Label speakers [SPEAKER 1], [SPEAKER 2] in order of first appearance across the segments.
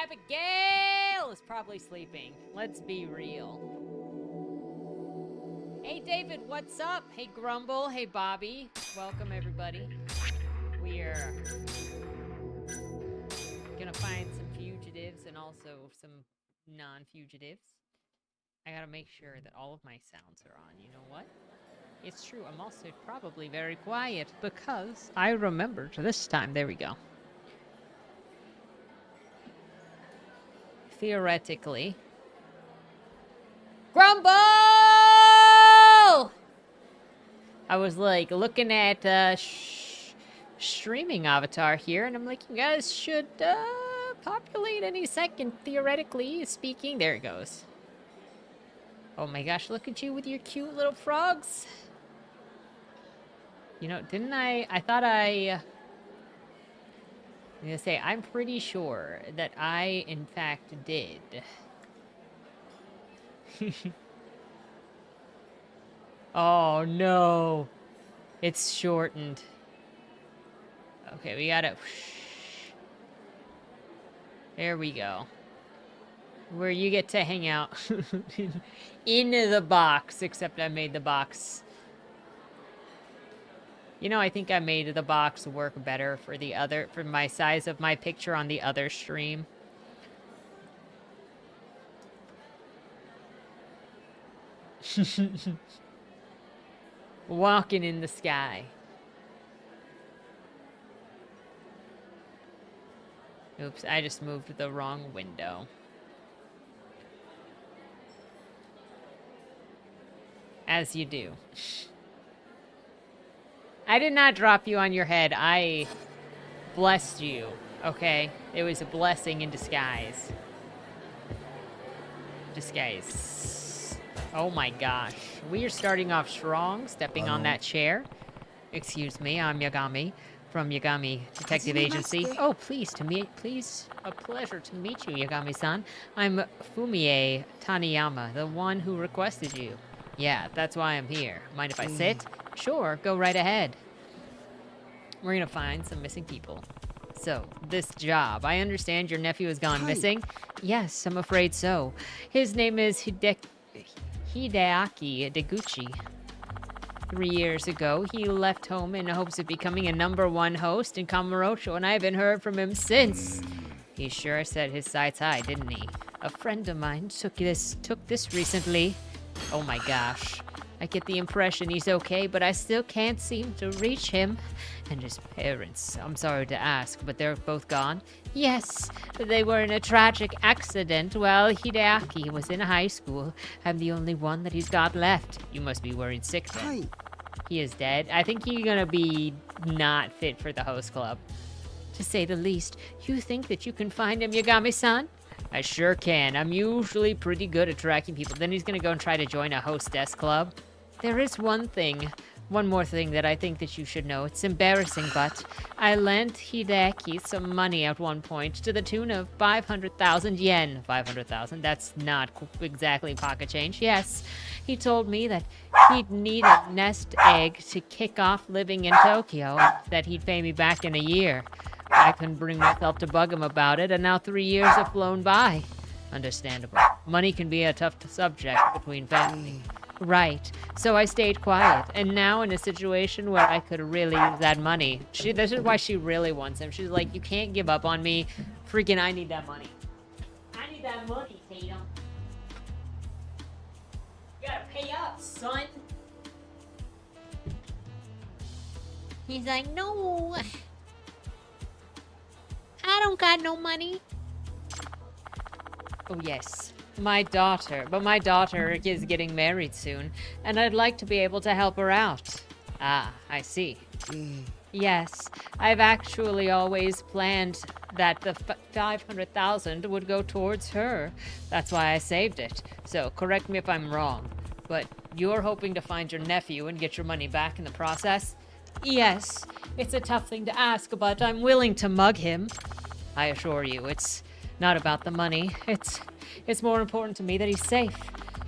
[SPEAKER 1] Abigail is probably sleeping. Let's be real. Hey, David, what's up? Hey, Grumble. Hey, Bobby. Welcome, everybody. We're gonna find some fugitives and also some non-fugitives. I gotta make sure that all of my sounds are on. You know what? It's true. I'm also probably very quiet because I remembered this time. There we go. Theoretically. Grumble! I was like looking at streaming avatar here, and I'm like, you guys should populate any second, theoretically speaking. There it goes. Oh my gosh, look at you with your cute little frogs. You know, didn't I thought I'm gonna say, I'm pretty sure that I, in fact, did. Oh, no. It's shortened. Okay, we gotta... There we go. Where you get to hang out. In the box, except I made the box... You know, I think I made the box work better for my size of my picture on the other stream. Walking in the sky. Oops, I just moved the wrong window. As you do. I did not drop you on your head. I blessed you, okay? It was a blessing in disguise. Oh my gosh. We are starting off strong, stepping on that chair. Excuse me, I'm Yagami from Yagami Detective Agency. Oh, please, a pleasure to meet you, Yagami-san. I'm Fumie Taniyama, the one who requested you. Yeah, that's why I'm here. Mind if I sit? Sure, go right ahead. We're gonna find some missing people. So, this job. I understand your nephew has gone missing? Yes, I'm afraid so. His name is Hideaki Deguchi. 3 years ago, he left home in hopes of becoming a #1 host in Kamurocho, and I haven't heard from him since. He sure set his sights high, didn't he? A friend of mine took this recently. Oh my gosh. I get the impression he's okay, but I still can't seem to reach him. And his parents, I'm sorry to ask, but they're both gone? Yes, they were in a tragic accident while Hideaki was in high school. I'm the only one that he's got left. You must be worried sick then. He is dead. I think he's gonna be not fit for the host club. To say the least. You think that you can find him, Yagami-san? I sure can. I'm usually pretty good at tracking people. Then he's gonna go and try to join a hostess club. There is one more thing that I think that you should know. It's embarrassing, but I lent Hideaki some money at one point to the tune of 500,000 yen. 500,000? That's not exactly pocket change. Yes, he told me that he'd need a nest egg to kick off living in Tokyo, that he'd pay me back in a year. I couldn't bring myself to bug him about it, and now 3 years have flown by. Understandable. Money can be a tough subject between family. Right. So I stayed quiet, and now in a situation where I could really use that money. This is why she really wants him. She's like, you can't give up on me. Freaking, I need that money. I need that money, Tatum. You gotta pay up, son. He's like, no. I don't got no money. Oh, yes. My daughter is getting married soon, and I'd like to be able to help her out. Ah, I see. Yes, I've actually always planned that the 500,000 would go towards her. That's why I saved it. So, correct me if I'm wrong, but you're hoping to find your nephew and get your money back in the process? Yes, it's a tough thing to ask, but I'm willing to mug him. I assure you, it's not about the money. It's more important to me that he's safe.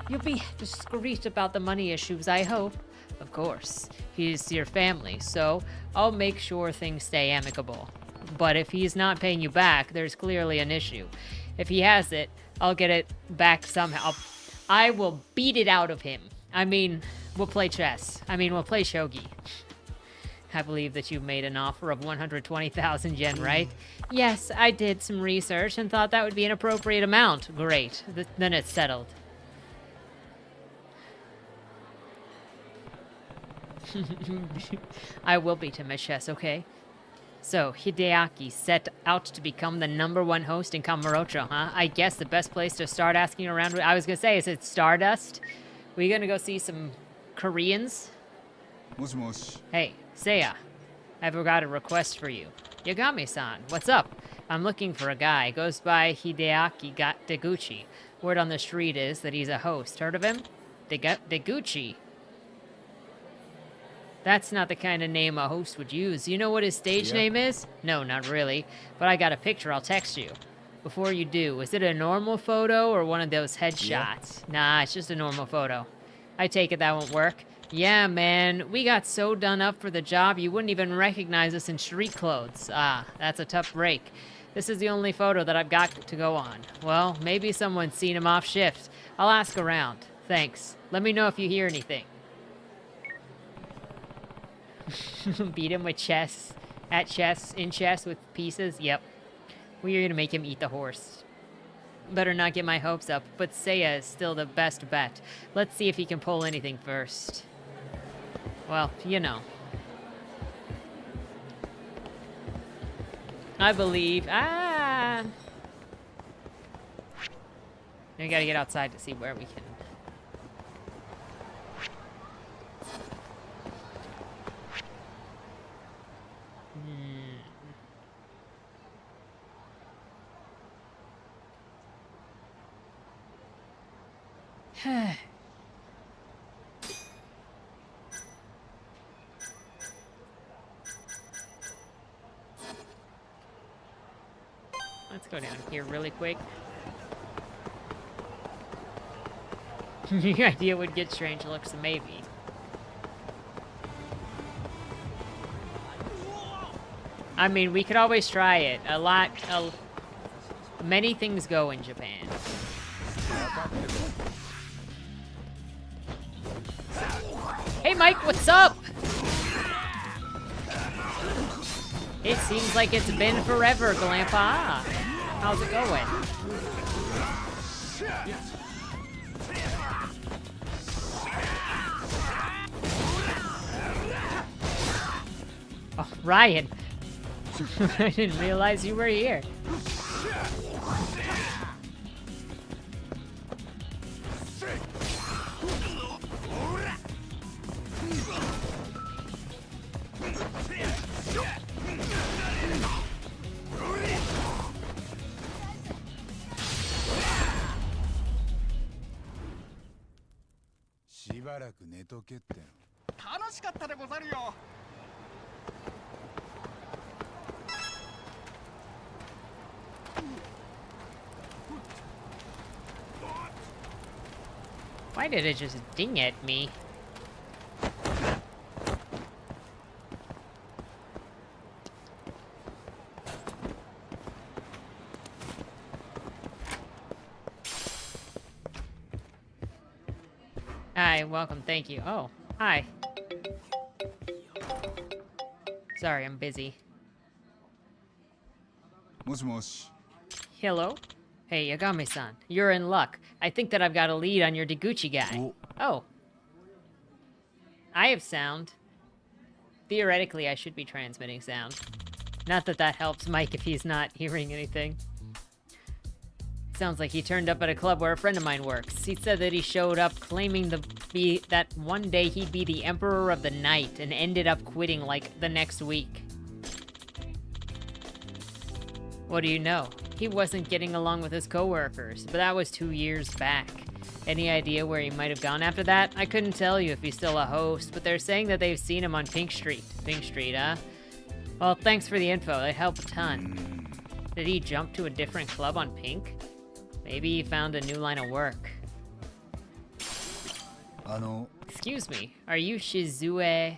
[SPEAKER 1] You'll be discreet about the money issues, I hope. Of course. He's your family, so I'll make sure things stay amicable. But if he's not paying you back, there's clearly an issue. If he has it, I'll get it back somehow. I will beat it out of him. I mean, we'll play chess. I mean, we'll play shogi. I believe that you made an offer of 120,000 yen, right? Yes, I did some research and thought that would be an appropriate amount. Great. Then it's settled. I will beat him at chess, okay? So, Hideaki set out to become the #1 host in Kamurocho, huh? I guess the best place to start asking around... I was gonna say, is it Stardust? We gonna go see some Koreans? Hey, Seiya. I've got a request for you. Yagami-san, what's up? I'm looking for a guy. Goes by Hideaki Deguchi. Word on the street is that he's a host. Heard of him? Deguchi. That's not the kind of name a host would use. You know what his stage name is? No, not really. But I got a picture. I'll text you. Before you do, is it a normal photo or one of those headshots? Yeah. Nah, it's just a normal photo. I take it that won't work. Yeah, man. We got so done up for the job, you wouldn't even recognize us in street clothes. Ah, that's a tough break. This is the only photo that I've got to go on. Well, maybe someone's seen him off shift. I'll ask around. Thanks. Let me know if you hear anything. Beat him with chess. In chess with pieces? Yep. We're gonna make him eat the horse. Better not get my hopes up, but Seiya is still the best bet. Let's see if he can pull anything first. Well, you know. I believe... We gotta get outside to see where we can... Let's go down here really quick. The idea would get strange looks, maybe. I mean, we could always try it. Many things go in Japan. Hey, Mike, what's up? It seems like it's been forever, Glampa. How's it going? Oh, Ryan. I didn't realize you were here. Why did it just ding at me? Hi, welcome, thank you. Oh, hi. Sorry, I'm busy. Hello? Hey, Yagami-san, you're in luck. I think that I've got a lead on your Deguchi guy. Oh. I have sound. Theoretically, I should be transmitting sound. Not that that helps Mike if he's not hearing anything. Sounds like he turned up at a club where a friend of mine works. He said that he showed up claiming that one day he'd be the Emperor of the Night and ended up quitting like the next week. What do you know? He wasn't getting along with his coworkers, but that was 2 years back. Any idea where he might have gone after that? I couldn't tell you if he's still a host, but they're saying that they've seen him on Pink Street. Pink Street, huh? Well, thanks for the info. It helped a ton. Did he jump to a different club on Pink? Maybe he found a new line of work. Excuse me, are you Shizue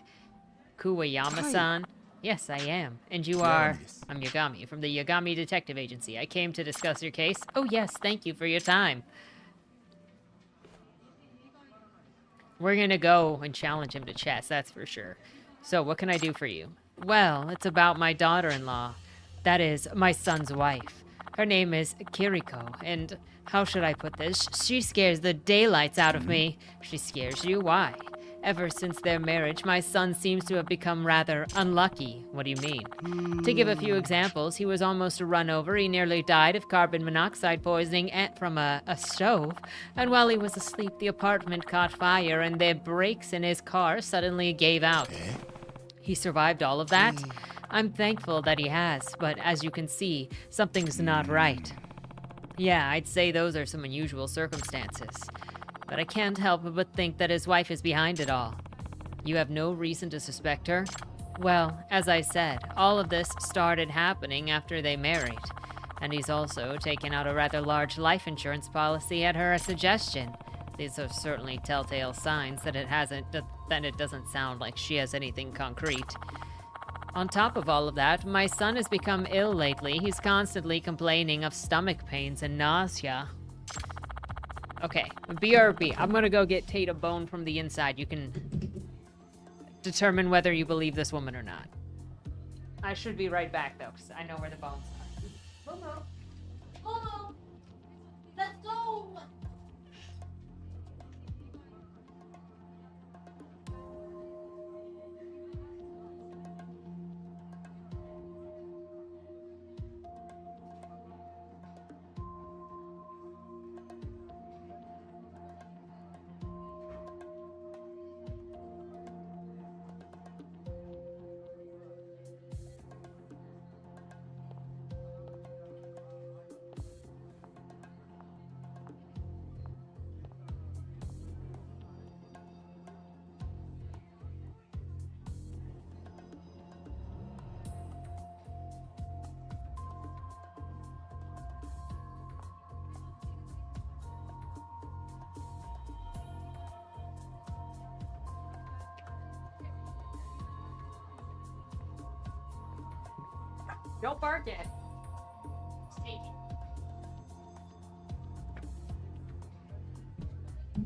[SPEAKER 1] Kuwayama-san? Yes, I am. And you are... I'm Yagami, from the Yagami Detective Agency. I came to discuss your case. Oh yes, thank you for your time. We're gonna go and challenge him to chess, that's for sure. So, what can I do for you? Well, it's about my daughter-in-law. That is, my son's wife. Her name is Kiriko, and how should I put this? She scares the daylights out of me. She scares you? Why? Ever since their marriage, my son seems to have become rather unlucky. What do you mean? To give a few examples, he was almost run over. He nearly died of carbon monoxide poisoning from a stove. And while he was asleep, the apartment caught fire and the brakes in his car suddenly gave out. He survived all of that? I'm thankful that he has, but as you can see, something's not right. Yeah, I'd say those are some unusual circumstances. But I can't help but think that his wife is behind it all. You have no reason to suspect her? Well, as I said, all of this started happening after they married. And he's also taken out a rather large life insurance policy at her suggestion. These are certainly telltale signs that it doesn't sound like she has anything concrete. On top of all of that, my son has become ill lately. He's constantly complaining of stomach pains and nausea. Okay, BRB. I'm gonna go get Tate a bone from the inside. You can determine whether you believe this woman or not. I should be right back, though, because I know where the bones are. Momo! Momo! Let's go! Don't bark at it. Just take it.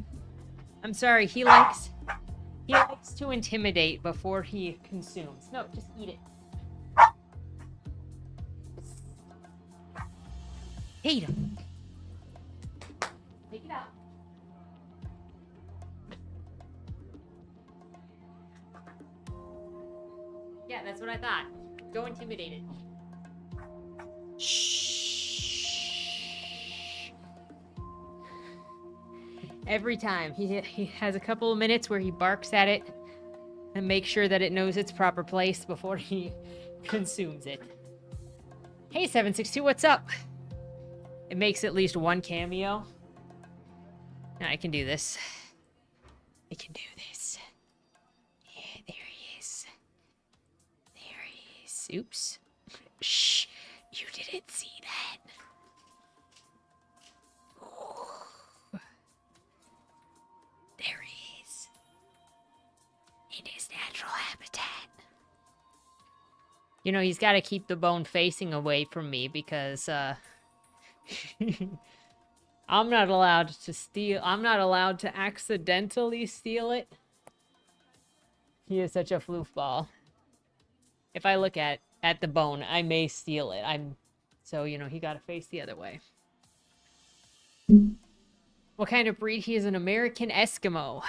[SPEAKER 1] I'm sorry, he likes to intimidate before he consumes. No, just eat it. Hate him. Take it out. Yeah, that's what I thought. Go intimidate it. Shh. Every time he has a couple of minutes where he barks at it and makes sure that it knows its proper place before he consumes it. Hey 762, what's up? It makes at least one cameo. I can do this. I can do this. Yeah, there he is. There he is. Oops. Shh. You didn't see that. Ooh. There he is. In his natural habitat. You know, he's got to keep the bone facing away from me because, I'm not allowed to steal. I'm not allowed to accidentally steal it. He is such a floofball. If I look at the bone, I may steal it. So, you know, he got to face the other way. What kind of breed? He is an American Eskimo.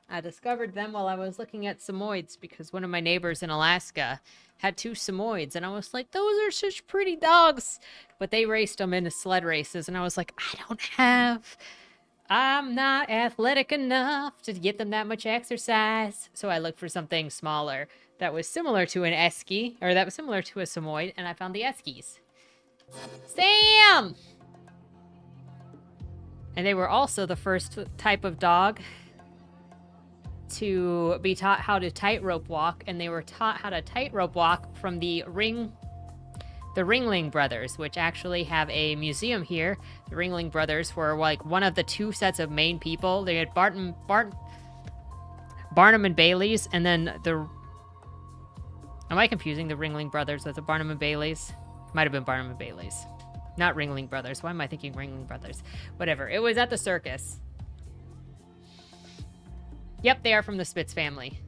[SPEAKER 1] I discovered them while I was looking at Samoyeds because one of my neighbors in Alaska had 2 Samoyeds, and I was like, those are such pretty dogs. But they raced them into sled races, and I was like, I'm not athletic enough to get them that much exercise. So I looked for something smaller that was similar to an Esky, or that was similar to a Samoyed, and I found the Eskies. Sam! And they were also the first type of dog to be taught how to tightrope walk, and they were taught how to tightrope walk from the Ringling Brothers, which actually have a museum here. The Ringling Brothers were like one of the 2 sets of main people. They had Barnum and Bailey's, and then the... Am I confusing the Ringling Brothers with the Barnum and Bailey's? Might have been Barnum and Bailey's. Not Ringling Brothers. Why am I thinking Ringling Brothers? Whatever. It was at the circus. Yep, they are from the Spitz family.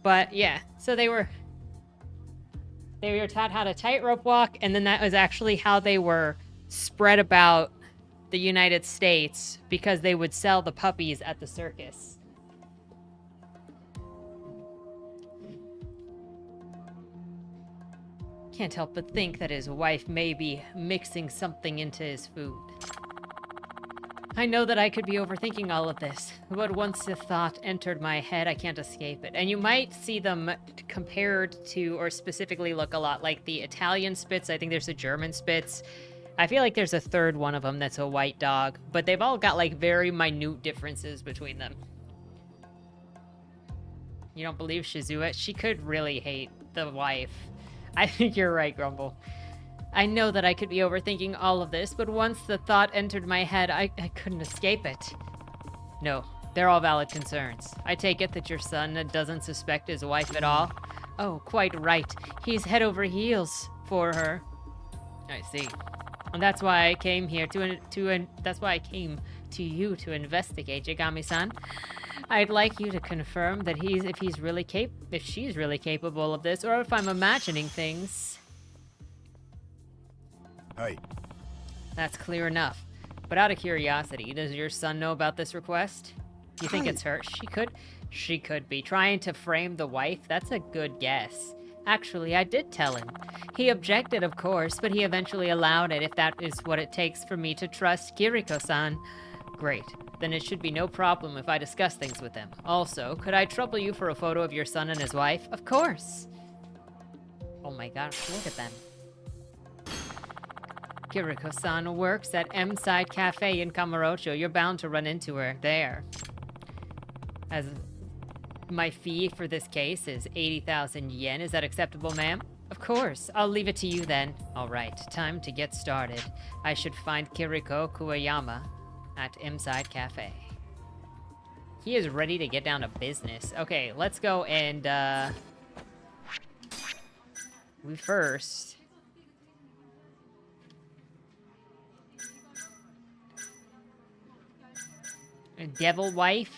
[SPEAKER 1] But, yeah. So they were taught how to tightrope walk, and then that was actually how they were spread about the United States, because they would sell the puppies at the circus. Can't help but think that his wife may be mixing something into his food. I know that I could be overthinking all of this, but once the thought entered my head, I can't escape it. And you might see them compared to, or specifically look a lot like the Italian Spitz. I think there's a German Spitz. I feel like there's a third one of them that's a white dog, but they've all got like very minute differences between them. You don't believe Shizuo? She could really hate the wife. I think you're right, Grumble. I know that I could be overthinking all of this, but once the thought entered my head, I couldn't escape it. No, they're all valid concerns. I take it that your son doesn't suspect his wife at all? Oh, quite right. He's head over heels for her. I see. And that's why I came here that's why I came to you to investigate, Yagami-san. I'd like you to confirm that if she's really capable of this, or if I'm imagining things.
[SPEAKER 2] Hey.
[SPEAKER 1] That's clear enough. But out of curiosity, does your son know about this request? You think it's her? She could be trying to frame the wife. That's a good guess. Actually, I did tell him. He objected, of course, but he eventually allowed it if that is what it takes for me to trust Kiriko-san. Great. Then it should be no problem if I discuss things with him. Also, could I trouble you for a photo of your son and his wife? Of course. Oh my gosh, look at them. Kiriko-san works at M-Side Cafe in Kamurocho. You're bound to run into her there. As my fee for this case is 80,000 yen. Is that acceptable, ma'am? Of course. I'll leave it to you then. All right, time to get started. I should find Kiriko Kuwayama at M-Side Cafe. He is ready to get down to business. Okay, let's go and, we first... A devil wife?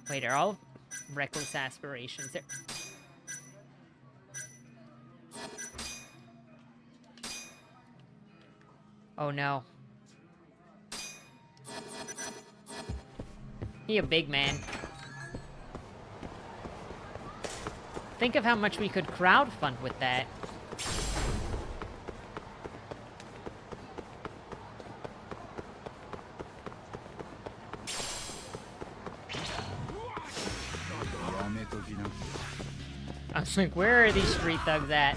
[SPEAKER 1] Wait, are all reckless aspirations there? Oh no. He a big man. Think of how much we could crowdfund with that. I was like, where are these street thugs at?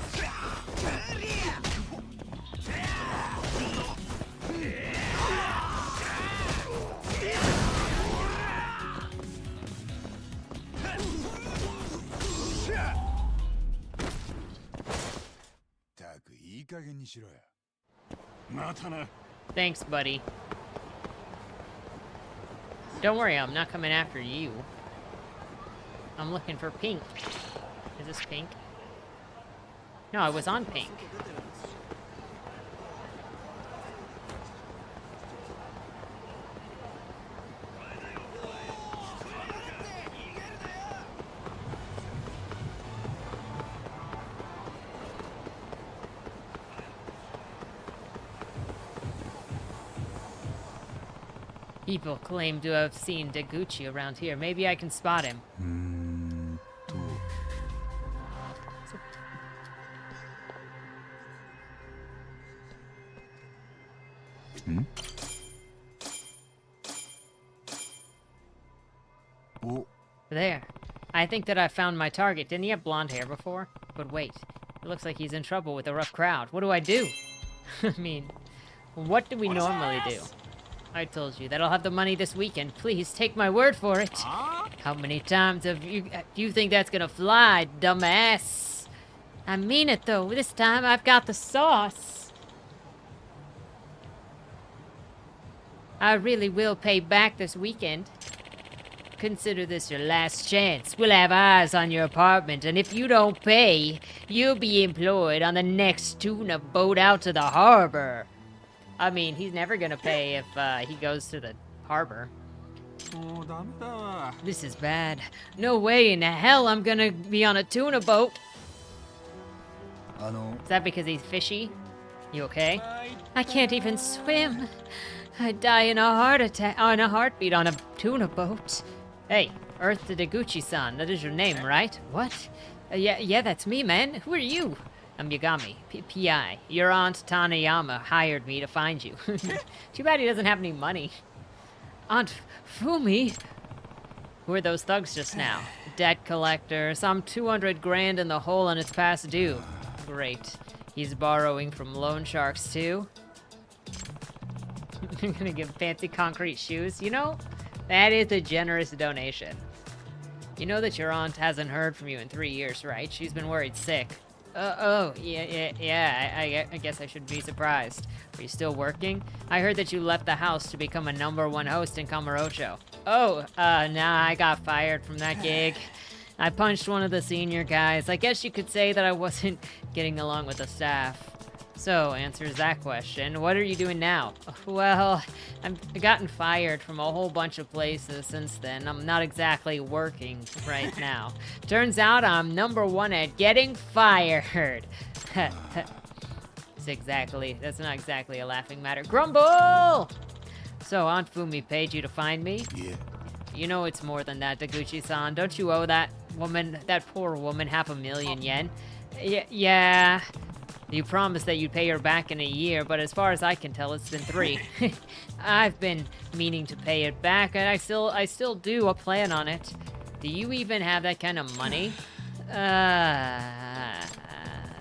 [SPEAKER 1] Thanks, buddy. Don't worry, I'm not coming after you. I'm looking for pink. Is this pink? No, I was on pink. People claim to have seen Deguchi around here. Maybe I can spot him. There. I think that I found my target. Didn't he have blonde hair before? But wait. It looks like he's in trouble with a rough crowd. What do I do? I mean, what do we normally do? I told you that I'll have the money this weekend. Please take my word for it. How many times do you think that's gonna fly, dumbass? I mean it though. This time I've got the sauce. I really will pay back this weekend. Consider this your last chance. We'll have eyes on your apartment, and if you don't pay, you'll be employed on the next tuna boat out to the harbor. I mean, he's never gonna pay if he goes to the harbor. This is bad. No way in hell I'm gonna be on a tuna boat. Is that because he's fishy? You okay? I can't even swim. I'd die in a heart attack on a heartbeat on a tuna boat. Hey, Earth to Deguchi-san, that is your name, right? What? Yeah, that's me, man. Who are you? I'm Yagami, PI. Your aunt Tanayama hired me to find you. Too bad he doesn't have any money. Aunt Fumi? Who are those thugs just now? Debt collector, some 200 grand in the hole and it's past due. Great. He's borrowing from loan sharks too? I'm gonna give fancy concrete shoes. You know, that is a generous donation. You know that your aunt hasn't heard from you in 3 years, right? She's been worried sick. Yeah, I guess I shouldn't be surprised. Are you still working? I heard that you left the house to become a #1 host in Kamurocho. Nah, I got fired from that gig. I punched one of the senior guys. I guess you could say that I wasn't getting along with the staff. So, answers that question. What are you doing now? Well, I've gotten fired from a whole bunch of places since then. I'm not exactly working right now. Turns out I'm #1 at getting fired. That's not exactly a laughing matter. Grumble! So, Aunt Fumi paid you to find me?
[SPEAKER 2] Yeah.
[SPEAKER 1] You know it's more than that, Deguchi-san. Don't you owe that poor woman, 500,000 yen? Yeah. You promised that you'd pay her back in a year, but as far as I can tell, it's been 3. I've been meaning to pay it back, and I still do plan on it. Do you even have that kind of money?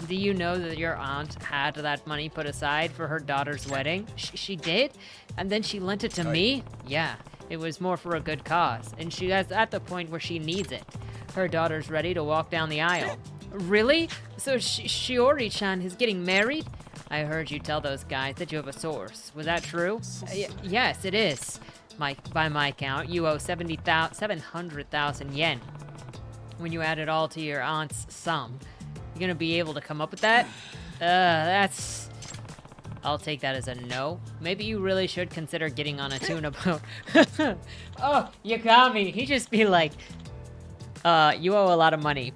[SPEAKER 1] Do you know that your aunt had that money put aside for her daughter's wedding? She did? And then she lent it to me? Yeah, it was more for a good cause, and she is at the point where she needs it. Her daughter's ready to walk down the aisle. Really? So Shiori-chan is getting married? I heard you tell those guys that you have a source. Was that true? Yes, it is. By my count, you owe 700,000 yen. When you add it all to your aunt's sum, you gonna be able to come up with that? I'll take that as a no. Maybe you really should consider getting on a tuna boat. Oh, Yagami, he just be like, you owe a lot of money.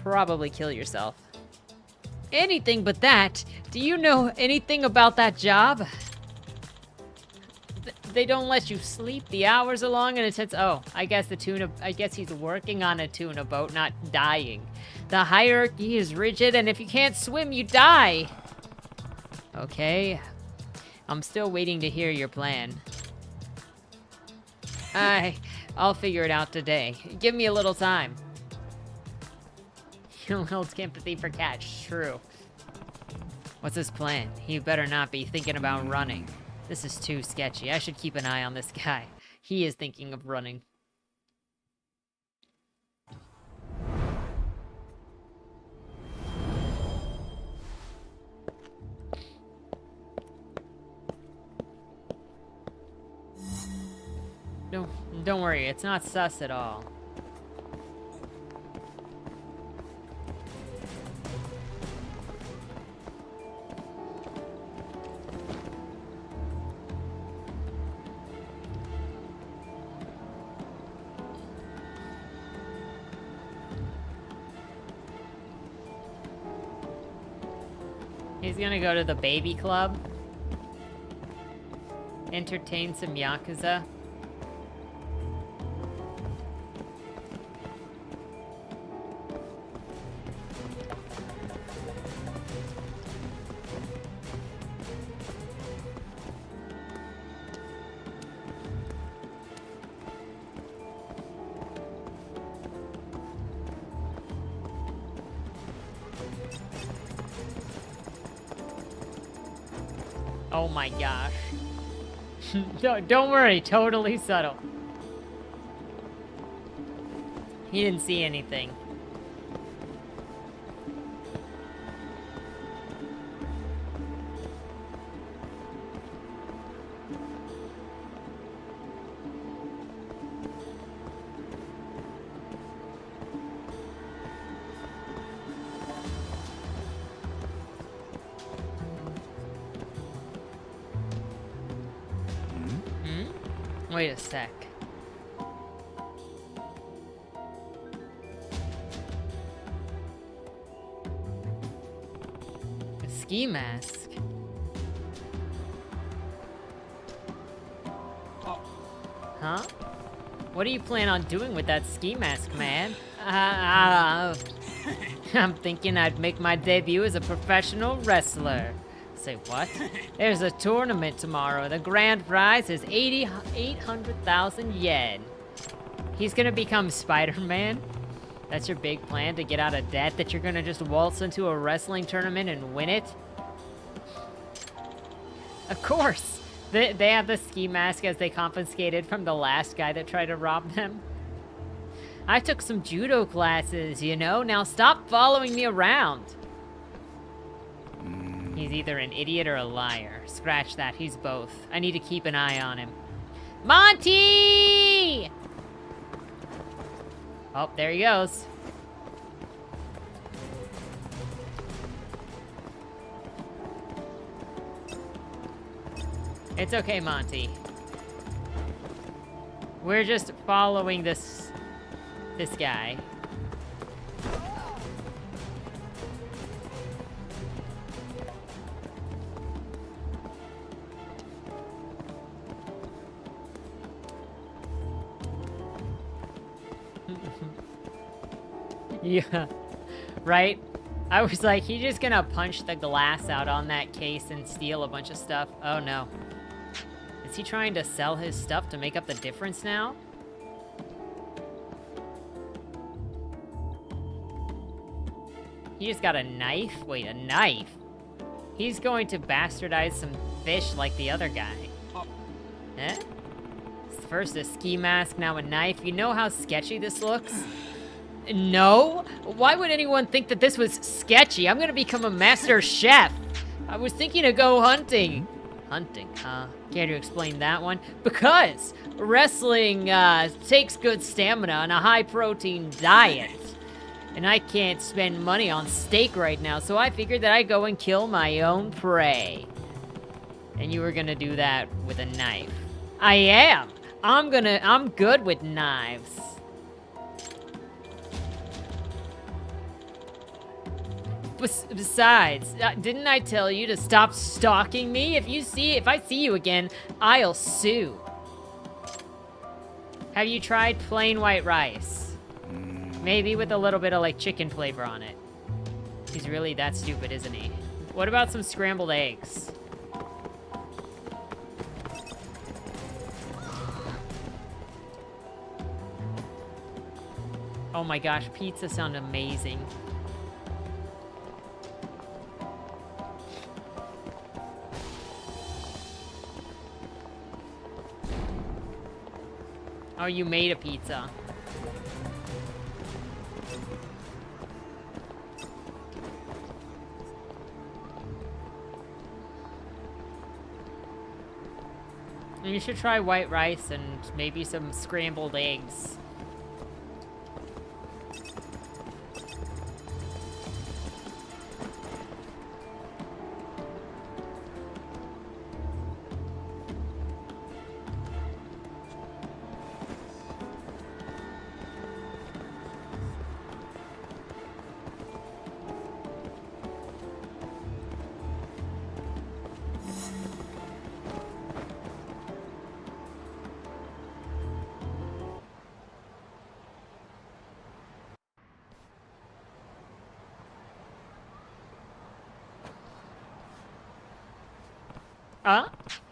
[SPEAKER 1] Probably kill yourself. Anything but that. Do you know anything about that job? They don't let you sleep. The hours are long and it says, I guess he's working on a tuna boat, not dying. The hierarchy is rigid, and if you can't swim, you die. Okay. I'm still waiting to hear your plan. I'll figure it out today. Give me a little time. You hold sympathy for cats, true. What's his plan? He better not be thinking about running. This is too sketchy. I should keep an eye on this guy. He is thinking of running. Don't worry, it's not sus at all. He's gonna go to the baby club. Entertain some yakuza. Oh my gosh. Don't worry, totally subtle. He didn't see anything. Wait a sec. A ski mask. Huh? What do you plan on doing with that ski mask, man? I'm thinking I'd make my debut as a professional wrestler. Say what? There's a tournament tomorrow. The grand prize is 800,000 yen. He's gonna become Spider-Man? That's your big plan, to get out of debt? That you're gonna just waltz into a wrestling tournament and win it? Of course! They have the ski mask as they confiscated from the last guy that tried to rob them. I took some judo classes, you know? Now stop following me around. He's either an idiot or a liar. Scratch that, he's both. I need to keep an eye on him. Monty! Oh, there he goes. It's okay, Monty. We're just following this guy. Yeah, right? I was like, he's just gonna punch the glass out on that case and steal a bunch of stuff. Oh no. Is he trying to sell his stuff to make up the difference now? He just got a knife? Wait, a knife? He's going to bastardize some fish like the other guy. Eh? First a ski mask, now a knife. You know how sketchy this looks? No? Why would anyone think that this was sketchy? I'm gonna become a master chef. I was thinking to go hunting. Hunting, huh? Care to explain that one? Because wrestling takes good stamina and a high-protein diet. And I can't spend money on steak right now, so I figured that I'd go and kill my own prey. And you were gonna do that with a knife. I am! I'm good with knives. Besides, didn't I tell you to stop stalking me? If I see you again, I'll sue. Have you tried plain white rice? Maybe with a little bit of like chicken flavor on it. He's really that stupid, isn't he? What about some scrambled eggs? Oh my gosh, pizza sound amazing. Oh, you made a pizza. You should try white rice and maybe some scrambled eggs.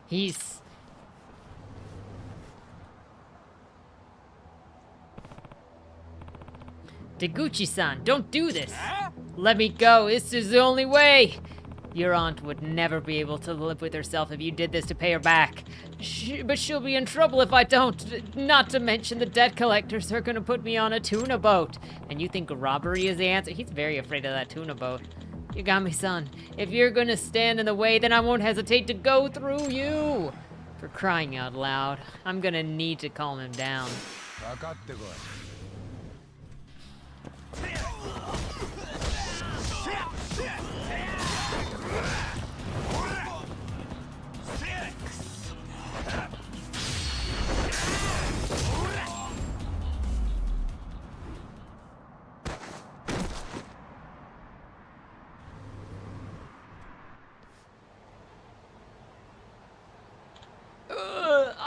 [SPEAKER 1] He's... Deguchi-san, don't do this! Let me go, this is the only way! Your aunt would never be able to live with herself if you did this to pay her back. But she'll be in trouble if I don't. Not to mention the debt collectors are gonna put me on a tuna boat. And you think robbery is the answer? He's very afraid of that tuna boat. Yagami-san, if you're gonna stand in the way, then I won't hesitate to go through you! For crying out loud, I'm gonna need to calm him down.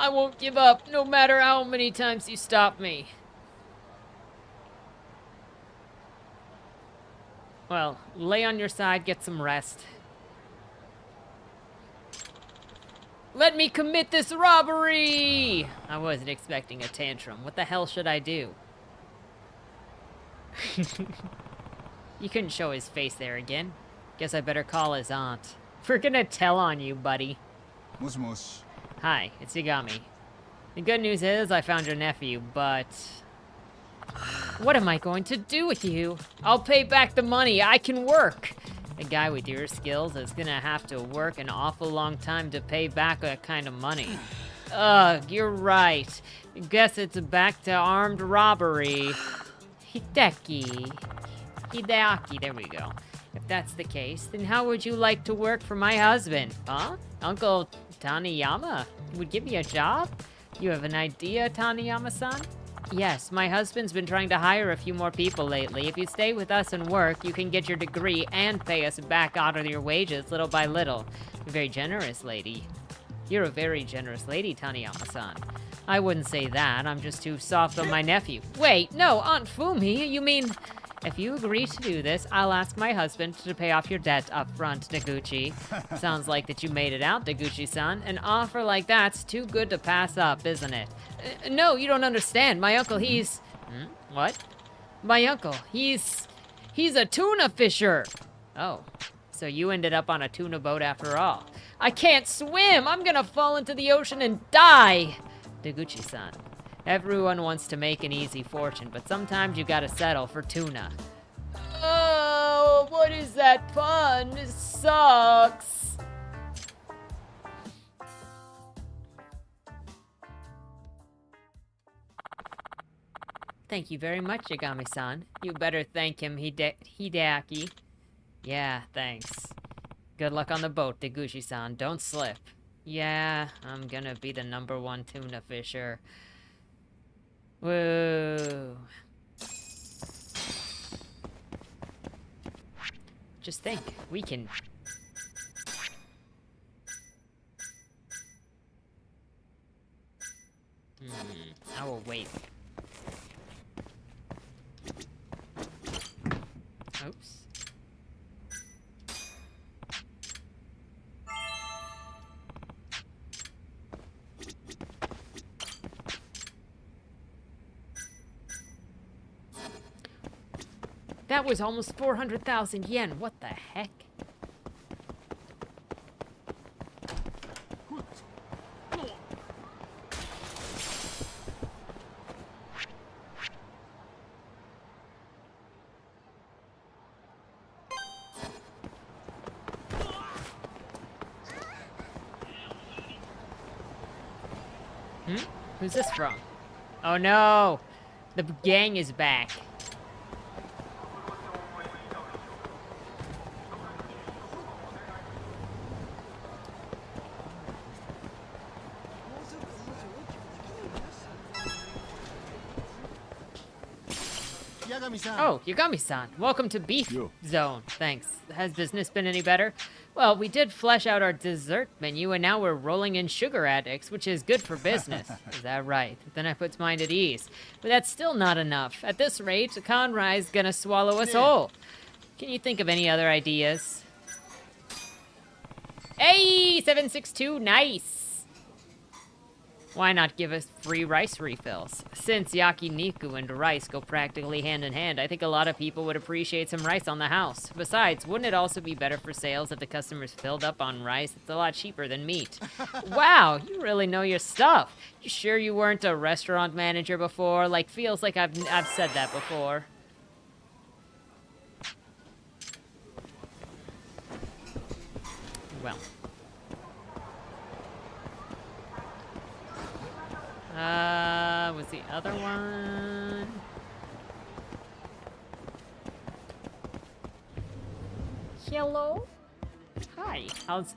[SPEAKER 1] I won't give up, no matter how many times you stop me. Well, lay on your side, get some rest. Let me commit this robbery! I wasn't expecting a tantrum. What the hell should I do? You couldn't show his face there again. Guess I better call his aunt. We're gonna tell on you, buddy.
[SPEAKER 2] Moshi.
[SPEAKER 1] Hi, it's Yagami. The good news is I found your nephew, but... what am I going to do with you? I'll pay back the money. I can work. A guy with your skills is gonna have to work an awful long time to pay back that kind of money. Ugh, you're right. Guess it's back to armed robbery. Hideaki, there we go. If that's the case, then how would you like to work for my husband? Huh? Uncle Taniyama would give me a job? You have an idea, Taniyama-san? Yes, my husband's been trying to hire a few more people lately. If you stay with us and work, you can get your degree and pay us back out of your wages little by little. You're a very generous lady. You're a very generous lady, Taniyama-san. I wouldn't say that. I'm just too soft on my nephew. Wait, no, Aunt Fumi, you mean... If you agree to do this, I'll ask my husband to pay off your debt up front, Deguchi. Sounds like that you made it out, Deguchi-san. An offer like that's too good to pass up, isn't it? No, you don't understand. My uncle, he's... What? My uncle, he's a tuna fisher. Oh, so you ended up on a tuna boat after all. I can't swim! I'm gonna fall into the ocean and die! Deguchi-san. Everyone wants to make an easy fortune, but sometimes you gotta settle for tuna. Oh, what is that pun? It sucks. Thank you very much, Yagami-san. You better thank him, Hideaki. Yeah, thanks. Good luck on the boat, Deguchi-san. Don't slip. Yeah, I'm gonna be the #1 tuna fisher. Whoa. Just think, we can... I will wait. Oops. That was almost 400,000 yen. What the heck? Who's this from? Oh no! The gang is back. Oh, Yagami-san. Welcome to Beef Zone. Thanks. Has business been any better? Well, we did flesh out our dessert menu, and now we're rolling in sugar addicts, which is good for business. Is that right? Then I puts mind at ease. But that's still not enough. At this rate, Conrai's gonna swallow us whole. Can you think of any other ideas? Hey, 762, nice! Why not give us free rice refills? Since yakiniku and rice go practically hand in hand, I think a lot of people would appreciate some rice on the house. Besides, wouldn't it also be better for sales if the customers filled up on rice? It's a lot cheaper than meat. Wow, you really know your stuff. You sure you weren't a restaurant manager before? Like, feels like I've said that before. Well. Was the other one? Hello? Hi, how's...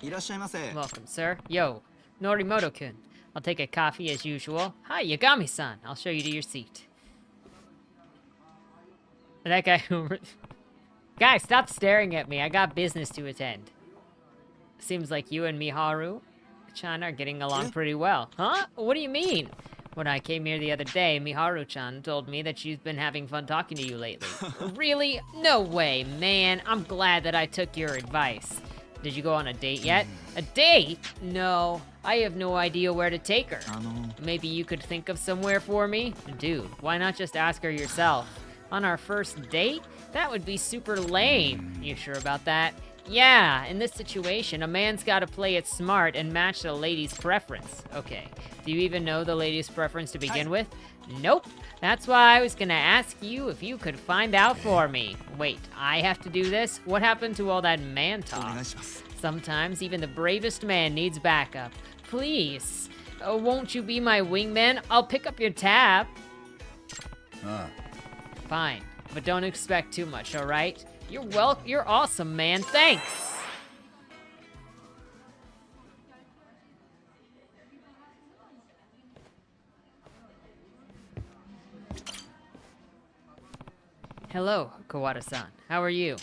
[SPEAKER 1] Welcome, sir. Yo, Norimoto-kun. I'll take a coffee as usual. Hi, Yagami-san. I'll show you to your seat. That guy over... Guys, stop staring at me. I got business to attend. Seems like you and Miharu Miharu-chan are getting along pretty well. Huh? What do you mean? When I came here the other day, Miharu-chan told me that she's been having fun talking to you lately. Really? No way, man. I'm glad that I took your advice. Did you go on a date yet? A date? No, I have no idea where to take her. Maybe you could think of somewhere for me? Dude, why not just ask her yourself? On our first date? That would be super lame. You sure about that? Yeah, in this situation, a man's gotta play it smart and match the lady's preference. Okay, do you even know the lady's preference to begin with? Nope. That's why I was gonna ask you if you could find out for me. Wait, I have to do this? What happened to all that man talk? Sometimes even the bravest man needs backup. Please, won't you be my wingman? I'll pick up your tab. Fine, but don't expect too much, all right? You're awesome, man. Thanks. Hello, Kawada-san. How are you?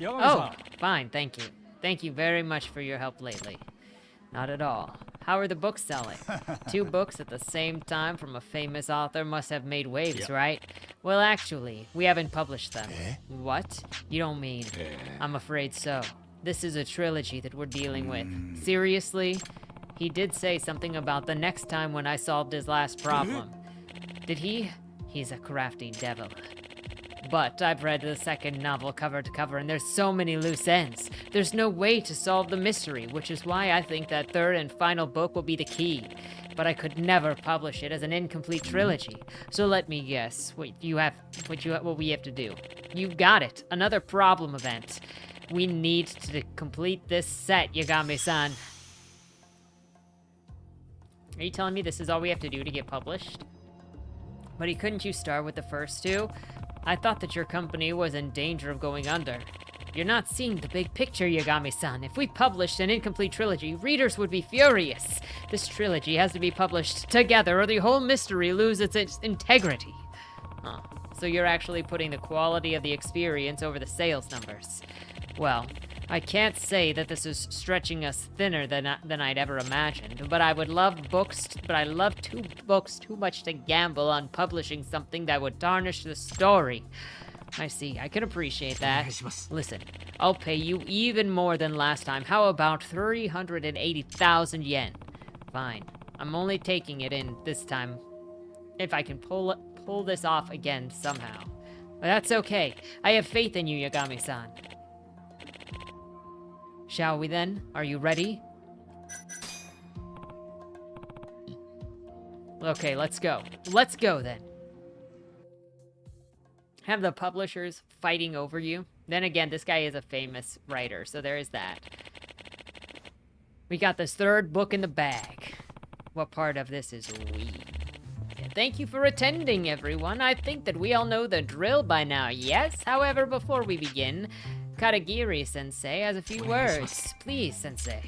[SPEAKER 1] Oh, fine, thank you. Thank you very much for your help lately. Not at all. How are the books selling? 2 books at the same time from a famous author must have made waves, right? Well, actually, we haven't published them. What? You don't mean? I'm afraid so. This is a trilogy that we're dealing with. Seriously? He did say something about the next time when I solved his last problem. Did he? He's a crafty devil. But I've read the second novel cover to cover, and there's so many loose ends. There's no way to solve the mystery, which is why I think that third and final book will be the key. But I could never publish it as an incomplete trilogy. So let me guess what we have to do. You got it. Another problem event. We need to complete this set, Yagami-san. Are you telling me this is all we have to do to get published? But couldn't you start with the first 2? I thought that your company was in danger of going under. You're not seeing the big picture, Yagami-san. If we published an incomplete trilogy, readers would be furious. This trilogy has to be published together or the whole mystery loses its integrity. Oh, so you're actually putting the quality of the experience over the sales numbers. Well, I can't say that this is stretching us thinner than I'd ever imagined, but I love books too much to gamble on publishing something that would tarnish the story. I see, I can appreciate that. Listen, I'll pay you even more than last time. How about 380,000 yen? Fine, I'm only taking it in this time if I can pull this off again somehow. But that's okay, I have faith in you, Yagami-san. Shall we then? Are you ready? Okay, let's go. Let's go then. Have the publishers fighting over you. Then again, this guy is a famous writer, so there is that. We got this third book in the bag. What part of this is we? Thank you for attending, everyone. I think that we all know the drill by now, yes? However, before we begin, Katagiri-sensei has a few words. Please, sensei.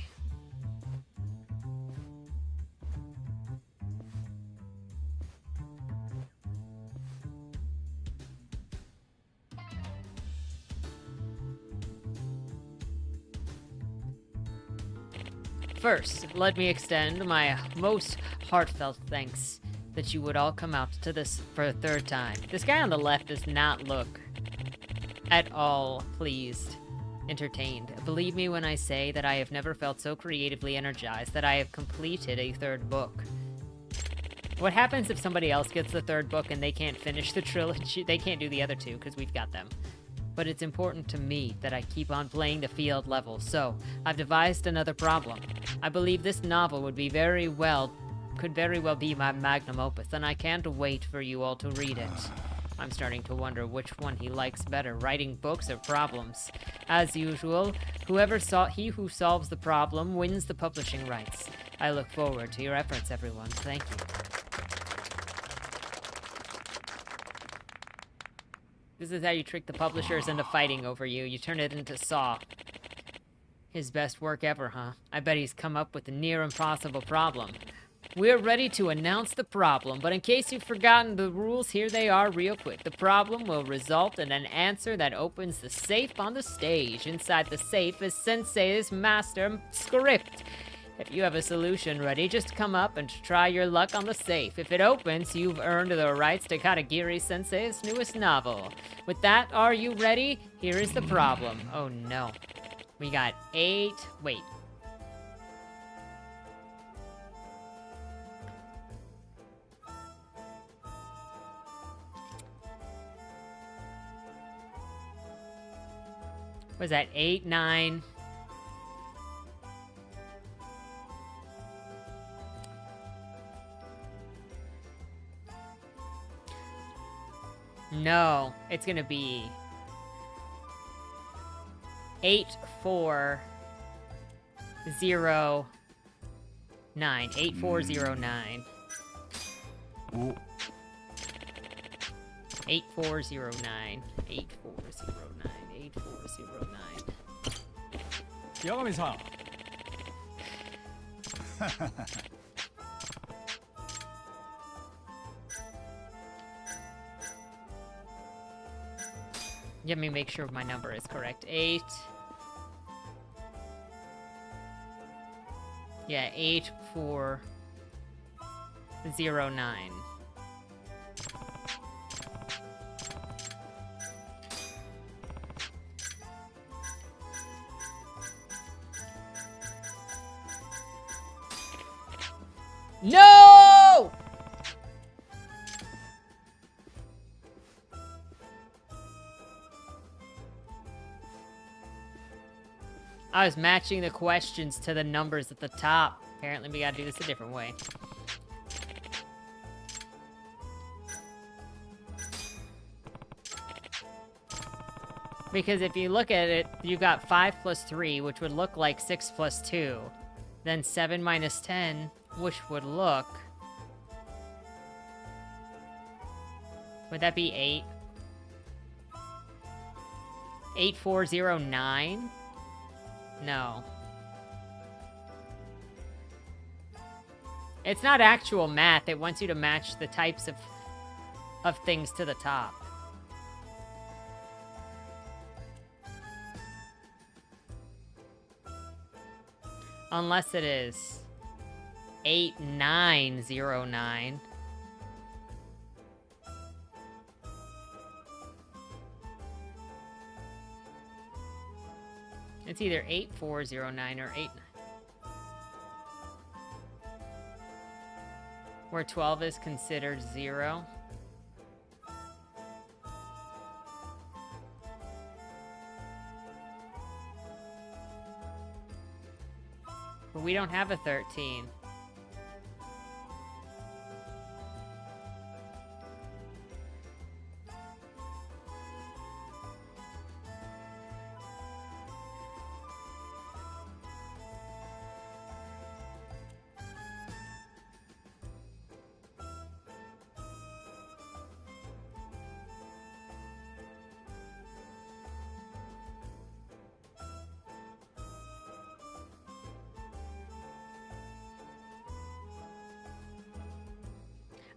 [SPEAKER 1] First, let me extend my most heartfelt thanks that you would all come out to this for a third time. This guy on the left does not look at all pleased, entertained. Believe me when I say that I have never felt so creatively energized that I have completed a third book. What happens if somebody else gets the third book and they can't finish the trilogy? They can't do the other 2 because we've got them. But it's important to me that I keep on playing the field level, so I've devised another problem. I believe this novel could very well be my magnum opus, and I can't wait for you all to read it. I'm starting to wonder which one he likes better, writing books or problems. As usual, he who solves the problem wins the publishing rights. I look forward to your efforts, everyone. Thank you. This is how you trick the publishers into fighting over you. You turn it into Saw. His best work ever, huh? I bet he's come up with a near impossible problem. We're ready to announce the problem, but in case you've forgotten the rules, here they are real quick. The problem will result in an answer that opens the safe on the stage. Inside the safe is Sensei's master script. If you have a solution ready, just come up and try your luck on the safe. If it opens, you've earned the rights to Katagiri-sensei's newest novel. With that, are you ready? Here is the problem. Oh no. We got 8... Wait. Was that 8, 9... No, it's gonna be 8409. 8409. 8409. 8409. 8409.
[SPEAKER 2] 八神さん
[SPEAKER 1] Let me make sure my number is correct. 8. Yeah, 8409. No! I was matching the questions to the numbers at the top. Apparently we gotta do this a different way. Because if you look at it, you got 5 plus 3, which would look like 6 plus 2. Then 7 minus 10, which would look... Would that be 8? 8409? No. It's not actual math. It wants you to match the types of things to the top. Unless it is 8909. It's either 8409 or 89. Where 12 is considered 0. But we don't have a 13.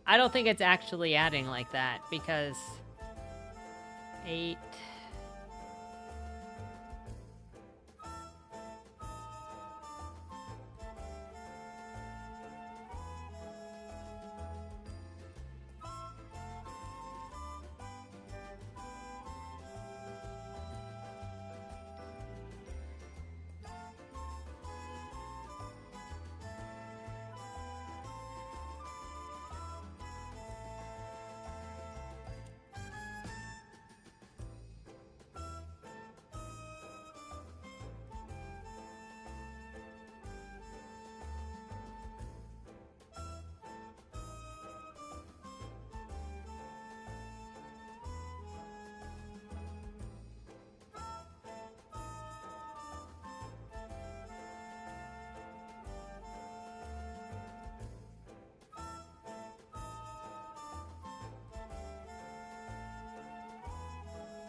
[SPEAKER 1] I don't think it's actually adding like that, because 8...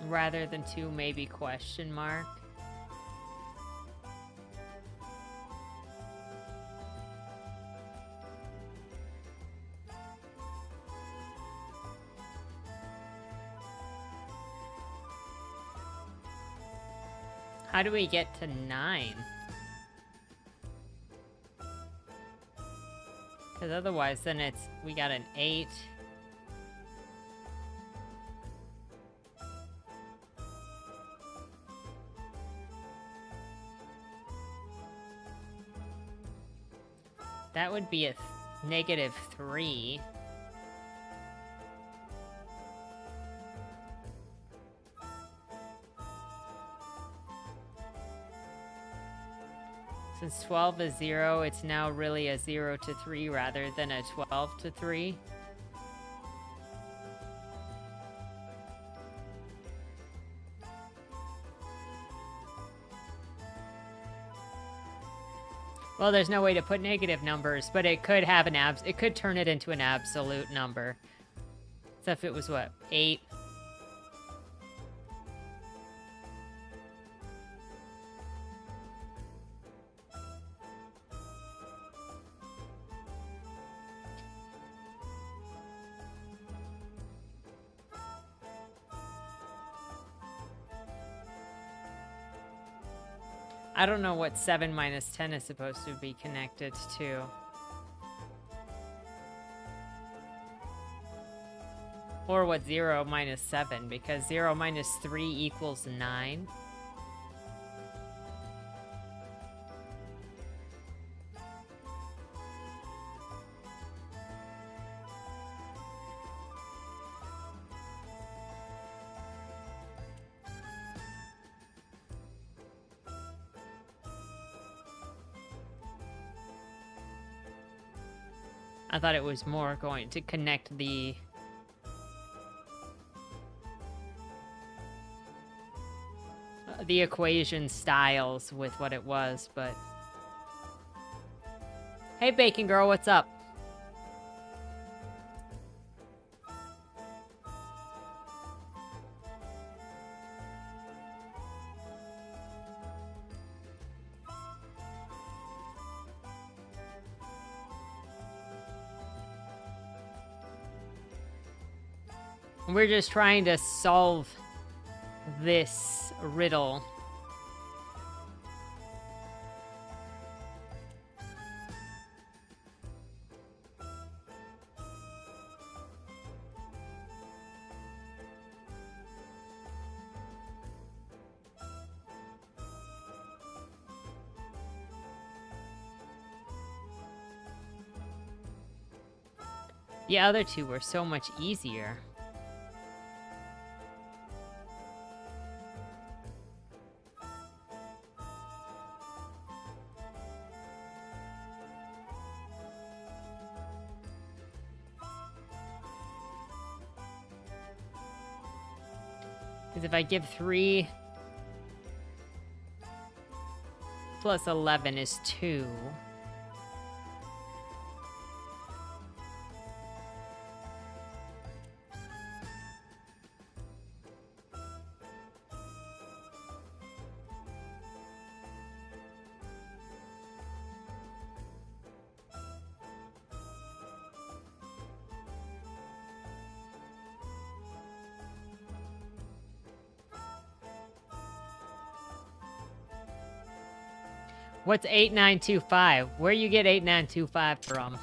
[SPEAKER 1] Rather than 2, maybe question mark. How do we get to 9? Because otherwise, then we got an 8. That would be a -3. Since 12 is 0, it's now really a 0 to 3 rather than a 12 to 3. Well, there's no way to put negative numbers, but it could have it could turn it into an absolute number. So if it was what, 8? I don't know what 7 minus 10 is supposed to be connected to. Or what 0 minus 7, because 0 minus 3 equals 9. I thought it was more going to connect the equation styles with what it was, but hey Bacon Girl, what's up? We're just trying to solve this riddle. The other two were so much easier. Because if I give 3 plus 11 is 2. What's 8925? Where you get 8925 from?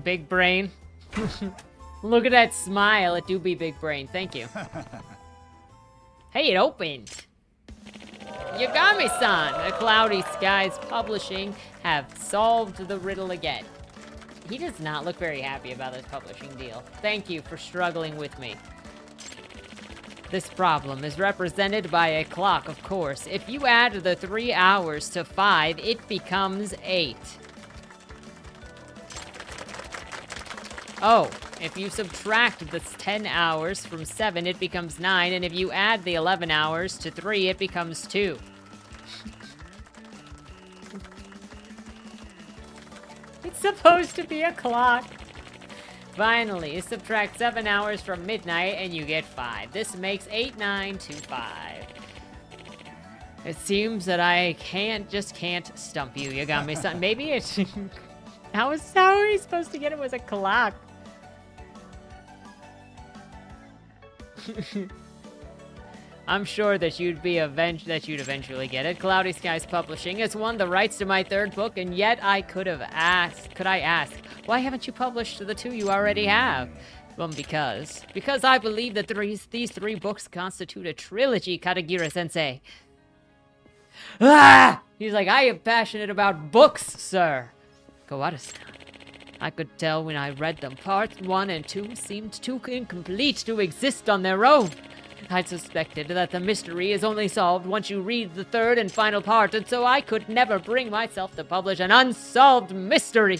[SPEAKER 1] Big brain. Look at that smile. It do be big brain. Thank you. Hey, it opened. Yagami-san, the Cloudy Skies Publishing have solved the riddle again. He does not look very happy about this publishing deal. Thank you for struggling with me. This problem is represented by a clock, of course. If you add the 3 hours to 5, it becomes 8. Oh, if you subtract the 10 hours from 7, it becomes 9, and if you add the 11 hours to 3, it becomes 2. It's supposed to be a clock. Finally, subtract 7 hours from midnight, and you get 5. This makes 8925. It seems that I just can't stump you. You got me, son. Maybe it's... How are we supposed to get it with a clock? I'm sure that you'd eventually get it. Cloudy Skies Publishing has won the rights to my third book, and yet could I ask, why haven't you published the two you already have? Well, because I believe that these three books constitute a trilogy, Katagira-sensei. Ah! He's like, I am passionate about books, sir. Kawada-san. I could tell when I read them. Parts 1 and 2 seemed too incomplete to exist on their own. I suspected that the mystery is only solved once you read the third and final part, and so I could never bring myself to publish an unsolved mystery.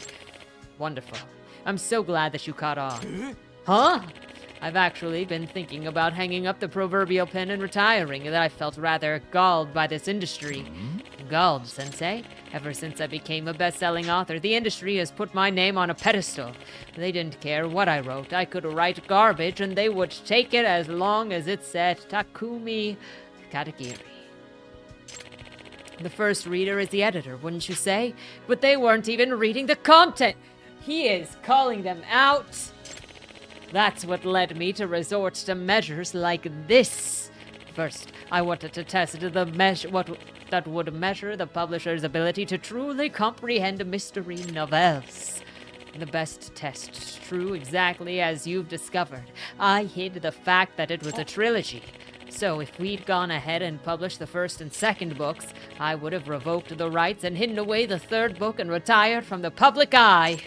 [SPEAKER 1] Wonderful. I'm so glad that you caught on. Huh? I've actually been thinking about hanging up the proverbial pen and retiring, and I felt rather galled by this industry. Galled, Sensei? Ever since I became a best-selling author, the industry has put my name on a pedestal. They didn't care what I wrote. I could write garbage, and they would take it as long as it said Takumi Katagiri. The first reader is the editor, wouldn't you say? But they weren't even reading the content. He is calling them out. That's what led me to resort to measures like this. First, I wanted to test that would measure the publisher's ability to truly comprehend mystery novels. The best test, true exactly as you've discovered. I hid the fact that it was a trilogy. So if we'd gone ahead and published the first and second books, I would have revoked the rights and hidden away the third book and retired from the public eye.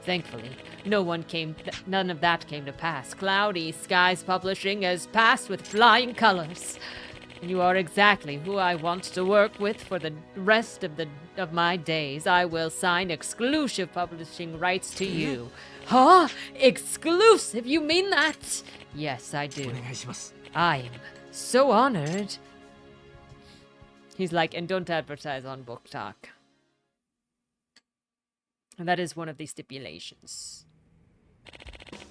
[SPEAKER 1] Thankfully, none of that came to pass. Cloudy Skies Publishing has passed with flying colors. You are exactly who I want to work with for the rest of my days. I will sign exclusive publishing rights to you. Huh? Exclusive? You mean that? Yes, I do. I'm so honored. He's like, and don't advertise on Book Talk. And that is one of the stipulations.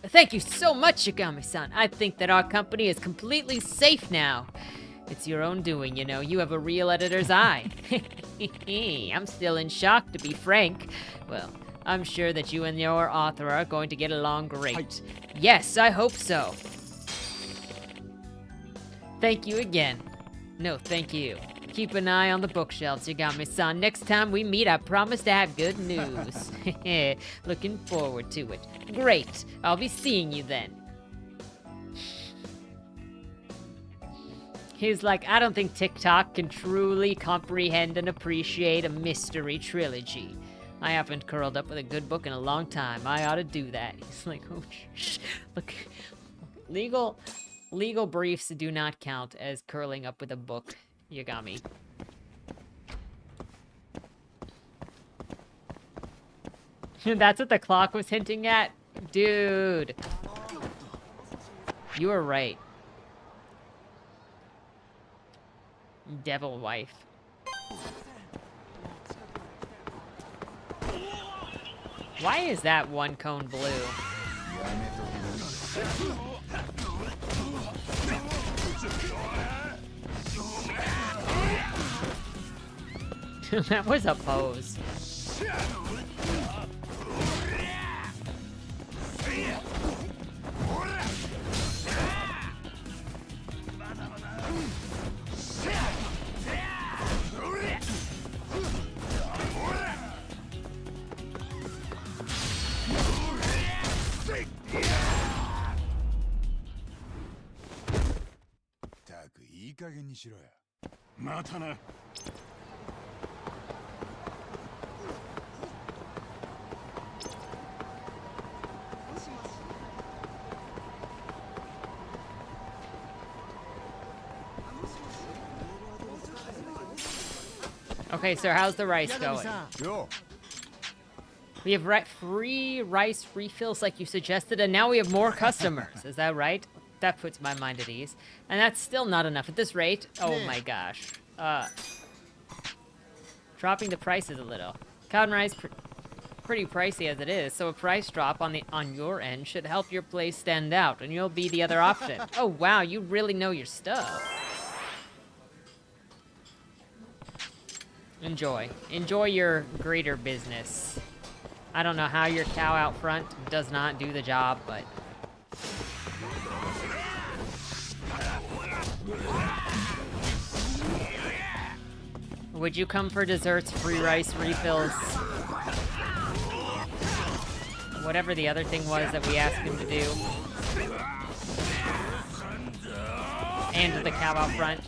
[SPEAKER 1] Thank you so much, Yagami-san. I think that our company is completely safe now. It's your own doing, you know. You have a real editor's eye. I'm still in shock, to be frank. Well, I'm sure that you and your author are going to get along great. Yes, I hope so. Thank you again. No, thank you. Keep an eye on the bookshelves, Yagami-san. Next time we meet, I promise to have good news. Looking forward to it. Great. I'll be seeing you then. He's like, I don't think TikTok can truly comprehend and appreciate a mystery trilogy. I haven't curled up with a good book in a long time. I ought to do that. He's like, oh, shh. Look, legal briefs do not count as curling up with a book, Yagami. That's what the clock was hinting at? Dude. You were right. Devil wife. Why is that one cone blue? That was a pose. Okay, sir, how's the rice going? We have free rice refills like you suggested, and now we have more customers. Is that right? That puts my mind at ease. And that's still not enough at this rate. Oh my gosh. Dropping the prices a little. Cotton rice, pretty pricey as it is, so a price drop on your end should help your place stand out, and you'll be the other option. Oh wow, you really know your stuff. Enjoy. Enjoy your greater business. I don't know how your cow out front does not do the job, but... Would you come for desserts, free rice refills? Whatever the other thing was that we asked him to do. And the cow out front.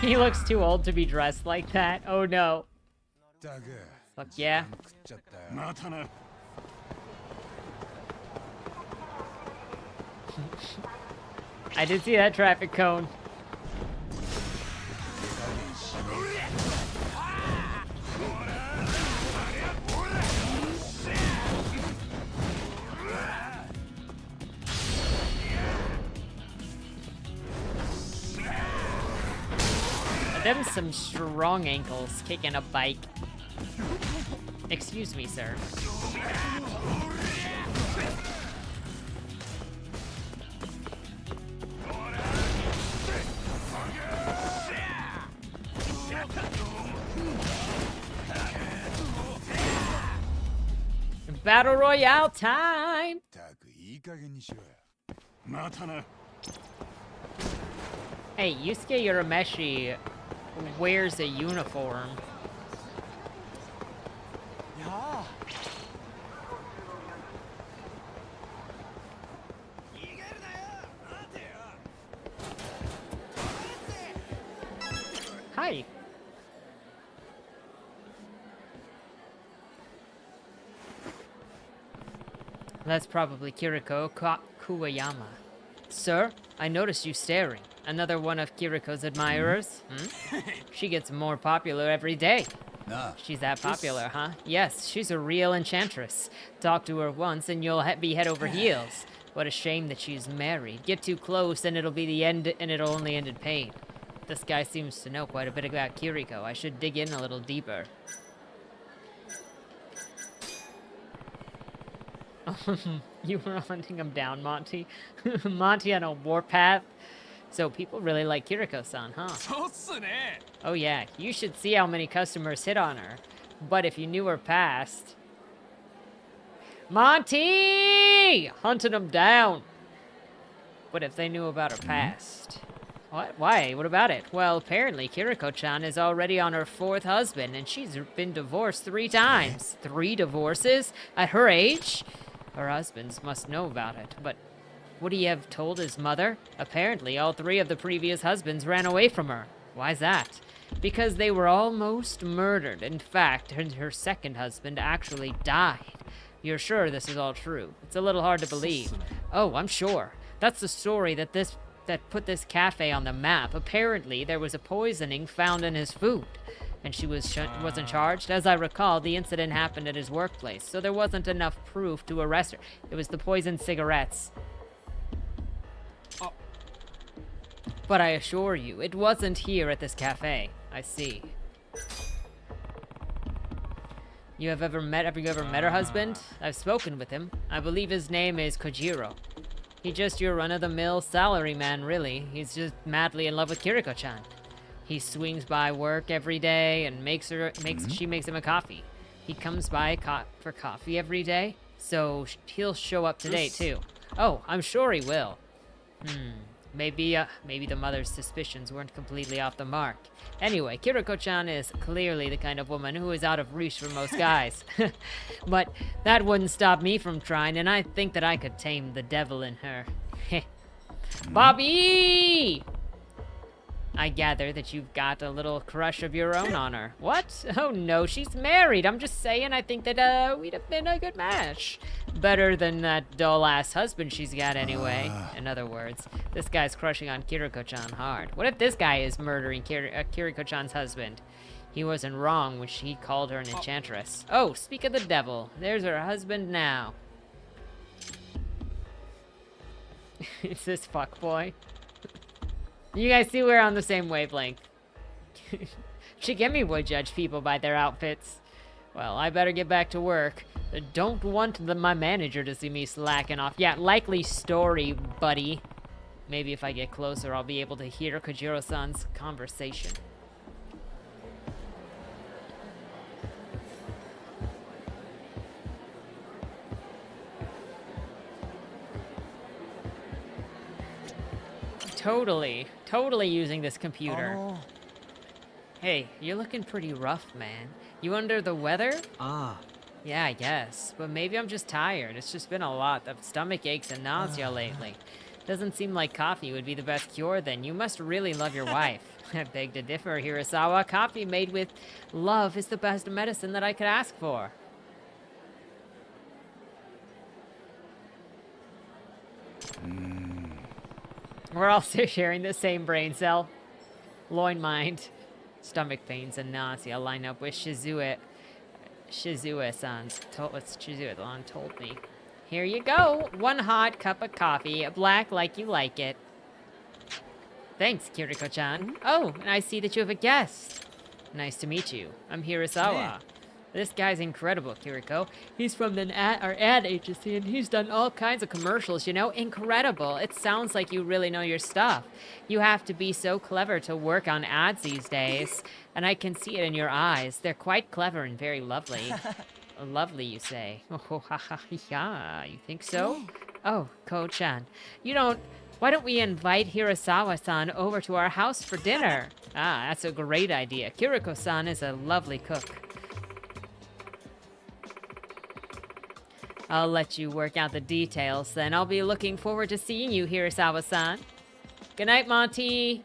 [SPEAKER 1] He looks too old to be dressed like that. Oh no. Fuck yeah. I did see that traffic cone. Them some strong ankles kicking a bike. Excuse me, sir. Battle Royale time! Hey, Yusuke Urameshi wears a uniform. Hi. That's probably Kiriko Kuwayama. Sir, I noticed you staring. Another one of Kiriko's admirers? Hmm? She gets more popular every day. She's that popular, huh? Yes, she's a real enchantress. Talk to her once and you'll be head over heels. What a shame that she's married. Get too close and it'll be the end, and it'll only end in pain. This guy seems to know quite a bit about Kiriko. I should dig in a little deeper. You were hunting him down, Monty. Monty on a warpath. So people really like Kiriko-san, huh? Oh yeah, you should see how many customers hit on her. But if you knew her past... Monty! Hunting him down. But if they knew about her past... What? Why? What about it? Well, apparently Kiriko-chan is already on her 4th husband, and she's been divorced 3 times. 3 divorces? At her age? Her husbands must know about it, but would he have told his mother? Apparently, all 3 of the previous husbands ran away from her. Why's that? Because they were almost murdered. In fact, her 2nd husband actually died. You're sure this is all true? It's a little hard to believe. Oh, I'm sure. That's the story that put this cafe on the map. Apparently, there was a poisoning found in his food, and she wasn't charged. As I recall, the incident happened at his workplace, so there wasn't enough proof to arrest her. It was the poisoned cigarettes. But I assure you, it wasn't here at this cafe. I see. Have you ever met her husband? I've spoken with him. I believe his name is Kojiro. He's just your run-of-the-mill salaryman, really. He's just madly in love with Kiriko-chan. He swings by work every day and she makes him a coffee. He comes by for coffee every day, so he'll show up today too. Oh, I'm sure he will. Maybe the mother's suspicions weren't completely off the mark. Anyway, Kiriko-chan is clearly the kind of woman who is out of reach for most guys. But that wouldn't stop me from trying, and I think that I could tame the devil in her. Bobby! I gather that you've got a little crush of your own on her. What? Oh no, she's married. I'm just saying, I think that we'd have been a good match. Better than that dull-ass husband she's got anyway. In other words, this guy's crushing on Kiriko-chan hard. What if this guy is murdering Kiriko-chan's husband? He wasn't wrong when he called her an enchantress. Oh, speak of the devil. There's her husband now. It's this fuckboy. You guys see we're on the same wavelength. Shigemi would judge people by their outfits. Well, I better get back to work. Don't want my manager to see me slacking off. Yeah, likely story, buddy. Maybe if I get closer, I'll be able to hear Kojiro-san's conversation. Totally using this computer. Hey, you're looking pretty rough, man. You under the weather? Yeah, I guess. But maybe I'm just tired. It's just been a lot of stomach aches and nausea lately. Doesn't seem like coffee would be the best cure then. You must really love your wife. I beg to differ, Hirasawa. Coffee made with love is the best medicine that I could ask for. We're also sharing the same brain cell. Loin mind. Stomach pains and nausea line up with Shizue-san's what Shizue-san told me. Here you go. 1 hot cup of coffee, black like you like it. Thanks, Kiriko-chan. Oh, and I see that you have a guest. Nice to meet you. I'm Hirasawa. This guy's incredible, Kiriko. He's from our ad agency, and he's done all kinds of commercials, you know? Incredible. It sounds like you really know your stuff. You have to be so clever to work on ads these days. And I can see it in your eyes. They're quite clever and very lovely. Lovely, you say? Oh, ha, ha, yeah. You think so? Oh, Ko-chan. Why don't we invite Hirasawa-san over to our house for dinner? Ah, that's a great idea. Kiriko-san is a lovely cook. I'll let you work out the details, then. I'll be looking forward to seeing you, Hirasawa-san. Good night, Monty.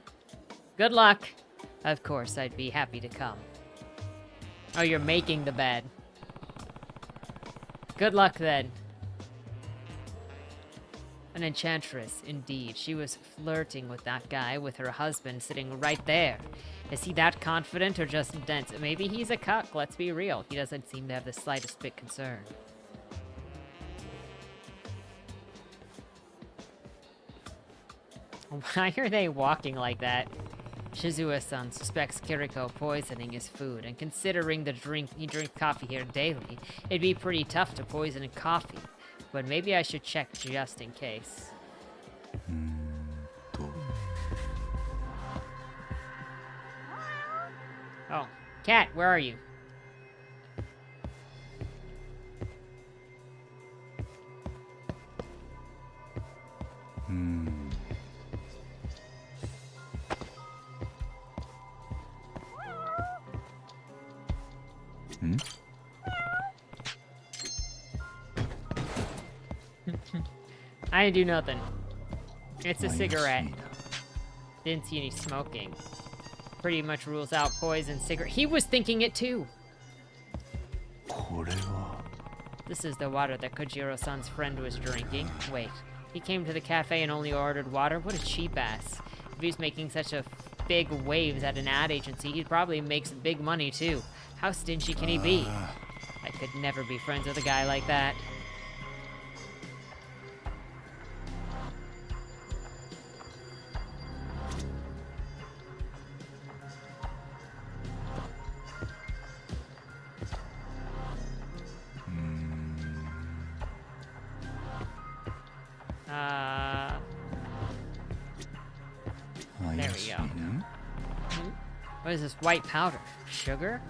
[SPEAKER 1] Good luck. Of course, I'd be happy to come. Oh, you're making the bed. Good luck, then. An enchantress, indeed. She was flirting with that guy with her husband sitting right there. Is he that confident or just dense? Maybe he's a cuck, let's be real. He doesn't seem to have the slightest bit concern. Why are they walking like that? Shizue-san suspects Kiriko poisoning his food, and considering he drinks coffee here daily, it'd be pretty tough to poison coffee. But maybe I should check just in case. Oh, cat, where are you? I didn't do nothing. It's a cigarette. Didn't see any smoking. Pretty much rules out poison cigarette. He was thinking it too. This is the water that Kojiro-san's friend was drinking. Wait, he came to the cafe and only ordered water? What a cheap ass. If he's making such a big waves at an ad agency, he probably makes big money too. How stingy can he be? I could never be friends with a guy like that. There we go. What is this white powder? Sugar?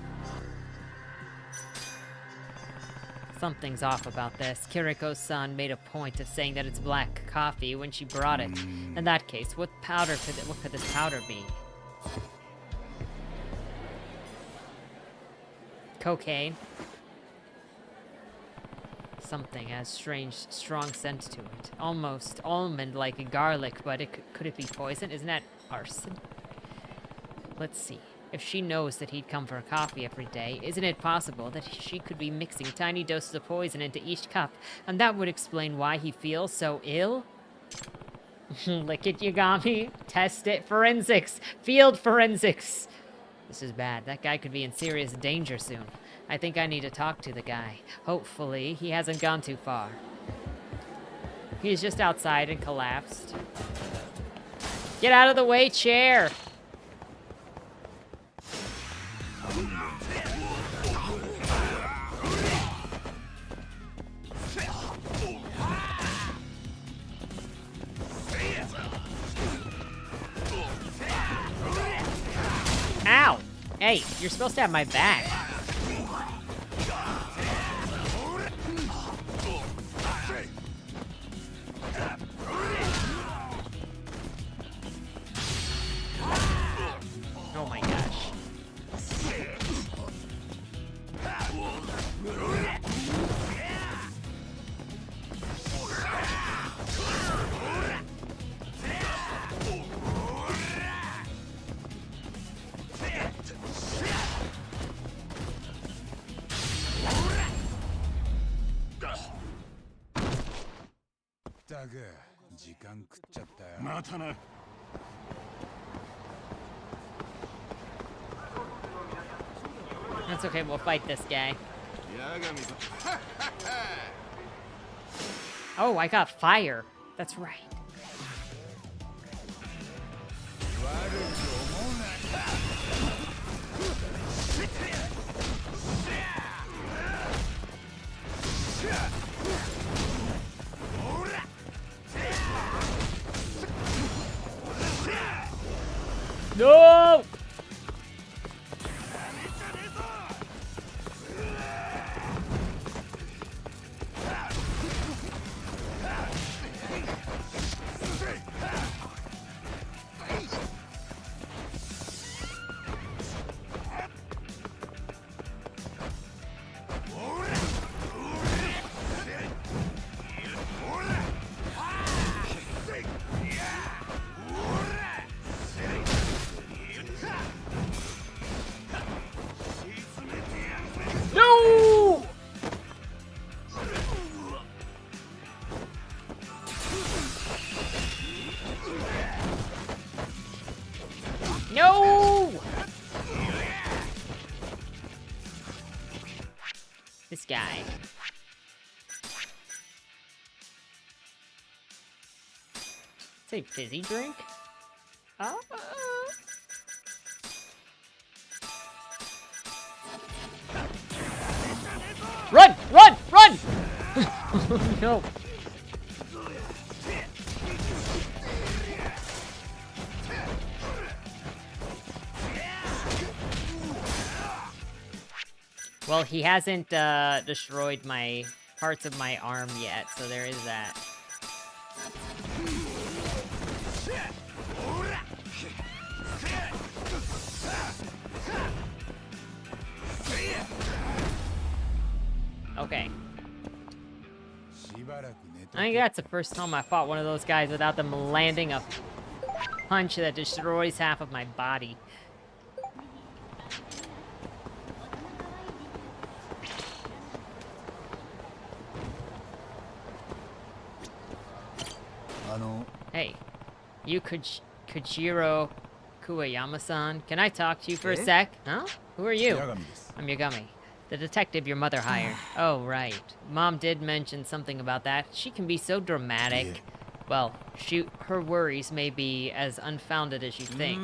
[SPEAKER 1] Something's off about this. Kiriko-san made a point of saying that it's black coffee when she brought it. In that case, what could this powder be? Cocaine? Something has strong scent to it. Almost almond-like garlic, but could it be poison? Isn't that arson? Let's see. If she knows that he'd come for coffee every day, isn't it possible that she could be mixing tiny doses of poison into each cup, and that would explain why he feels so ill? Lick it, Yagami. Test it. Forensics. Field forensics. This is bad. That guy could be in serious danger soon. I think I need to talk to the guy. Hopefully, he hasn't gone too far. He's just outside and collapsed. Get out of the way, chair! Ow! Hey, you're supposed to have my back.
[SPEAKER 3] またな。
[SPEAKER 1] That's okay, we'll fight this guy. Oh, I got fire. That's right. No! No! No! This guy. Say fizzy drink? Run! Run! Run! No. Well, he hasn't destroyed my parts of my arm yet, so there is that. Okay. I think that's the first time I fought one of those guys without them landing a punch that destroys half of my body. Hey, you Kojiro Kuwayama-san, can I talk to you for a sec? Huh? Who are you? I'm Yagami, the detective your mother hired. Oh, right. Mom did mention something about that. She can be so dramatic. Well, shoot, her worries may be as unfounded as you think.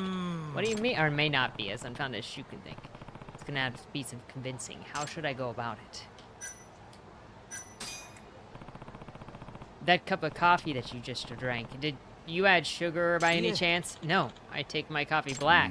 [SPEAKER 1] What do you mean? Or may not be as unfounded as you can think. It's gonna have to be some convincing. How should I go about it? That cup of coffee that you just drank, did you add sugar by any chance? No, I take my coffee black.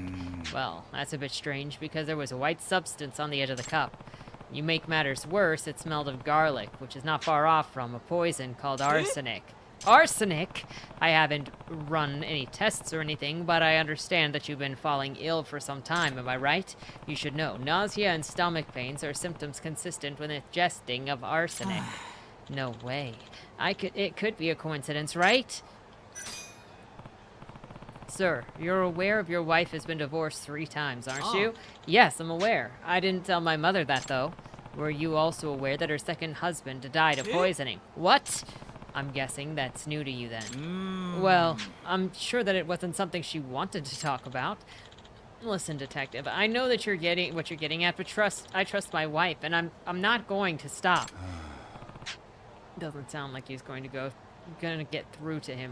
[SPEAKER 1] Well, that's a bit strange because there was a white substance on the edge of the cup. You make matters worse, it smelled of garlic, which is not far off from a poison called arsenic. Arsenic? I haven't run any tests or anything, but I understand that you've been falling ill for some time, am I right? You should know, nausea and stomach pains are symptoms consistent with ingesting of arsenic. No way. It could be a coincidence, right? Sir, you're aware of your wife has been divorced 3 times, aren't you? Yes, I'm aware. I didn't tell my mother that, though. Were you also aware that her second husband died of poisoning? What? I'm guessing that's new to you then. Well, I'm sure that it wasn't something she wanted to talk about. Listen, detective, I know that you're getting what you're getting at, but I trust my wife, and I'm not going to stop. Doesn't sound like he's gonna get through to him.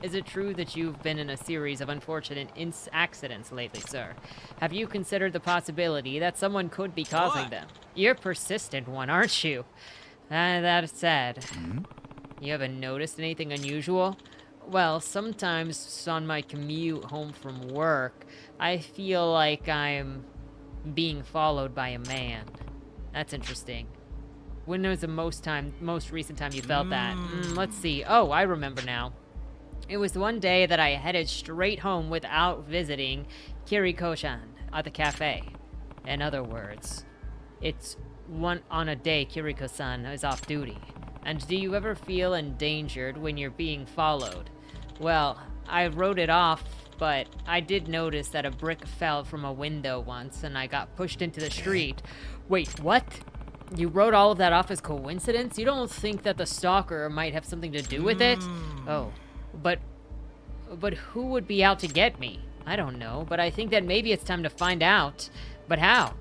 [SPEAKER 1] Is it true that you've been in a series of unfortunate accidents lately, sir? Have you considered the possibility that someone could be causing them? You're a persistent one, aren't you? That said, you haven't noticed anything unusual? Well, sometimes on my commute home from work, I feel like I'm being followed by a man. That's interesting. When was the most recent time you felt that? Let's see. Oh, I remember now. It was one day that I headed straight home without visiting Kiriko-chan at the cafe. In other words, it's on a day Kiriko-san is off duty. And do you ever feel endangered when you're being followed? Well, I wrote it off, but I did notice that a brick fell from a window once and I got pushed into the street. Wait, what? You wrote all of that off as coincidence? You don't think that the stalker might have something to do with it? Oh, but who would be out to get me? I don't know, but I think that maybe it's time to find out. But how?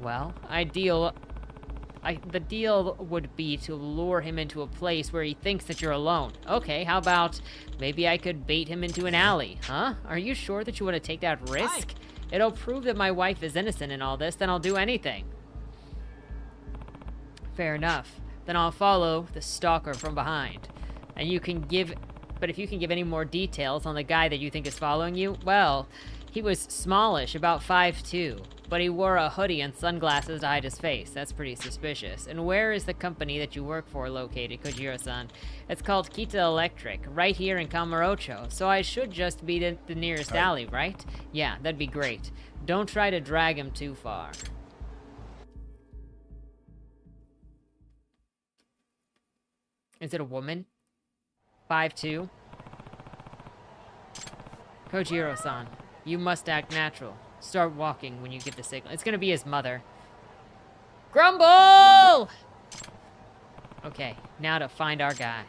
[SPEAKER 1] Well, the deal would be to lure him into a place where he thinks that you're alone. Okay, how about maybe I could bait him into an alley, huh? Are you sure that you want to take that risk? It'll prove that my wife is innocent in all this, then I'll do anything. Fair enough. Then I'll follow the stalker from behind. And you can give... But if you can give any more details on the guy that you think is following you, well, he was smallish, about 5'2", but he wore a hoodie and sunglasses to hide his face. That's pretty suspicious. And where is the company that you work for located, Kojiro-san? It's called Kita Electric, right here in Kamurocho, so I should just be the nearest alley, right? Yeah, that'd be great. Don't try to drag him too far. Is it a woman? 5'2"? Kojiro-san, you must act natural. Start walking when you get the signal. It's gonna be his mother. Grumble! Okay, now to find our guy.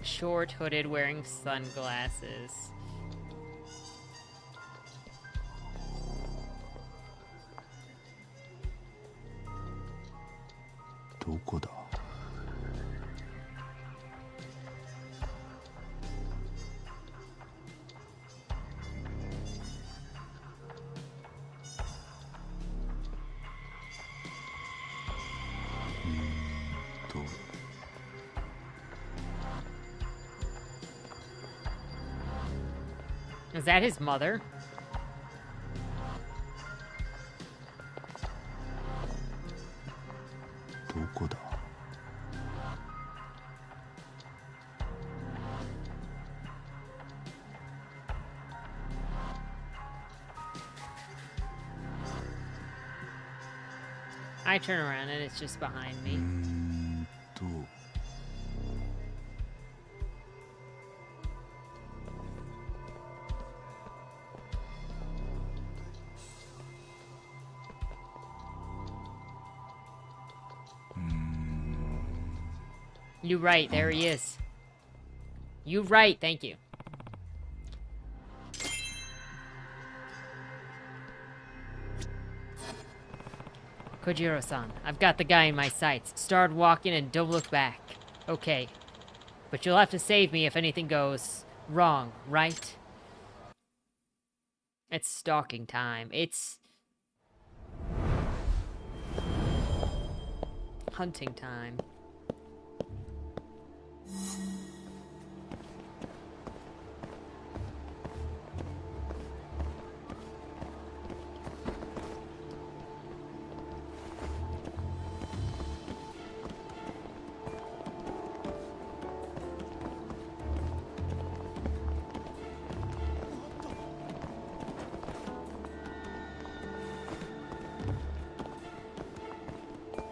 [SPEAKER 1] Short, hooded, wearing sunglasses. Is that his mother? I turn around and it's just behind me. You right, there he is. You right, thank you. Kojiro-san, I've got the guy in my sights. Start walking and don't look back. Okay. But you'll have to save me if anything goes wrong, right? It's stalking time. It's hunting time.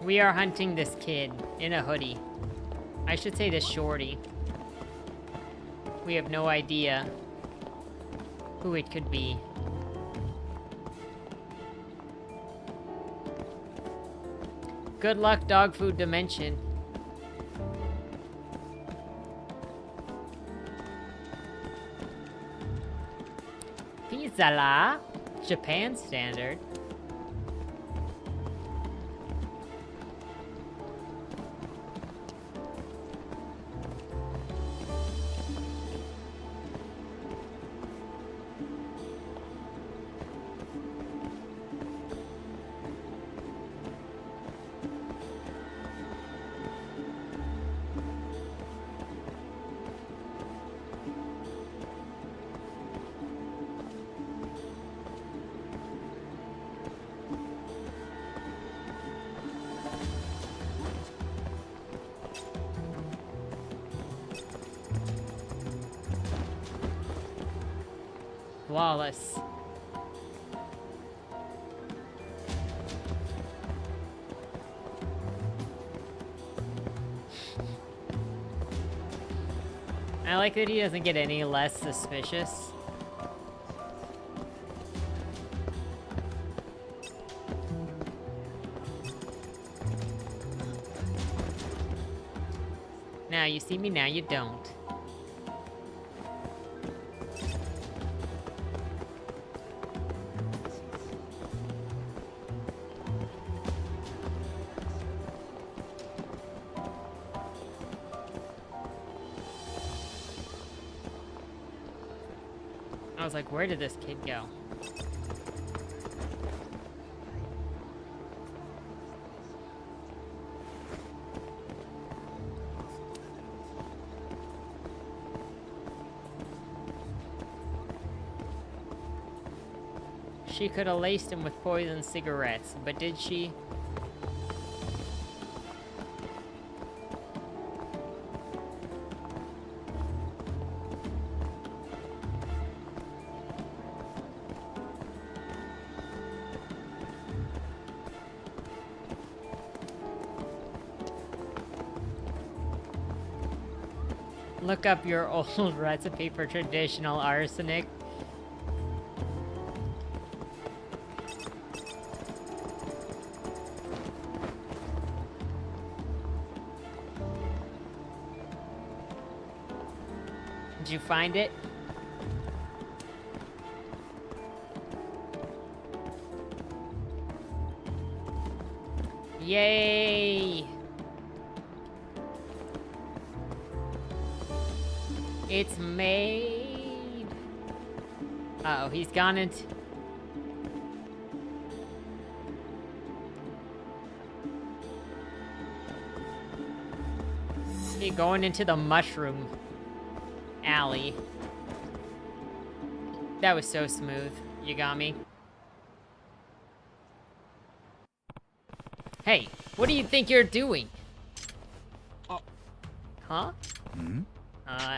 [SPEAKER 1] We are hunting this kid in a hoodie. I should say this shorty. We have no idea who it could be. Good luck, dog food dimension. Pizza la, Japan standard. flawless. I like that he doesn't get any less suspicious. Now you see me, now you don't. I was like, where did this kid go? She could have laced him with poison cigarettes, but did she? Look up your old recipe for traditional arsenic. Did you find it? Yay! It's made. Uh-oh, he's gone into... He's going into the mushroom alley. That was so smooth. You got me. Hey, what do you think you're doing? Oh. Huh?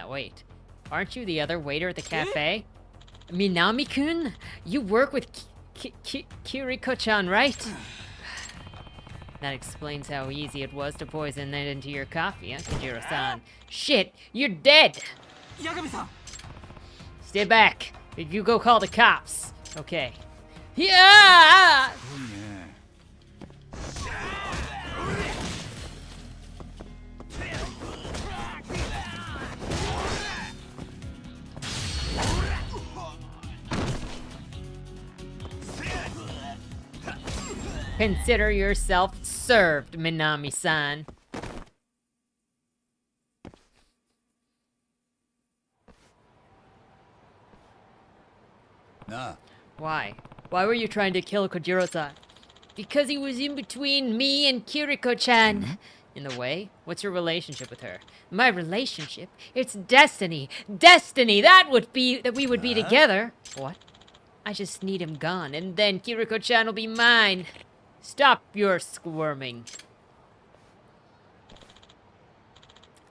[SPEAKER 1] Wait. Aren't you the other waiter at the cafe? Minami-kun? You work with Kiriko-chan, right? That explains how easy it was to poison that into your coffee, huh, Kojiro-san? Shit, you're dead!
[SPEAKER 4] Yagami-san!
[SPEAKER 1] Stay back. You go call the cops. Okay. Yeah! Consider yourself served, Minami-san.
[SPEAKER 3] Nah.
[SPEAKER 1] Why? Why were you trying to kill Kojiro-san? Because he was in between me and Kiriko-chan. In the way? What's your relationship with her? My relationship? It's destiny. Destiny! That we would be together. What? I just need him gone, and then Kiriko-chan will be mine. Stop your squirming.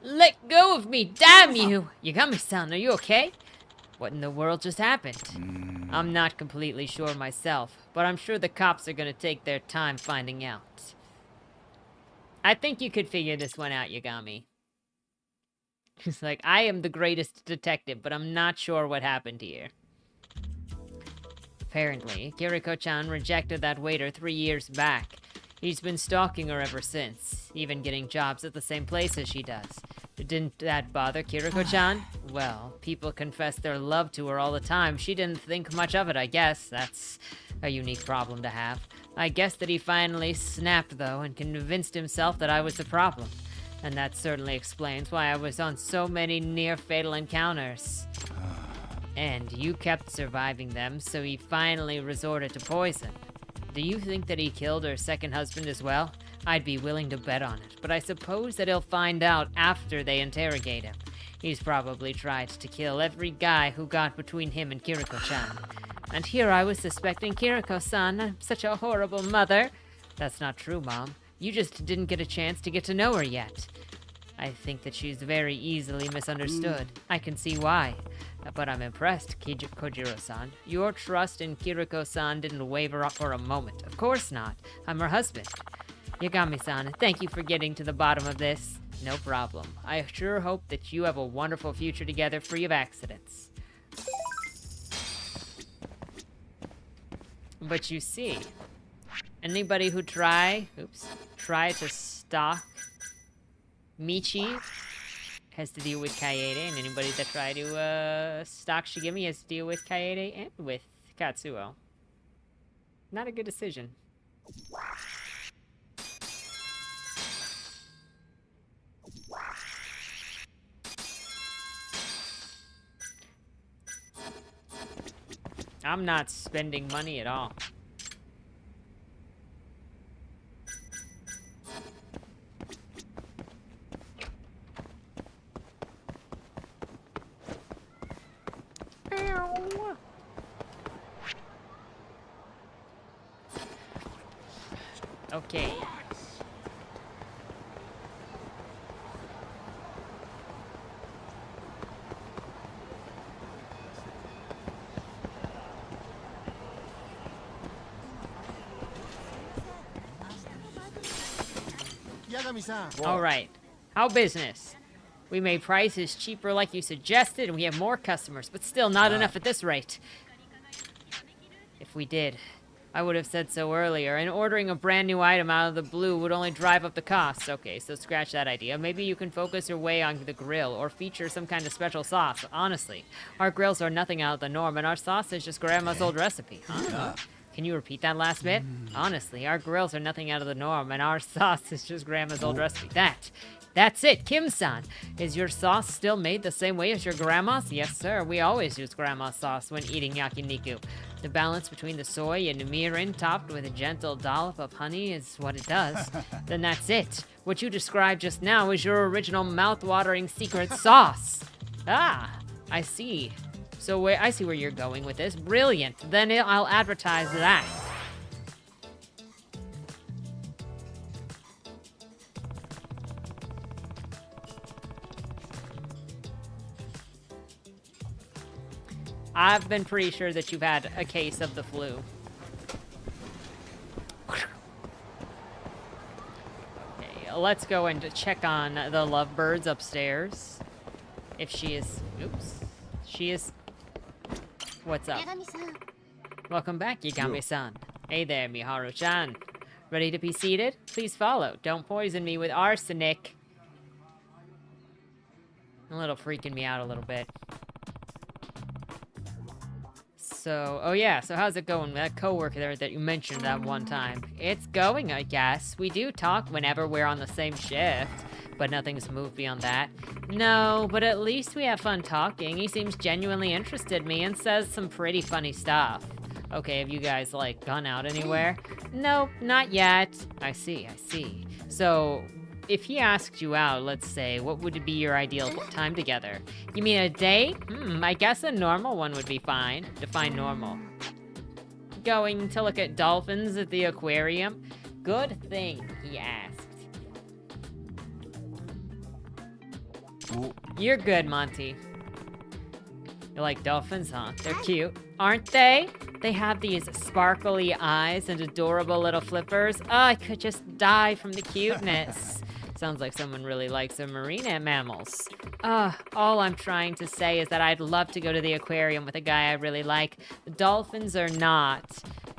[SPEAKER 1] Let go of me, damn you! Yagami-san, are you okay? What in the world just happened? I'm not completely sure myself, but I'm sure the cops are gonna take their time finding out. I think you could figure this one out, Yagami. He's like, I am the greatest detective, but I'm not sure what happened here. Apparently, Kiriko-chan rejected that waiter 3 years back. He's been stalking her ever since, even getting jobs at the same place as she does. Didn't that bother Kiriko-chan? Well, people confess their love to her all the time. She didn't think much of it, I guess. That's a unique problem to have. I guess that he finally snapped, though, and convinced himself that I was the problem. And that certainly explains why I was on so many near-fatal encounters. And you kept surviving them, so he finally resorted to poison. Do you think that he killed her second husband as well? I'd be willing to bet on it, but I suppose that he'll find out after they interrogate him. He's probably tried to kill every guy who got between him and Kiriko-chan. And here I was suspecting Kiriko-san. I'm such a horrible mother. That's not true, Mom. You just didn't get a chance to get to know her yet. I think that she's very easily misunderstood. I can see why. But I'm impressed, Kojiro-san. Your trust in Kiriko-san didn't waver up for a moment. Of course not. I'm her husband. Yagami-san, thank you for getting to the bottom of this. No problem. I sure hope that you have a wonderful future together, free of accidents. But you see, anybody who try to stalk Michi has to deal with Kaede, and anybody that try to stalk Shigemi has to deal with Kaede and with Katsuo. Not a good decision. I'm not spending money at all. Okay. All right. How business? We made prices cheaper like you suggested, and we have more customers, but still not enough at this rate. If we did, I would have said so earlier, and ordering a brand new item out of the blue would only drive up the costs. Okay, so scratch that idea. Maybe you can focus your way on the grill, or feature some kind of special sauce. Honestly, our grills are nothing out of the norm, and our sauce is just Grandma's old recipe. Huh? Can you repeat that last bit? Honestly, our grills are nothing out of the norm, and our sauce is just Grandma's old recipe. That's it, Kim-san. Is your sauce still made the same way as your grandma's? Yes, sir. We always use grandma's sauce when eating yakiniku. The balance between the soy and mirin topped with a gentle dollop of honey is what it does. Then that's it. What you described just now is your original mouth-watering secret sauce. Ah, I see. So I see where you're going with this. Brilliant. Then I'll advertise that. I've been pretty sure that you've had a case of the flu. Okay, let's go and check on the lovebirds upstairs. If she is... Oops. She is... What's up? Welcome back, Yagami-san. Hey there, Miharu-chan. Ready to be seated? Please follow. Don't poison me with arsenic. A little freaking me out a little bit. So, oh yeah, so how's it going? That coworker there that you mentioned that one time. It's going, I guess. We do talk whenever we're on the same shift, but nothing's moved beyond that. No, but at least we have fun talking. He seems genuinely interested in me and says some pretty funny stuff. Okay, have you guys, like, gone out anywhere? Nope, not yet. I see. So, if he asked you out, let's say, what would be your ideal time together? You mean a date? I guess a normal one would be fine. Define normal. Going to look at dolphins at the aquarium? Good thing he asked. You're good, Monty. You like dolphins, huh? They're cute, aren't they? They have these sparkly eyes and adorable little flippers. Oh, I could just die from the cuteness. Sounds like someone really likes the marine mammals. All I'm trying to say is that I'd love to go to the aquarium with a guy I really like. The dolphins are not.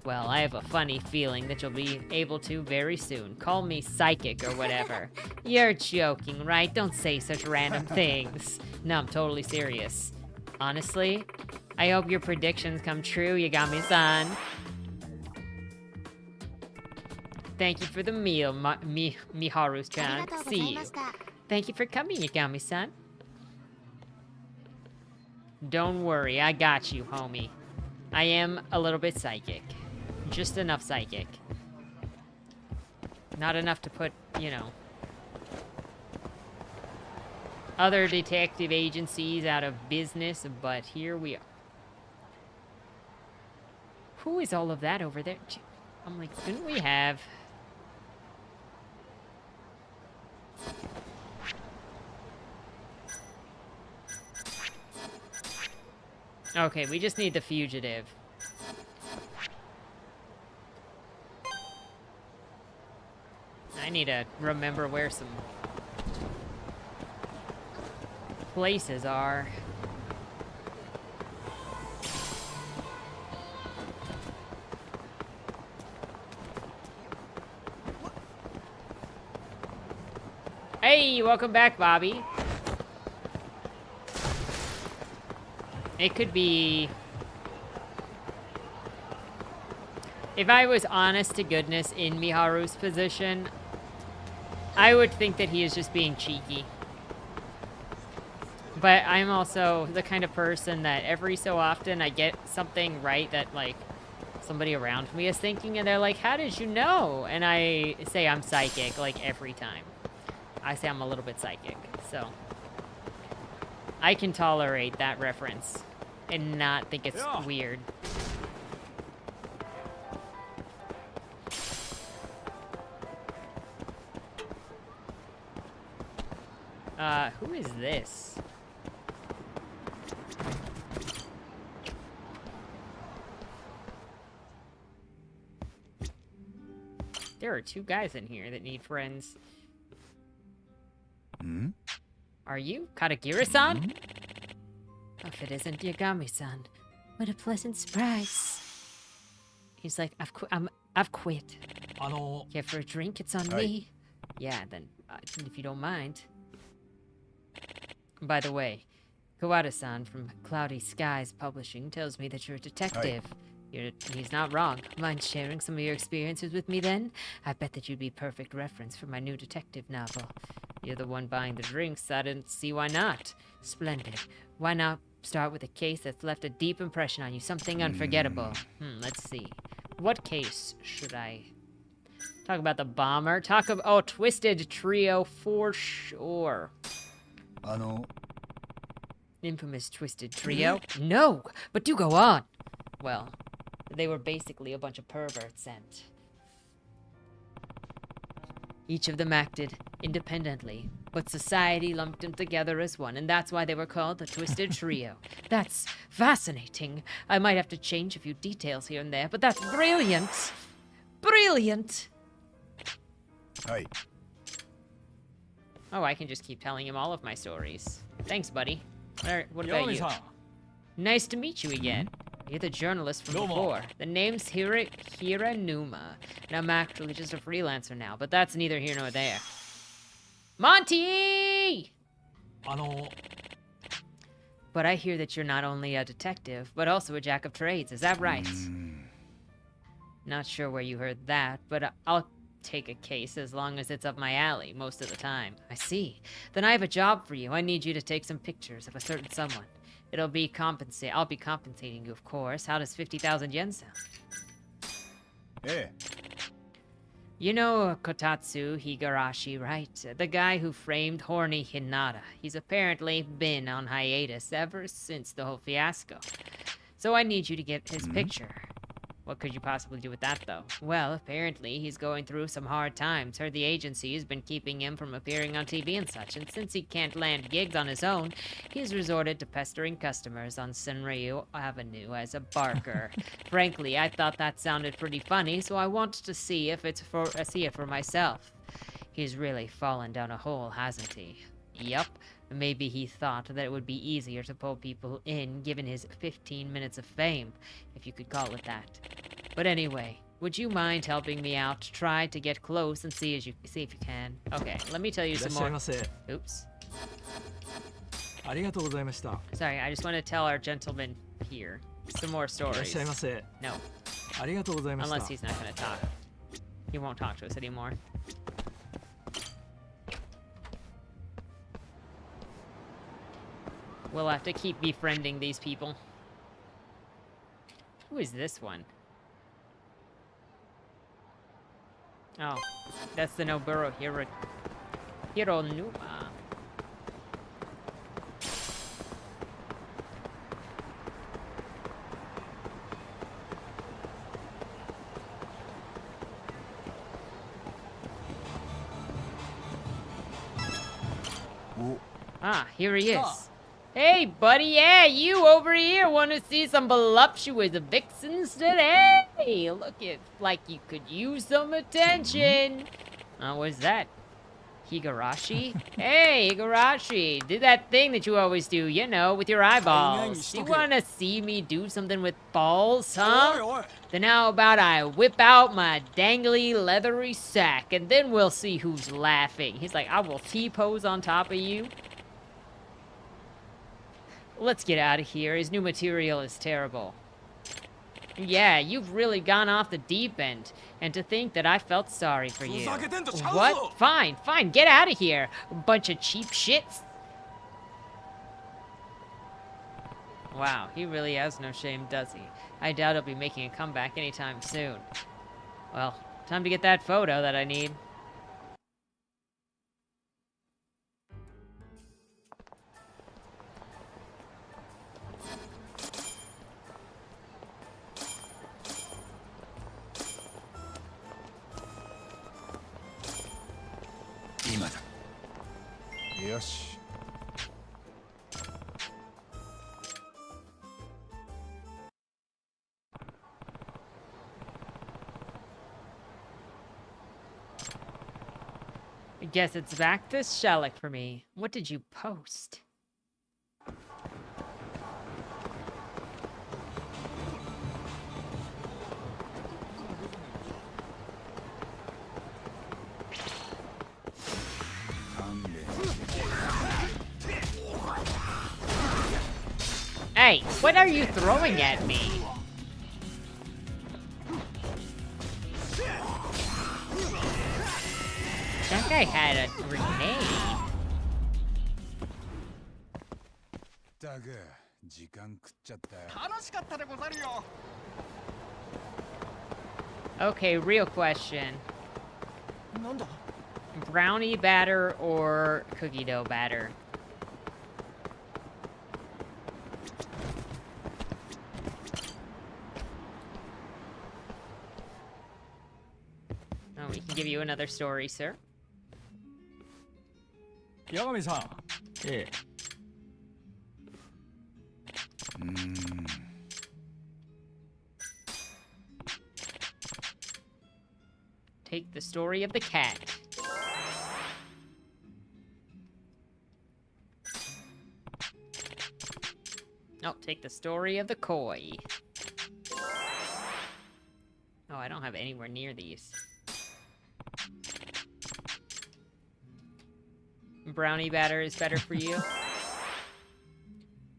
[SPEAKER 1] Well, I have a funny feeling that you'll be able to very soon. Call me psychic or whatever. You're joking, right? Don't say such random things. No, I'm totally serious. Honestly, I hope your predictions come true, Yagami-san. Thank you for the meal, Miharu-chan. See you. Thank you for coming, Yagami-san. Don't worry, I got you, homie. I am a little bit psychic. Just enough psychic. Not enough to put, you know, other detective agencies out of business, but here we are. Who is all of that over there? I'm like, didn't we have... Okay, we just need the fugitive. I need to remember where some places are. Hey, welcome back, Bobby. It could be... If I was honest to goodness in Miharu's position, I would think that he is just being cheeky. But I'm also the kind of person that every so often I get something right that, like, somebody around me is thinking, and they're like, how did you know? And I say I'm psychic, like, every time. I say I'm a little bit psychic, so... I can tolerate that reference and not think it's weird. Who is this? There are two guys in here that need friends.
[SPEAKER 3] Hmm?
[SPEAKER 1] Are you Katagira-san? If it isn't Yagami-san, what a pleasant surprise. He's like, I've quit. Care for a drink? It's on me. Yeah, then, if you don't mind. By the way, Kawada-san from Cloudy Skies Publishing tells me that you're a detective. He's not wrong. Mind sharing some of your experiences with me then? I bet that you'd be perfect reference for my new detective novel. You're the one buying the drinks, I didn't see why not. Splendid. Why not start with a case that's left a deep impression on you, something unforgettable? Let's see. What case should I... Talk about the bomber? Talk about... Oh, Twisted Trio for sure. Infamous Twisted Trio? No, but do go on. Well, they were basically a bunch of perverts, and each of them acted independently, but society lumped them together as one, and that's why they were called the Twisted Trio. That's fascinating. I might have to change a few details here and there, but that's brilliant. Brilliant.
[SPEAKER 3] Hi.
[SPEAKER 1] Oh, I can just keep telling him all of my stories. Thanks, buddy. What about you?
[SPEAKER 2] 山上
[SPEAKER 1] Nice to meet you again. You're the journalist from
[SPEAKER 2] Numa.
[SPEAKER 1] before. The name's Hiranuma, and I'm actually just a freelancer now, but that's neither here nor there. Monty! But I hear that you're not only a detective, but also a jack of trades. Is that right? Not sure where you heard that, but I'll take a case as long as it's up my alley most of the time. I see. Then I have a job for you. I need you to take some pictures of a certain someone. I'll be compensating you, of course. How does 50,000 yen sound?
[SPEAKER 3] Yeah.
[SPEAKER 1] You know Kotatsu Higurashi, right? The guy who framed Horny Hinata. He's apparently been on hiatus ever since the whole fiasco. So I need you to get his picture. What could you possibly do with that, though? Well, apparently he's going through some hard times. Heard the agency has been keeping him from appearing on TV and such, and since he can't land gigs on his own, he's resorted to pestering customers on Senryu Avenue as a barker. Frankly, I thought that sounded pretty funny, so I wanted to see if see it for myself. He's really fallen down a hole, hasn't he? Yup. Maybe he thought that it would be easier to pull people in given his 15 minutes of fame, if you could call it that. But anyway, would you mind helping me out? Try to get close and see if you can. Okay, let me tell you some more. Oops.
[SPEAKER 2] ありがとうございました
[SPEAKER 1] Sorry, I just want to tell our gentleman here some more
[SPEAKER 2] いらっ
[SPEAKER 1] stories.
[SPEAKER 2] しゃいませ
[SPEAKER 1] No,
[SPEAKER 2] ありがとうございました
[SPEAKER 1] unless he's not going to talk. He won't talk to us anymore. We'll have to keep befriending these people. Who is this one? Oh, that's the Noburo Hironuma. Ah, here he is. Hey, buddy, yeah, you over here want to see some voluptuous vixens today? Look, it like you could use some attention. What's that? Higurashi? Hey, Higurashi, do that thing that you always do, you know, with your eyeballs. You want to see me do something with balls, huh? Then how about I whip out my dangly, leathery sack, and then we'll see who's laughing. He's like, I will T-pose on top of you. Let's get out of here. His new material is terrible. Yeah, you've really gone off the deep end. And to think that I felt sorry for you. What? Fine, fine, get out of here. Bunch of cheap shits. Wow, he really has no shame, does he? I doubt he'll be making a comeback anytime soon. Well, time to get that photo that I need.
[SPEAKER 3] Yosh.
[SPEAKER 1] I guess it's back to Shellick for me. What did you post? Hey, what are you throwing at me? That guy had a grenade. Okay, real question. Brownie batter or cookie dough batter? Oh, we can give you another story, sir.
[SPEAKER 2] Yagami-san. Yeah.
[SPEAKER 1] Take the story of the cat. Oh, take the story of the koi. Oh, I don't have anywhere near these. Brownie batter is better for you.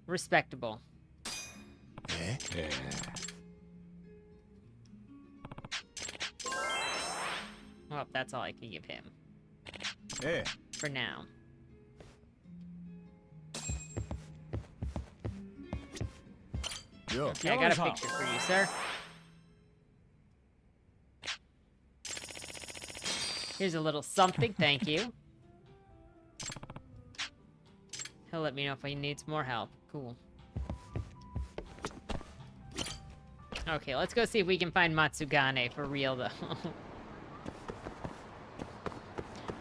[SPEAKER 1] Respectable.
[SPEAKER 3] Yeah.
[SPEAKER 1] Well, that's all I can give him.
[SPEAKER 3] Yeah.
[SPEAKER 1] For now.
[SPEAKER 3] Yo.
[SPEAKER 1] Okay, I got a picture for you, sir. Here's a little something, thank you. He'll let me know if he needs more help. Cool. Okay, let's go see if we can find Matsugane for real, though.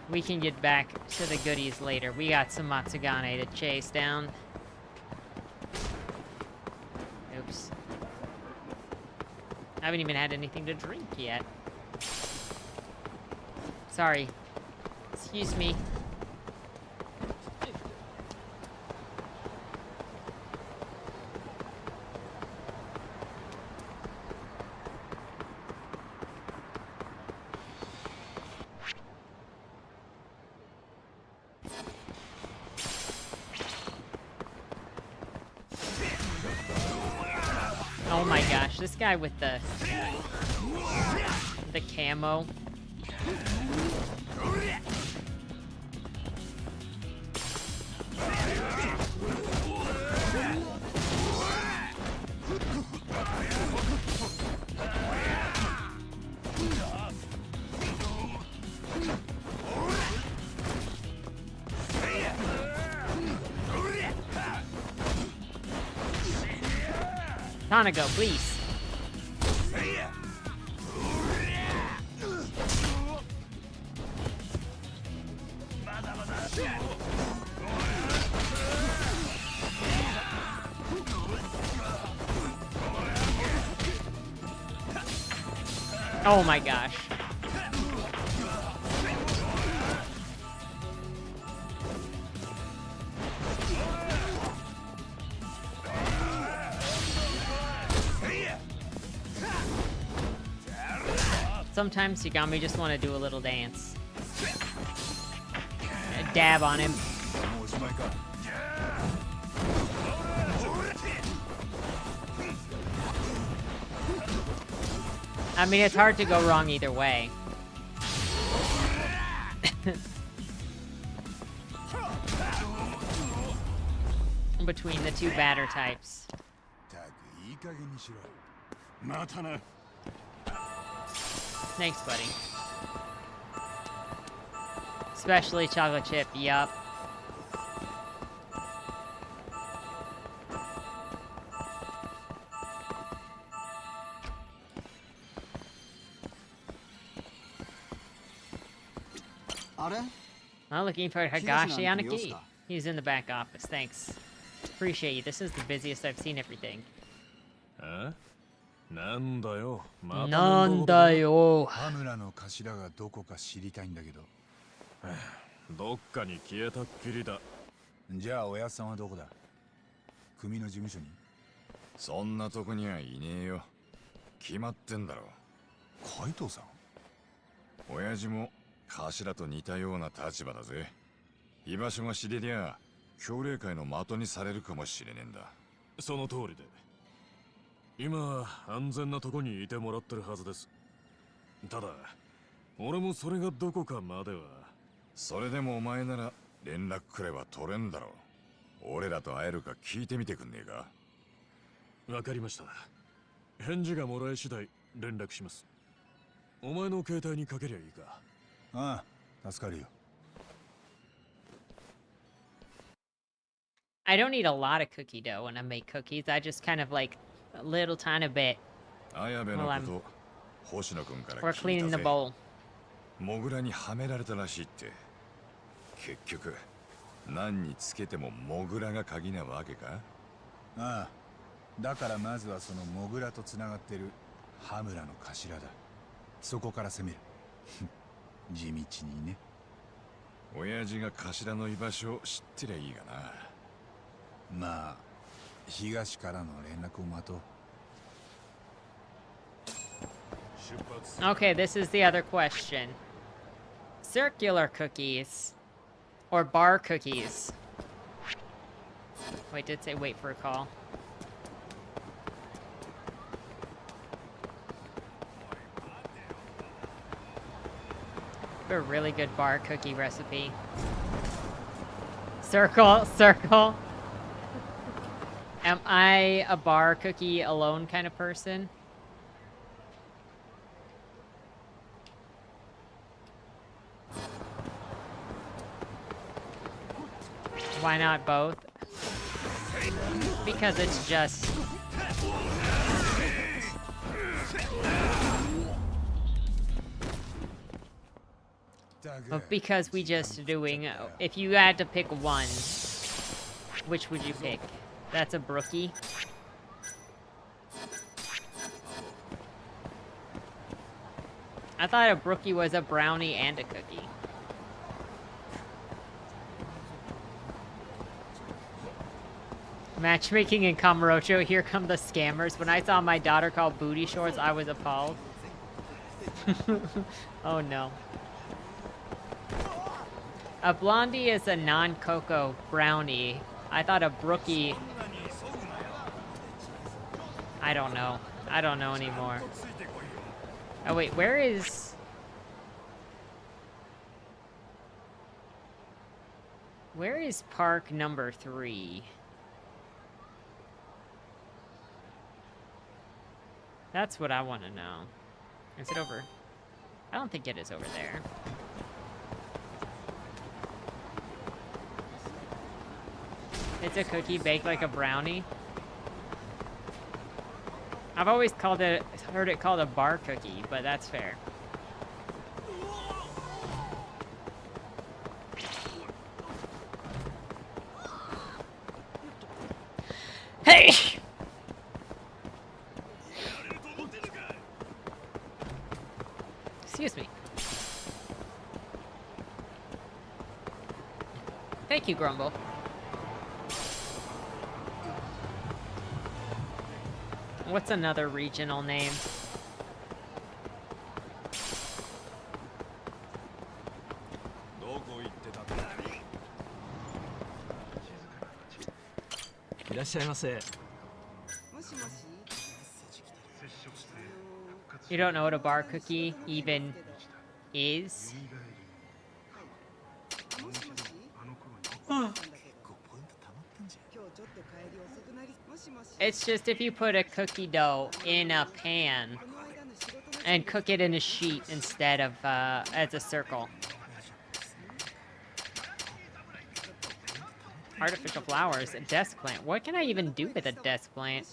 [SPEAKER 1] We can get back to the goodies later. We got some Matsugane to chase down. Oops. I haven't even had anything to drink yet. Sorry. Excuse me. Oh my gosh, this guy with the camo. Tanago, please. Oh my gosh. Sometimes Yagami just want to do a little dance. A dab on him. I mean, it's hard to go wrong either way. Between the two batter types. Thanks, buddy. Especially chocolate chip, yup. I'm looking for Higashi Anaki. He's in the back office, thanks. Appreciate you. This is the busiest I've seen everything.
[SPEAKER 2] Huh? なんだよ。また
[SPEAKER 1] なんだよ。
[SPEAKER 3] 羽村の頭がどこか知りたいんだけど。
[SPEAKER 2] どっかに消えたっきりだ。
[SPEAKER 3] じゃあおやっさんはどこだ？組の事務所に？そんなとこにはいねえよ。決まってんだろ。海藤さん？親父も頭と似たような立場だぜ。居場所が知れりゃ、協力会の的にされるかもしれねえんだ。
[SPEAKER 2] その通りで。今、安全なとこにいてもらってるはずです。ただ、俺もそれがどこかまでは。
[SPEAKER 3] それでもお前なら連絡くれば取れんだろう。俺らと会えるか聞いてみてくんねえか？
[SPEAKER 2] わかりました。返事がもらえ次第連絡します。お前の携帯にかけりゃいいか。
[SPEAKER 3] ああ、助かるよ。
[SPEAKER 1] I don't need a lot of cookie dough when I make cookies. I just kind of like a little tiny bit.
[SPEAKER 3] 綾部のこと、星野くんから聞いた
[SPEAKER 1] We're
[SPEAKER 3] ぜ。
[SPEAKER 1] cleaning the bowl.
[SPEAKER 3] モグラにはめられたらしいって。結局、何につけてもモグラが鍵なわけか？ああ、だからまずはそのモグラとつながってる羽村の頭だ。そこから攻める。地道にね。親父が頭の居場所を知ってりゃいいがな。まあ、東からの連絡を待とう。
[SPEAKER 1] Okay, this is the other question. Circular cookies. Or bar cookies. Wait, did it say wait for a call? A really good bar cookie recipe. Circle, circle. Am I a bar cookie alone kind of person? Why not both? Because it's just... But because we just doing... If you had to pick one, which would you pick? That's a brookie. I thought a brookie was a brownie and a cookie. Matchmaking in Kamurocho, here come the scammers. When I saw my daughter called booty shorts, I was appalled. Oh no. A blondie is a non-cocoa brownie. I thought a brookie... I don't know. I don't know anymore. Oh wait, where is... Where is park number 3? That's what I want to know. Is it over? I don't think it is over there. It's a cookie baked like a brownie. I've always heard it called a bar cookie, but that's fair. Hey! Thank you, Grumble. What's another regional name? You don't know what a bar cookie even is? It's just if you put a cookie dough in a pan and cook it in a sheet instead of as a circle. Artificial flowers, a desk plant. What can I even do with a desk plant?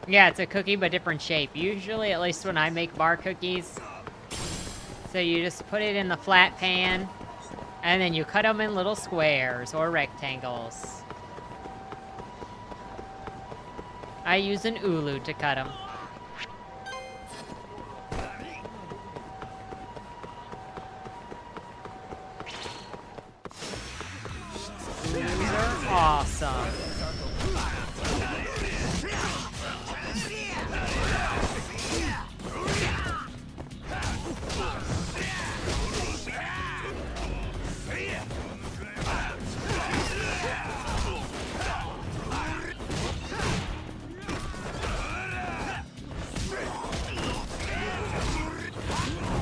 [SPEAKER 1] Yeah, it's a cookie, but different shape. Usually, at least when I make bar cookies. So you just put it in the flat pan, and then you cut them in little squares or rectangles. I use an ulu to cut them. These are awesome.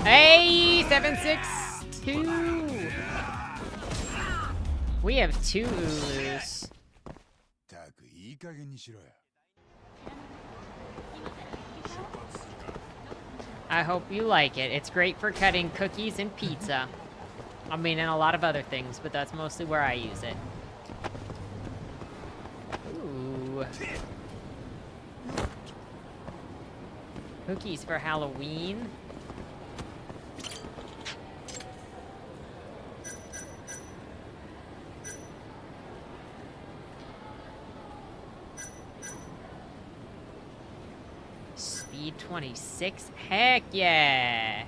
[SPEAKER 1] Hey, 762. We have 2 Ulus. I hope you like it. It's great for cutting cookies and pizza. I mean, and a lot of other things, but that's mostly where I use it. Ooh. Cookies for Halloween? Speed 26? Heck yeah!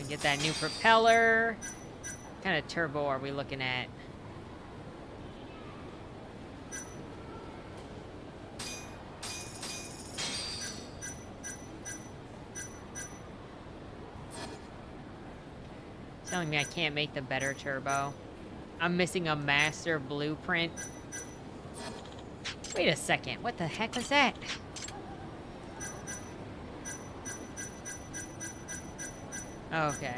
[SPEAKER 1] Get that new propeller. What kind of turbo are we looking at? Telling me I can't make the better turbo. I'm missing a master blueprint. Wait a second, what the heck was that? Okay.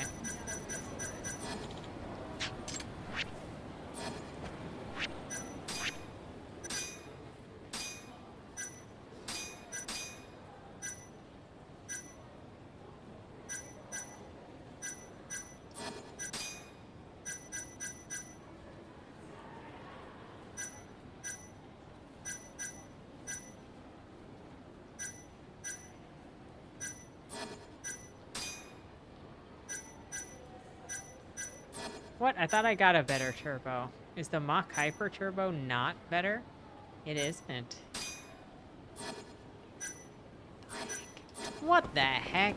[SPEAKER 1] What? I thought I got a better turbo. Is the Mach Hyper Turbo not better? It isn't. What the heck?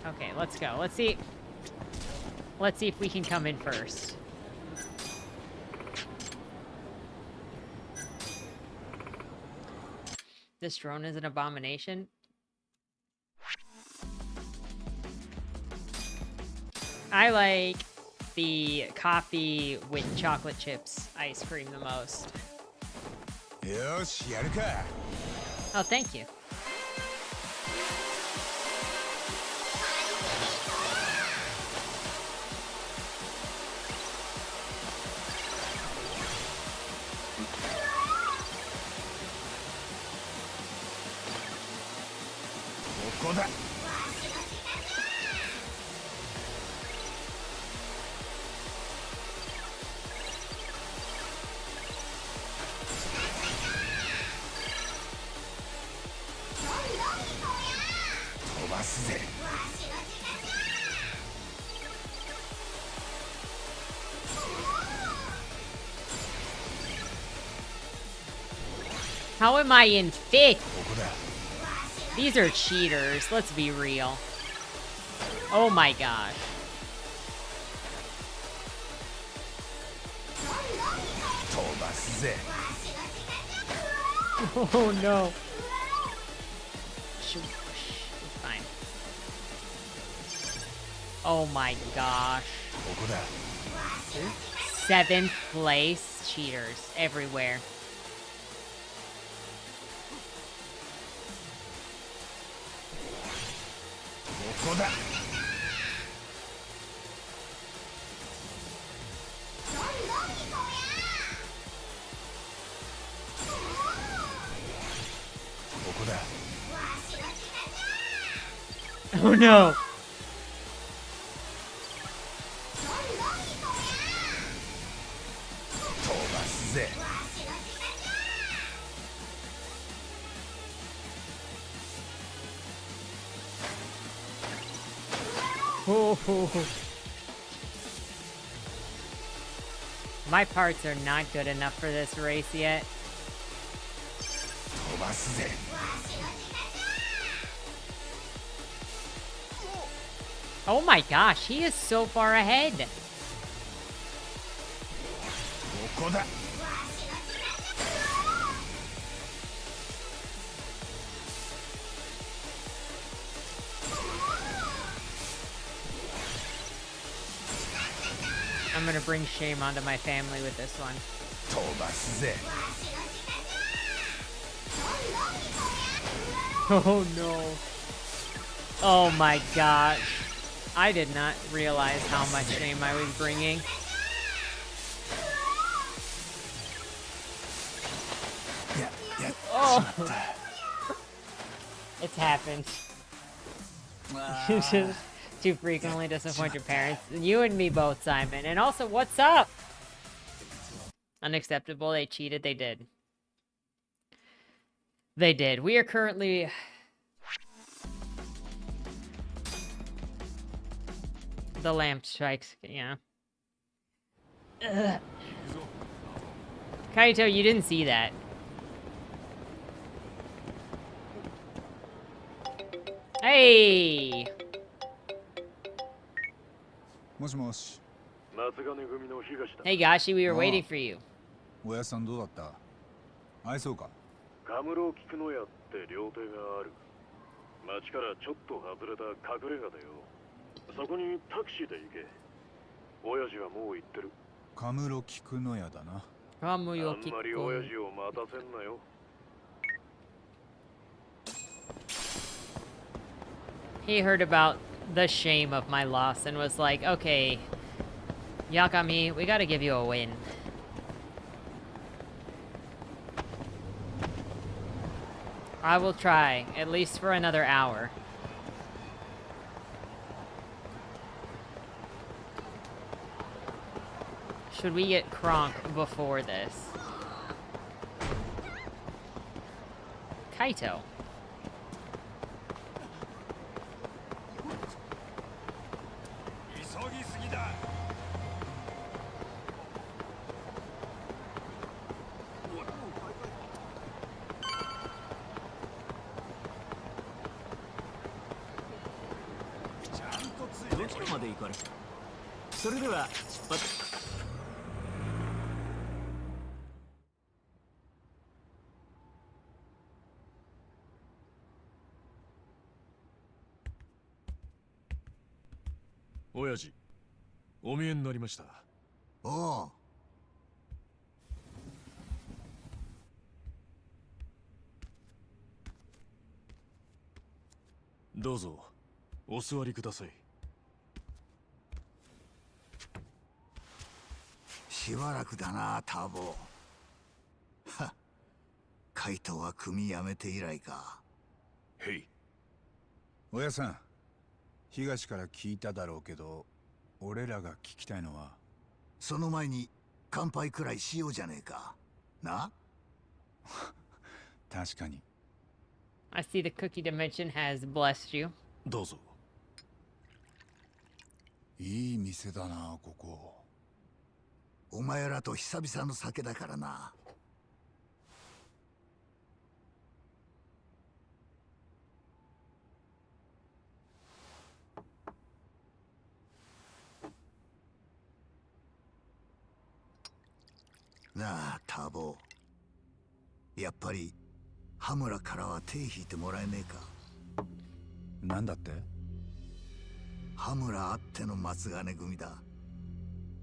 [SPEAKER 1] Okay, let's go. Let's see. Let's see if we can come in first. This drone is an abomination. I like the coffee with chocolate chips ice cream the most.
[SPEAKER 3] よし、やるか。
[SPEAKER 1] Oh, thank you. How am I in fifth? These are cheaters, let's be real. Oh my gosh. Oh no. It's fine. Oh my gosh. 7th place cheaters everywhere. Oh no. Oh. My parts are not good enough for this race yet. Oh my gosh, he is so far ahead. I'm gonna bring shame onto my family with this one. Oh no. Oh my gosh. I did not realize how much shame I was bringing. Oh. It's happened. Just too frequently disappoint your parents. You and me both, Simon. And also, what's up? Unacceptable. They cheated. They did. They did. We are currently... The lamp strikes, yeah. Ugh. Kaito, you didn't see that. Hey!
[SPEAKER 3] もしもし。
[SPEAKER 2] Matsugane組の東だ。
[SPEAKER 1] Hey, Gashi, we were waiting for you.
[SPEAKER 3] おやさんどうだった？愛想か？
[SPEAKER 2] カムロ菊の屋って料亭がある。町からちょっと外れた隠れ家だよ。そこにタクシーで行け。親父はもう行ってる。
[SPEAKER 3] カムロ菊の屋だな。
[SPEAKER 2] あんまり親父を待たせんなよ。
[SPEAKER 1] He heard about the shame of my loss and was like, okay, Yakami, we gotta give you a win. I will try, at least for another hour. Should we get Kronk before this? Kaito.
[SPEAKER 2] お見えになりました。
[SPEAKER 4] おう。
[SPEAKER 2] どうぞお座りください。
[SPEAKER 4] しばらくだな、ターボ。は、カイトは組辞めて以来か。
[SPEAKER 2] へい。
[SPEAKER 3] おやさん、東から聞いただろうけど、俺らが聞きたいのは。
[SPEAKER 4] その前に乾杯くらいしようじゃねえか。な。
[SPEAKER 3] 確かに。
[SPEAKER 1] I see the cookie dimension has blessed you.
[SPEAKER 2] どうぞ。
[SPEAKER 3] いい店だな、ここ。
[SPEAKER 4] お前らと久々の酒だからな。なあ、ターボ。やっぱり羽村からは手引いてもらえねえか。
[SPEAKER 3] なんだって？
[SPEAKER 4] 羽村あっての松金組だ。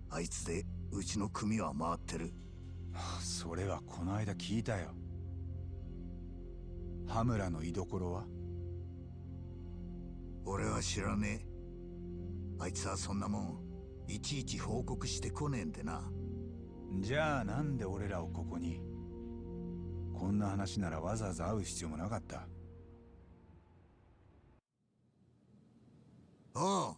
[SPEAKER 4] あいつでうちの組は回ってる。
[SPEAKER 3] それはこの間聞いたよ。羽村の居所は？
[SPEAKER 4] 俺は知らねえ。あいつはそんなもんいちいち報告してこねえんでな。
[SPEAKER 3] じゃあなんで俺らをここに？こんな話ならわざわざ会う必要もなかった。
[SPEAKER 4] おう。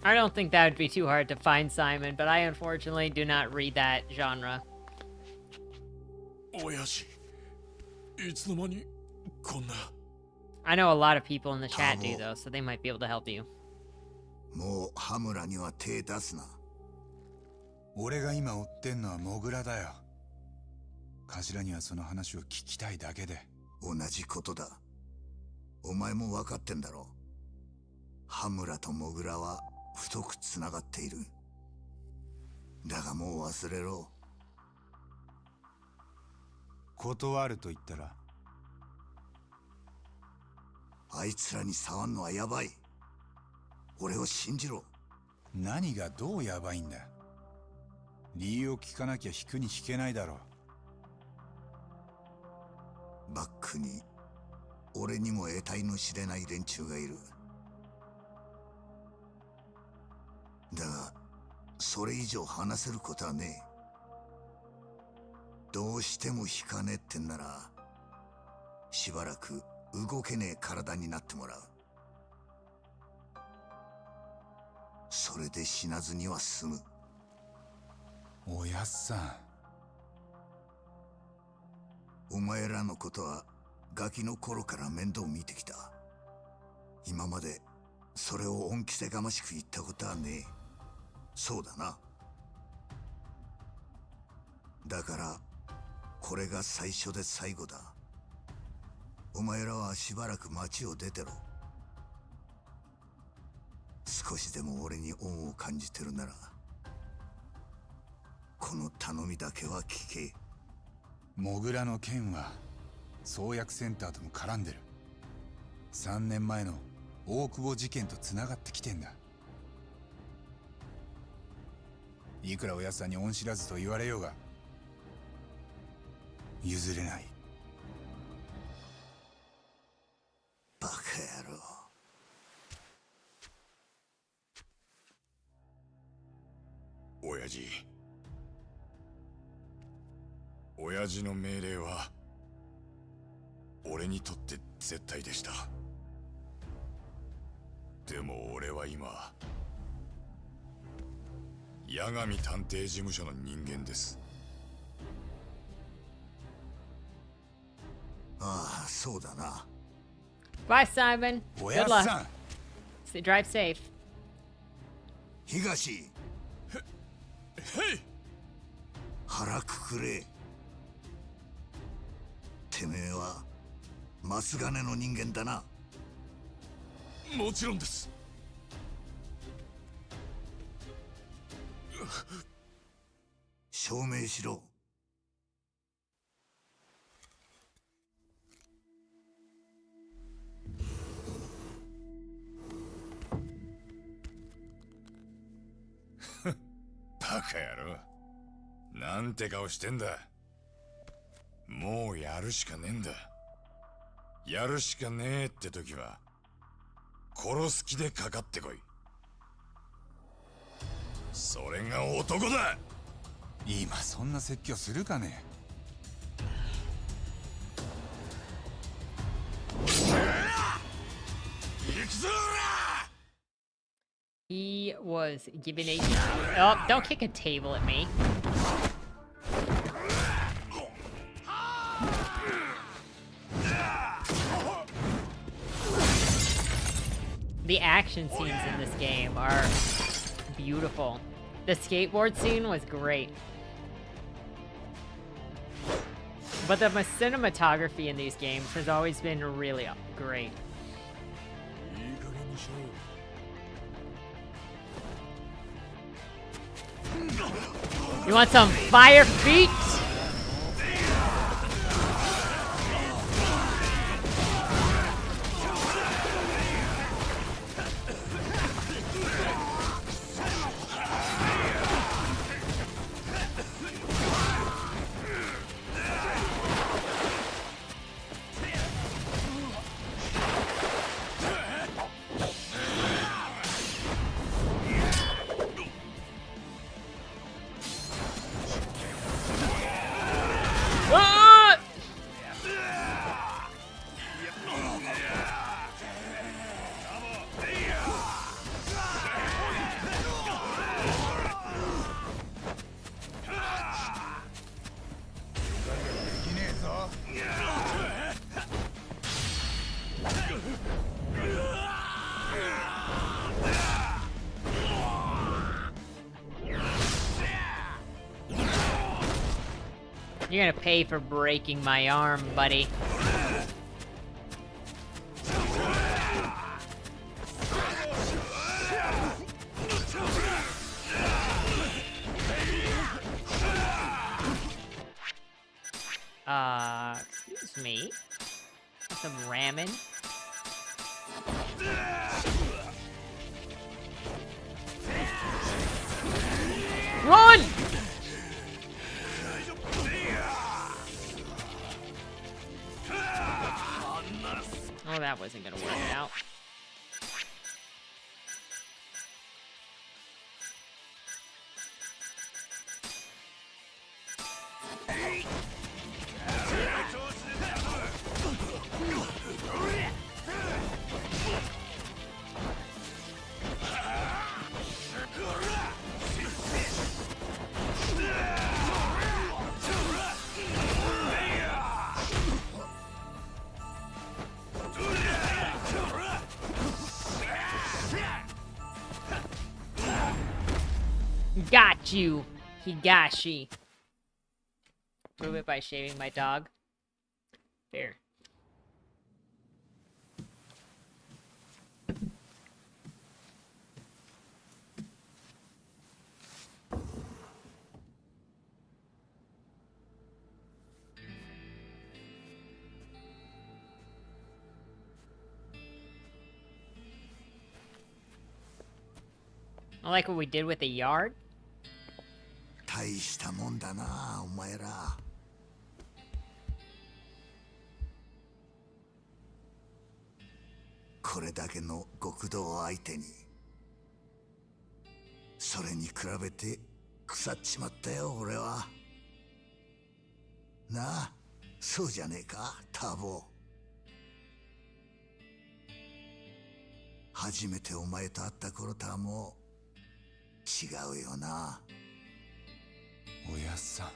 [SPEAKER 1] I don't think that would be too hard to find, Simon, but I unfortunately do not read that genre.
[SPEAKER 2] 親父、いつの間にこんな。
[SPEAKER 1] I know a lot of people in the chat do, though, so they might be able to help you.
[SPEAKER 4] もう羽村には手出すな。
[SPEAKER 3] 俺が今追ってんのはモグラだよ。頭にはその話を聞きたいだけで。
[SPEAKER 4] 同じことだ。お前も分かってんだろ。羽村とモグラは太くつながっている。だがもう忘れろ。
[SPEAKER 3] 断ると言ったら？
[SPEAKER 4] あいつらに触んのはやばい。俺を信じろ。
[SPEAKER 3] 何がどうやばいんだ？理由を聞かなきゃ引くに引けないだろう。
[SPEAKER 4] バックに俺にも得体の知れない連中がいる。だがそれ以上話せることはねえ。どうしても引かねえってんならしばらく動けねえ体になってもらう。それで死なずには済む。
[SPEAKER 3] おやっさ
[SPEAKER 4] ん、お前らのことはガキの頃から面倒見てきた。今までそれを恩着せがましく言ったことはねえ。そうだな。だからこれが最初で最後だ。お前らはしばらく町を出てろ。少しでも俺に恩を感じてるならこの頼みだけは聞け。
[SPEAKER 3] モグラの件は創薬センターとも絡んでる。3年前の大久保事件とつながってきてんだ。いくらおやっさんに恩知らずと言われようが譲れない。
[SPEAKER 4] バカ野郎。
[SPEAKER 3] 親父。親父の命令は俺にとって絶対でした。でも俺は今八神探偵事務所の人間です。
[SPEAKER 4] ああ、そうだな。
[SPEAKER 1] Bye, Simon.
[SPEAKER 3] お
[SPEAKER 1] Good
[SPEAKER 3] やっ
[SPEAKER 1] luck.
[SPEAKER 3] さん。
[SPEAKER 1] Drive safe.
[SPEAKER 4] 東、
[SPEAKER 2] へい。
[SPEAKER 4] 腹くくれ。てめえはマス金の人間だな。
[SPEAKER 2] もちろんです。
[SPEAKER 4] 証明しろ。
[SPEAKER 3] カ野郎。なんて顔してんだ。もうやるしかねえんだ。やるしかねえって時は殺す気でかかってこい。それが男だ。
[SPEAKER 5] 今そんな説教するかね。
[SPEAKER 3] 行くぞ。
[SPEAKER 1] He was given a... Oh, don't kick a table at me. The action scenes in this game are beautiful. The skateboard scene was great. But the cinematography in these games has always been really great. You want some fire feet? Ah! You're gonna pay for breaking my arm, buddy. Excuse me. Some ramen. Run! Oh, that wasn't gonna work out. Got you, Higashi. Prove it by shaving my dog. Fair. I like what we did with the yard.
[SPEAKER 4] 大したもんだなお前ら。これだけの極道相手に。それに比べて腐っちまったよ俺は。なあ、そうじゃねえかターボ。初めてお前と会った頃とはもう違うよな。
[SPEAKER 5] おやっさん。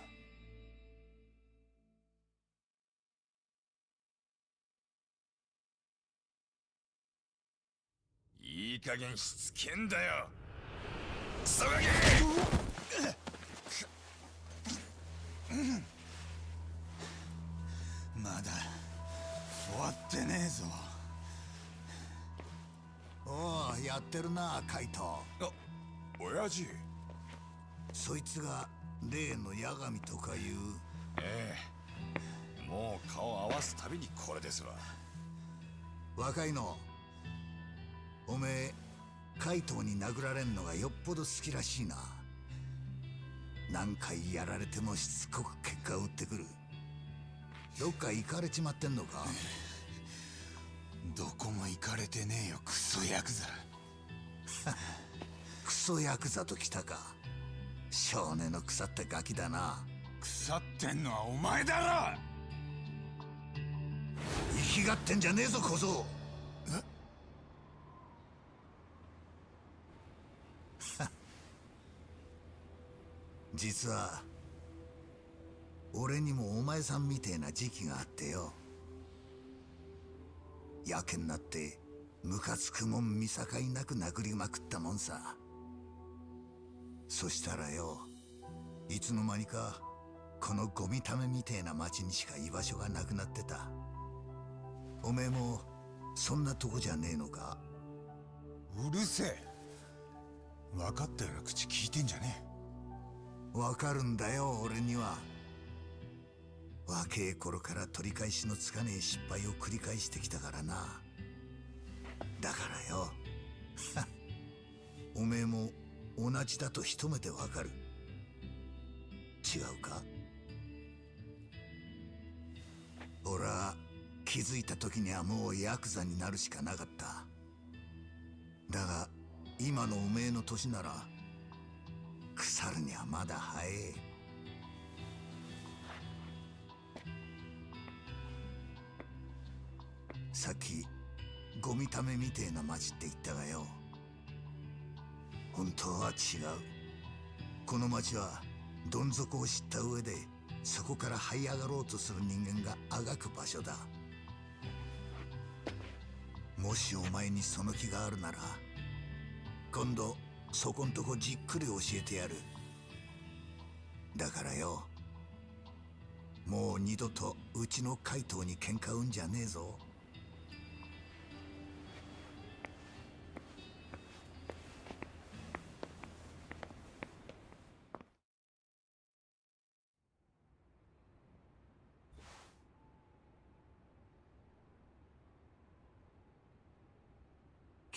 [SPEAKER 3] いい加減しつけんだよ。クソガキ。
[SPEAKER 5] まだ終わってねえぞ。
[SPEAKER 4] おお、やってるなカイト。
[SPEAKER 3] あ、親父。
[SPEAKER 4] そいつが例の八神とかいう。
[SPEAKER 3] ええ、もう顔合わすたびにこれですわ。
[SPEAKER 4] 若いの、おめえカイトに殴られんのがよっぽど好きらしいな。何回やられてもしつこく結果を打ってくる。どっか行かれちまってんのか？
[SPEAKER 5] どこも行かれてねえよ、クソヤクザ。
[SPEAKER 4] クソヤクザときたか。少年の腐ったガキだな。
[SPEAKER 5] 腐ってんのはお前だろ。
[SPEAKER 4] 生きがってんじゃねえぞ小僧。実は俺にもお前さんみてえな時期があってよ。やけになってムカつくもん見境なく殴りまくったもんさ。そしたらよ、いつの間にかこのゴミためみてえな町にしか居場所がなくなってた。おめえもそんなとこじゃねえのか？
[SPEAKER 5] うるせえ。分かったような口聞いてんじゃねえ。
[SPEAKER 4] わかるんだよ俺には。若え頃から取り返しのつかねえ失敗を繰り返してきたからな。だからよおめえも同じだと一目でわかる。違うか？俺は気づいた時にはもうヤクザになるしかなかった。だが今のおめえの年なら腐るにはまだ早え。さっきゴミためみてえな町って言ったがよ、本当は違う。この町はどん底を知った上でそこから這い上がろうとする人間があがく場所だ。もしお前にその気があるなら今度そこんとこじっくり教えてやる。だからよ、もう二度とうちの怪盗に喧嘩売んじゃねえぞ。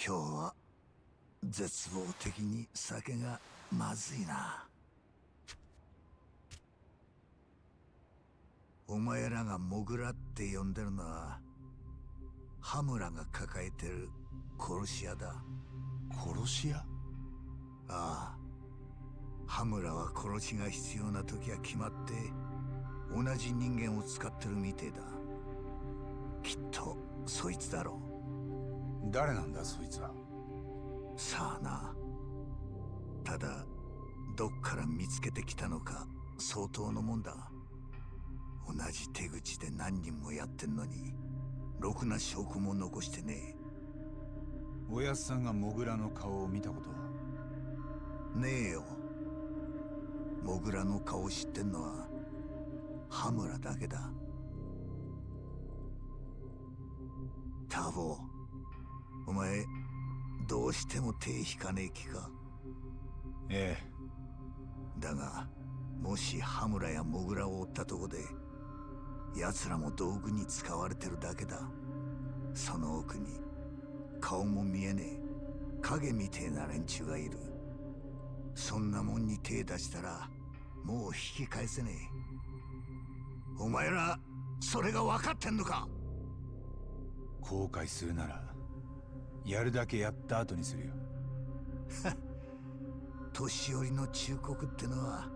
[SPEAKER 4] 今日は絶望的に酒がまずいな。お前らがモグラって呼んでるのは羽村が抱えてる殺し屋だ。
[SPEAKER 5] 殺し屋？
[SPEAKER 4] ああ、羽村は殺しが必要な時は決まって同じ人間を使ってるみてえだ。きっとそいつだろう。
[SPEAKER 5] 誰なんだそいつは。
[SPEAKER 4] さあな。ただどっから見つけてきたのか相当のもんだ。同じ手口で何人もやってんのにろくな証拠も残してね
[SPEAKER 5] おやっさんがモグラの顔を見たことは？
[SPEAKER 4] え。ねえよ。モグラの顔を知ってんのは羽村だけだ。ターボ、お前どうしても手引かねえ気か？
[SPEAKER 5] ええ。
[SPEAKER 4] だがもし羽村やモグラを追ったとこで奴らも道具に使われてるだけだ。その奥に顔も見えねえ影みてえな連中がいる。そんなもんに手出したらもう引き返せねえ。お前らそれが分かってんのか？
[SPEAKER 5] 後悔するならやるだけやった後にするよ。
[SPEAKER 4] 年寄りの忠告ってのは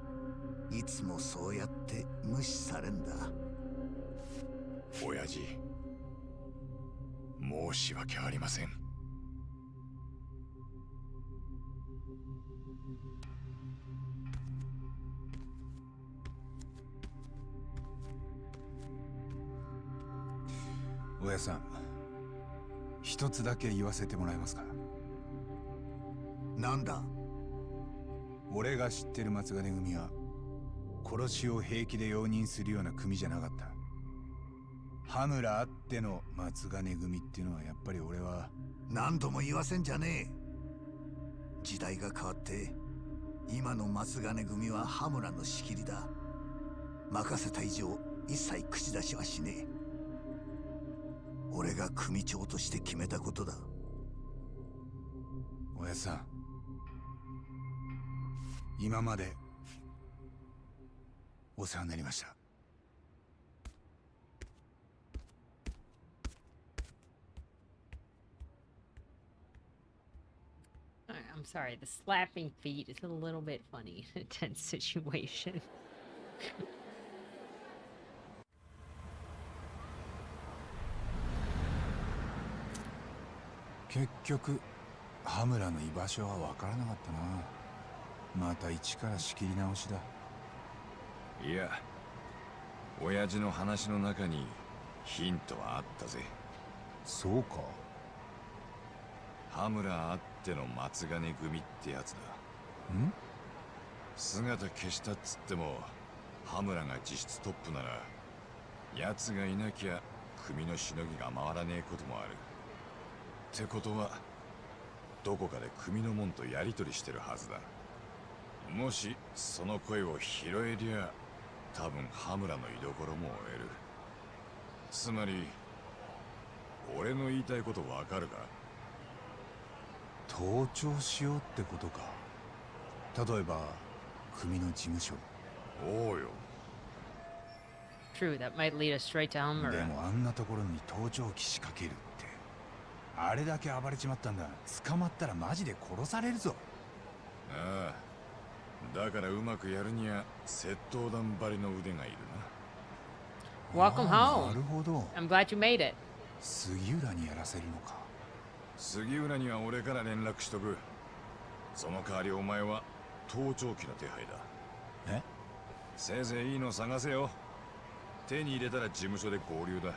[SPEAKER 4] いつもそうやって無視されんだ。
[SPEAKER 3] 親父、申し訳ありません。
[SPEAKER 5] おやさん、一つだけ言わせてもらえますか？
[SPEAKER 4] なんだ？
[SPEAKER 5] 俺が知ってる松金組は殺しを平気で容認するような組じゃなかった。羽村あっての松金組っていうのはやっぱり俺は。
[SPEAKER 4] 何度も言わせんじゃねえ。時代が変わって今の松金組は羽村の仕切りだ。任せた以上一切口出しはしねえ。俺が組長として決めたことだ。
[SPEAKER 5] おやさん、今までお世話になりました。
[SPEAKER 1] I'm sorry, the slapping feet is a little bit funny in a tense situation.
[SPEAKER 5] 結局羽村の居場所は分からなかったな。また一から仕切り直しだ。
[SPEAKER 3] いや、親父の話の中にヒントはあったぜ。
[SPEAKER 5] そうか。
[SPEAKER 3] 羽村あっての松金組ってやつだ。
[SPEAKER 5] ん？
[SPEAKER 3] 姿消したっつっても羽村が実質トップなら奴がいなきゃ組のしのぎが回らねえこともある。ってことはどこかで組の門とやり取りしてるはずだ。もしその声を拾えりゃ多分羽村の居所も追える。つまり俺の言いたいことわかるか？
[SPEAKER 5] 盗聴しようってことか。例えば組の事務所。
[SPEAKER 3] おうよ。
[SPEAKER 1] True, that might lead us straight to
[SPEAKER 5] で
[SPEAKER 1] Hummer.
[SPEAKER 5] もあんなところに盗聴器仕掛けるって、あれだけ暴れちまったんだ。捕まったらマジで殺されるぞ。
[SPEAKER 3] ああ、だからうまくやるには窃盗団張りの腕がいるな。
[SPEAKER 1] Welcome
[SPEAKER 5] ああ、な
[SPEAKER 1] home.
[SPEAKER 5] るほど。
[SPEAKER 1] I'm glad you made it.
[SPEAKER 5] 杉浦にやらせるのか。
[SPEAKER 3] 杉浦には俺から連絡しとく。その代わりお前は盗聴器の手配だ。
[SPEAKER 5] え？
[SPEAKER 3] せいぜいいいの探せよ。手に入れたら事務所で合流だ。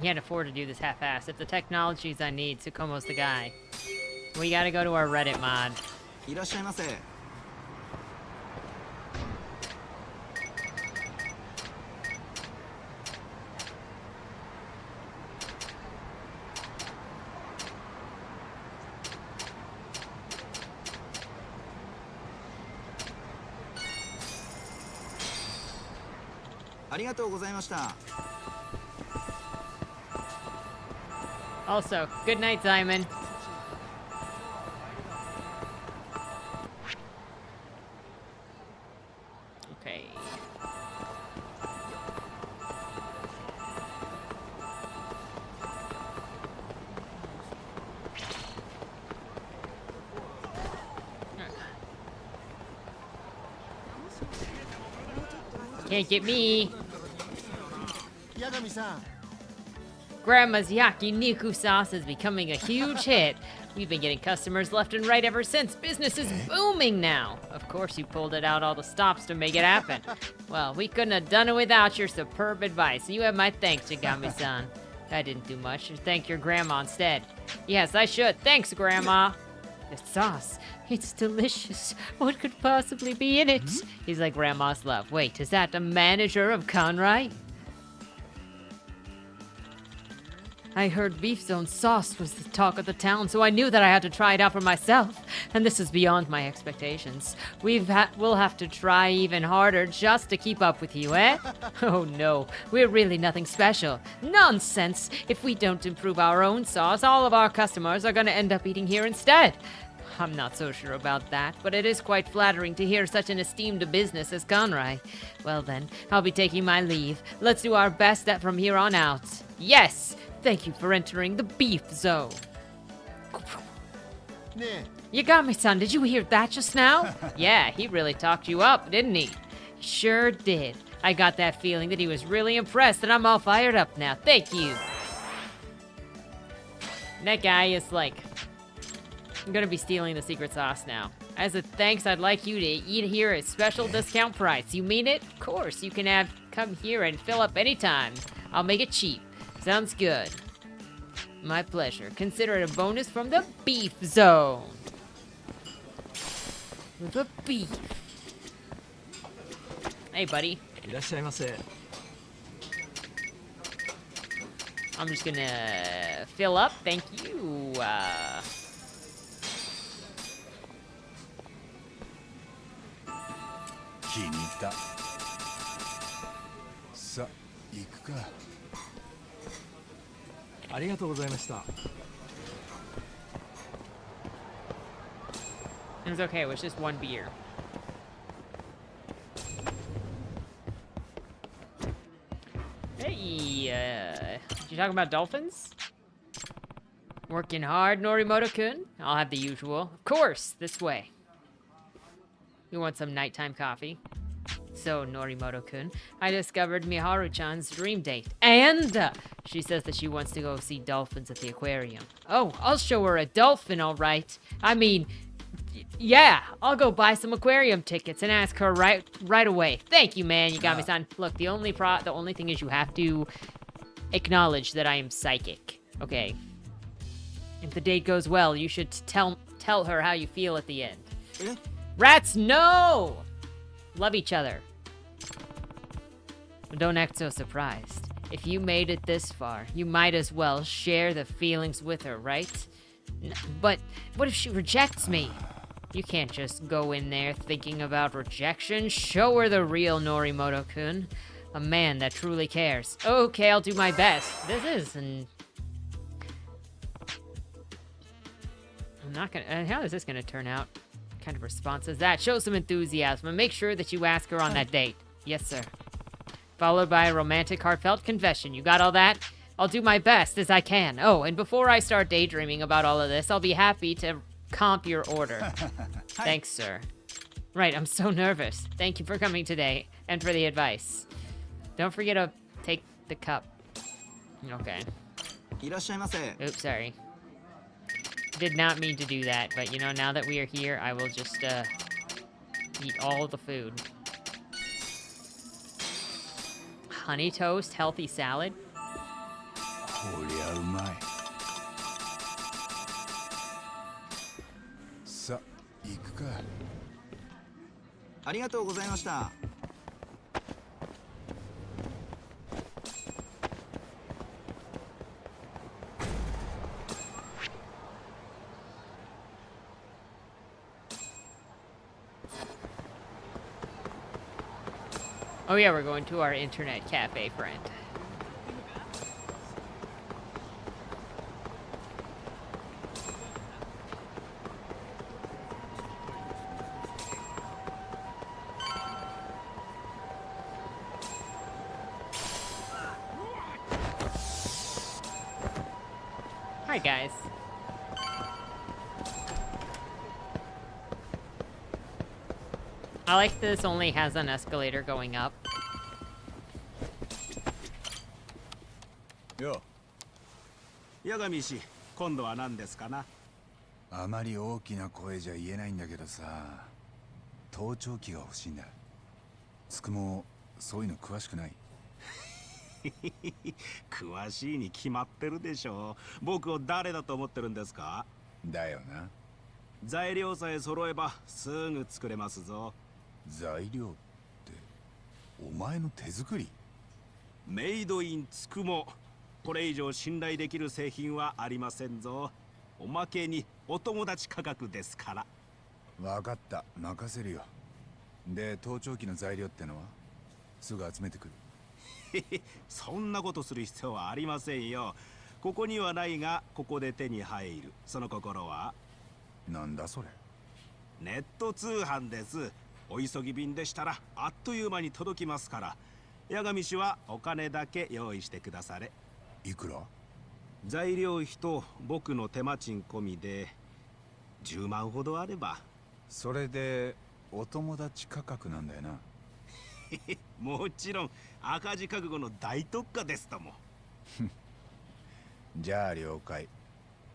[SPEAKER 1] Can't afford to do this half-assed. If the technology's I need, Tsukumo's the guy. We gotta go to our Reddit mod.
[SPEAKER 6] いらっしゃいませ。ありがとうございました。
[SPEAKER 1] Also, good night, Simon. Okay. Can't get me.
[SPEAKER 6] 八神さん。
[SPEAKER 1] Grandma's yakiniku sauce is becoming a huge hit. We've been getting customers left and right ever since. Business is booming now. Of course, you pulled it out all the stops to make it happen. Well, we couldn't have done it without your superb advice. You have my thanks, Shigami-san. I didn't do much. Thank your grandma instead. Yes, I should. Thanks, Grandma. The sauce. It's delicious. What could possibly be in it? He's like Grandma's love. Wait, is that the manager of Conrai? I heard Beef Zone sauce was the talk of the town, so I knew that I had to try it out for myself. And this is beyond my expectations. We'll have to try even harder just to keep up with you, eh? Oh no, we're really nothing special. Nonsense! If we don't improve our own sauce, all of our customers are gonna end up eating here instead. I'm not so sure about that, but it is quite flattering to hear such an esteemed business as Conrai. Well then, I'll be taking my leave. Let's do our best from here on out. Yes! Thank you for entering the Beef Zone.
[SPEAKER 6] ね
[SPEAKER 1] Yagami-san, did you hear that just now? Yeah, he really talked you up, didn't he? Sure did. I got that feeling that he was really impressed, and I'm all fired up now. Thank you. That guy is like, I'm gonna be stealing the secret sauce now. As a thanks, I'd like you to eat here at special discount price. You mean it? Of course, you can come here and fill up anytime. I'll make it cheap. Sounds good. My pleasure. Consider it a bonus from the Beef Zone. The beef. Hey, buddy.
[SPEAKER 6] いらっしゃいませ。
[SPEAKER 1] I'm just gonna fill up. Thank you.
[SPEAKER 5] 気に入った。さあ行くか。
[SPEAKER 6] ありがとうございました。
[SPEAKER 1] It was okay. It was just one beer. Hey, you talking about dolphins? Working hard, Norimoto-kun? I'll have the usual. Of course, this way. You want some nighttime coffee? So, Norimoto-kun, I discovered Miharu-chan's dream date. And she says that she wants to go see dolphins at the aquarium. Oh, I'll show her a dolphin, all right. I mean, yeah, I'll go buy some aquarium tickets and ask her right away. Thank you, man. You got me, son. Look, the only thing is you have to acknowledge that I am psychic. Okay. If the date goes well, you should tell her how you feel at the end.
[SPEAKER 6] Eh?
[SPEAKER 1] Rats, no! Love each other. Don't act so surprised. If you made it this far, you might as well share the feelings with her, right? But what if she rejects me? You can't just go in there thinking about rejection. Show her the real Norimoto-kun. A man that truly cares. Okay, I'll do my best. I'm not gonna... how is this gonna turn out? What kind of response is that? Show some enthusiasm and make sure that you ask her on that date. Yes, sir. Followed by a romantic, heartfelt confession. You got all that? I'll do my best as I can. Oh, and before I start daydreaming about all of this, I'll be happy to comp your order. Thanks, sir. Right, I'm so nervous. Thank you for coming today and for the advice. Don't forget to take the cup. Okay.
[SPEAKER 6] いらっしゃいませ。
[SPEAKER 1] Oops, sorry. Did not mean to do that, but you know, now that we are here, I will just eat all the food. Honey toast, healthy salad.
[SPEAKER 5] こりゃうまい。さ、行くか。
[SPEAKER 6] ありがとうございました。
[SPEAKER 1] Oh yeah, we're going to our internet cafe friend. Hi guys. I like this only has an escalator going up.
[SPEAKER 5] よ。
[SPEAKER 7] 八神氏、今度は何ですかな。
[SPEAKER 5] あまり大きな声じゃ言えないんだけどさ、盗聴器が欲しいんだ。つくもそういうの詳しくない？
[SPEAKER 7] 詳しいに決まってるでしょう。僕を誰だと思ってるんですか？
[SPEAKER 5] だよな。
[SPEAKER 7] 材料さえ揃えばすぐ作れますぞ。
[SPEAKER 5] 材料ってお前の手作り？
[SPEAKER 7] メイドインつくも。これ以上信頼できる製品はありませんぞ。おまけにお友達価格ですから。
[SPEAKER 5] わかった、任せるよ。で、盗聴器の材料ってのはすぐ集めてくる。
[SPEAKER 7] そんなことする必要はありませんよ。ここにはないが、ここで手に入る。その心は？
[SPEAKER 5] なんだそれ。
[SPEAKER 7] ネット通販です。お急ぎ便でしたらあっという間に届きますから。八神氏はお金だけ用意してくだされ。
[SPEAKER 5] いくら？
[SPEAKER 7] 材料費と僕の手間賃込みで10万ほどあれば。
[SPEAKER 5] それでお友達価格なんだよな。
[SPEAKER 7] もちろん赤字覚悟の大特価ですとも。
[SPEAKER 5] じゃあ了解。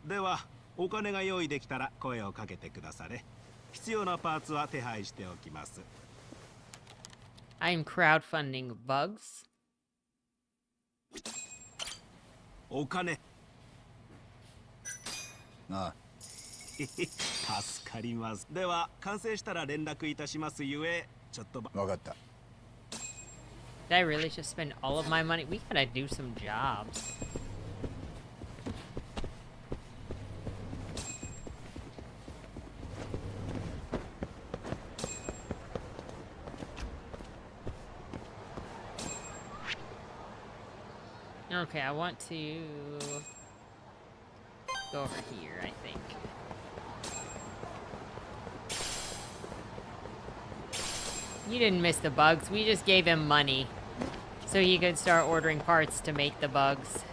[SPEAKER 7] ではお金が用意できたら声をかけてくだされ。必要なパーツは手配しておきます。
[SPEAKER 1] I'm crowdfunding bugs.
[SPEAKER 7] お金。
[SPEAKER 5] ああ。
[SPEAKER 7] 助かります。では完成したら連絡いたしますゆえ、ちょっと
[SPEAKER 5] わかった。
[SPEAKER 1] Did I really just spend all of my money? We gotta do some jobs. Okay, I want to go over here, I think. You didn't miss the bugs. We just gave him money so he could start ordering parts to make the bugs.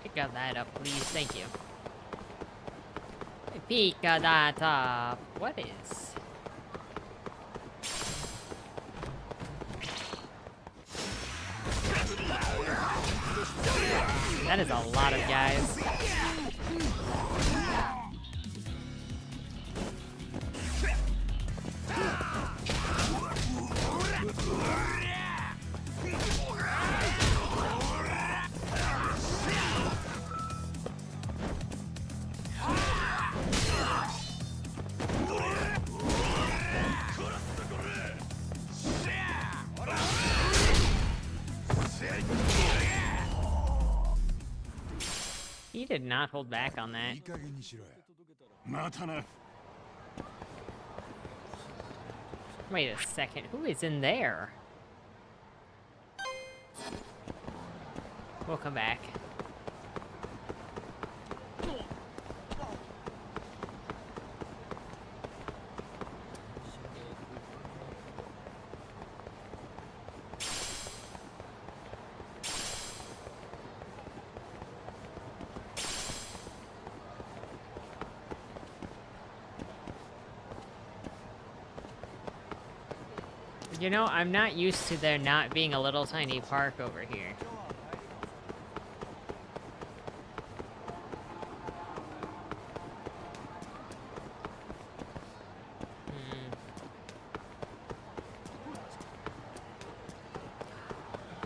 [SPEAKER 1] Pick that up, please. Thank you. Pick that up. What is? That is a lot of guys. He did not hold back on that. Wait a second, who is in there? We'll come back. You know, I'm not used to there not being a little tiny park over here.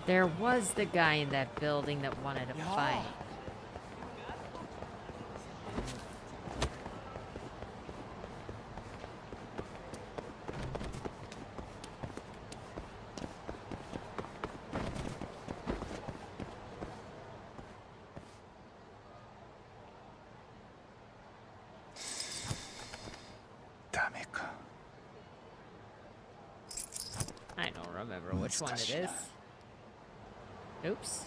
[SPEAKER 1] There was the guy in that building that wanted to fight. I don't remember which one it is. Oops.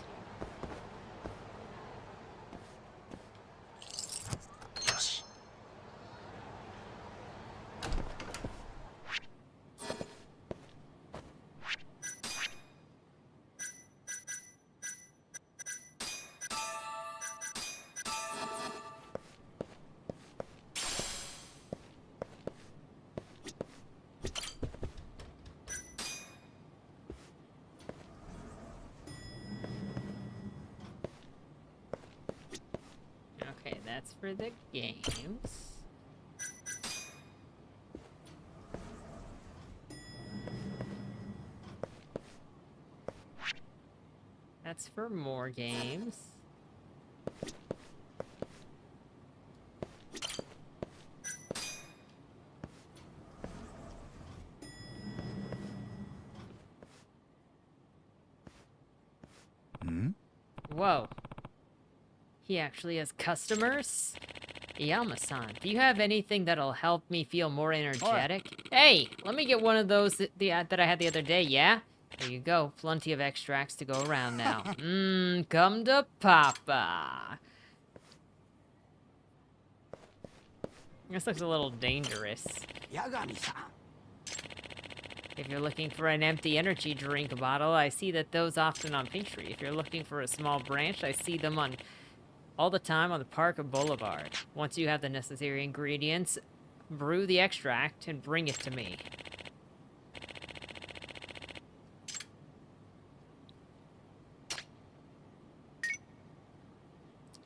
[SPEAKER 1] Okay, that's for the games. That's for more games. Whoa. He actually has customers? Yama-san, do you have anything that'll help me feel more energetic? Hey, let me get one of those that I had the other day, yeah? There you go. Plenty of extracts to go around now. Come to Papa. This looks a little dangerous.
[SPEAKER 6] Yagami-san.
[SPEAKER 1] If you're looking for an empty energy drink bottle, I see that those often on Pinktree. If you're looking for a small branch, I see them on all the time on the Park Boulevard. Once you have the necessary ingredients, brew the extract and bring it to me.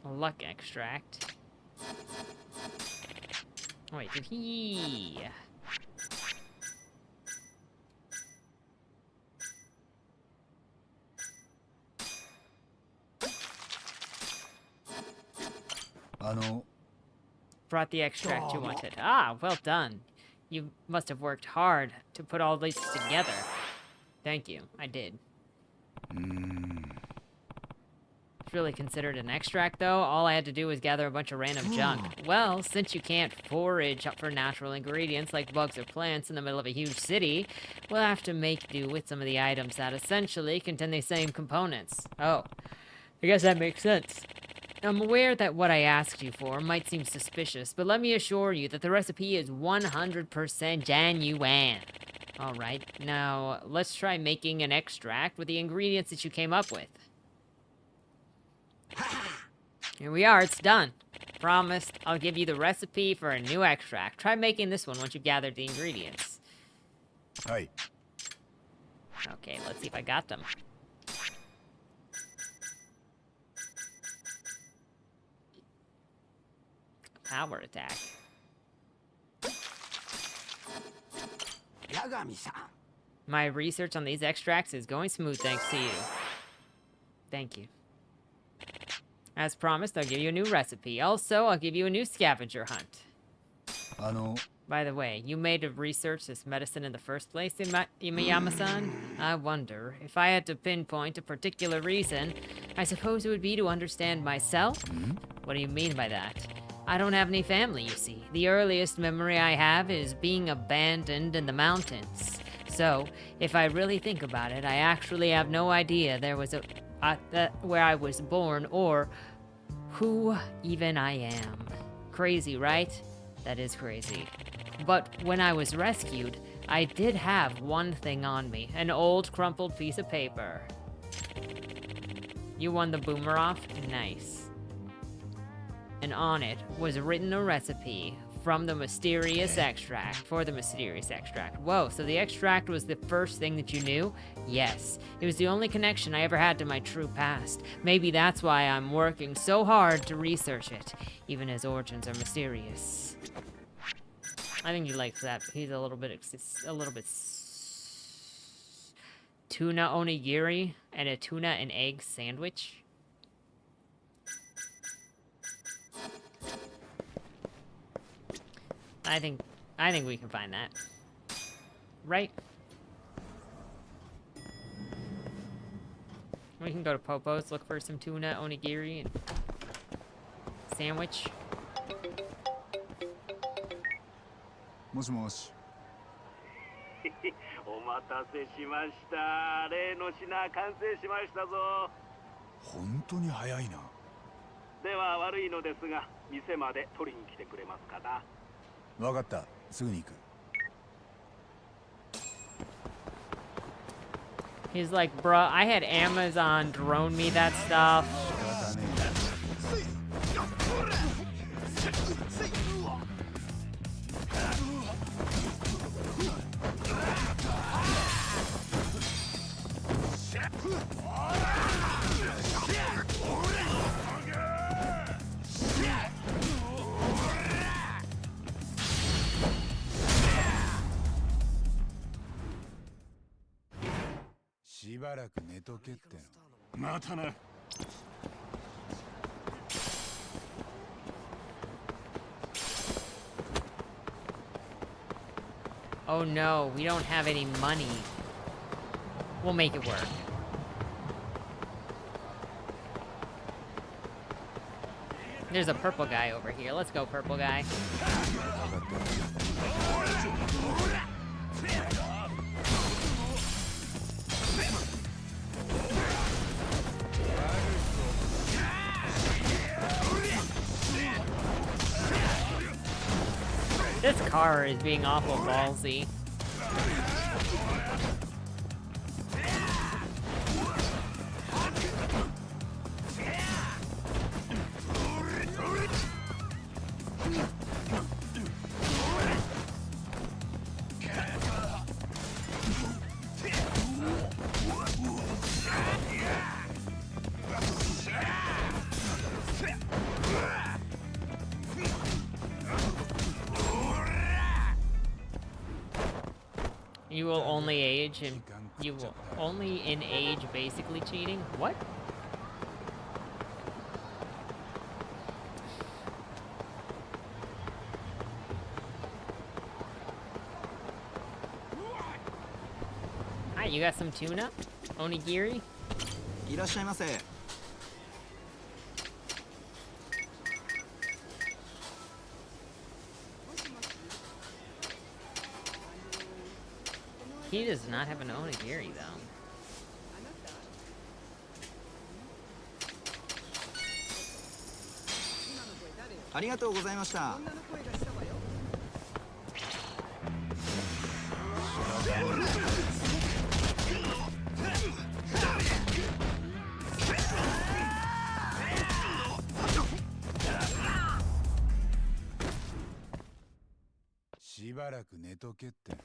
[SPEAKER 1] A luck extract. Wait, did he... Brought the extract you wanted. Ah, well done. You must have worked hard to put all these together. Thank you, I did. It's really considered an extract, though. All I had to do was gather a bunch of random junk. Well, since you can't forage up for natural ingredients like bugs or plants in the middle of a huge city, we'll have to make do with some of the items that essentially contain the same components. Oh, I guess that makes sense. I'm aware that what I asked you for might seem suspicious, but let me assure you that the recipe is 100% genuine. Alright, now let's try making an extract with the ingredients that you came up with. Here we are, it's done. Promised, I'll give you the recipe for a new extract. Try making this one once you've gathered the ingredients.
[SPEAKER 5] Hi.
[SPEAKER 1] Okay, let's see if I got them. Power attack. My research on these extracts is going smooth thanks to you. Thank you. As promised, I'll give you a new recipe. Also, I'll give you a new scavenger hunt. By the way, you made to research this medicine in the first place, Imiyama-san? I wonder, if I had to pinpoint a particular reason, I suppose it would be to understand myself? What do you mean by that? I don't have any family, you see. The earliest memory I have is being abandoned in the mountains. So, if I really think about it, I actually have no idea there was where I was born or who even I am. Crazy, right? That is crazy. But when I was rescued, I did have one thing on me, an old crumpled piece of paper. You won the boomer off? Nice. And on it was written a recipe from the mysterious extract, for the mysterious extract. Whoa, so the extract was the first thing that you knew? Yes, it was the only connection I ever had to my true past. Maybe that's why I'm working so hard to research it, even as origins are mysterious. I think he likes that. He's a little bit tuna onigiri and a tuna and egg sandwich. I think we can find that. Right? We can go to Popo's, look for some tuna, onigiri, and sandwich.
[SPEAKER 5] もしもし。
[SPEAKER 2] お待たせしました。例の品完成しましたぞ。
[SPEAKER 5] 本当に早いな。
[SPEAKER 2] では悪いのですが、店まで取りに来てくれますかな。
[SPEAKER 5] わかった。すぐに行く。
[SPEAKER 1] He's like, bruh, I had Amazon drone me that stuff. Oh no, we don't have any money. We'll make it work. There's a purple guy over here. Let's go, purple guy. This car is being awful ballsy. You will only age and you will only in age basically cheating? What? Hi, you got some tuna? Onigiri?
[SPEAKER 6] いらっしゃいませ。
[SPEAKER 1] He does not have an onigiri, though.
[SPEAKER 6] ありがとうございました。
[SPEAKER 5] しばらく寝とけって。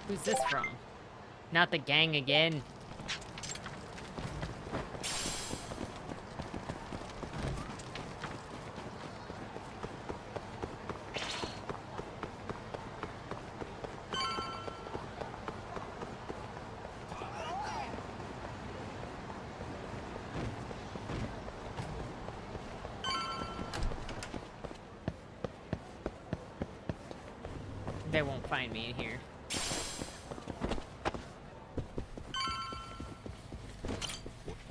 [SPEAKER 1] Who's this from? Not the gang again. They won't find me in here.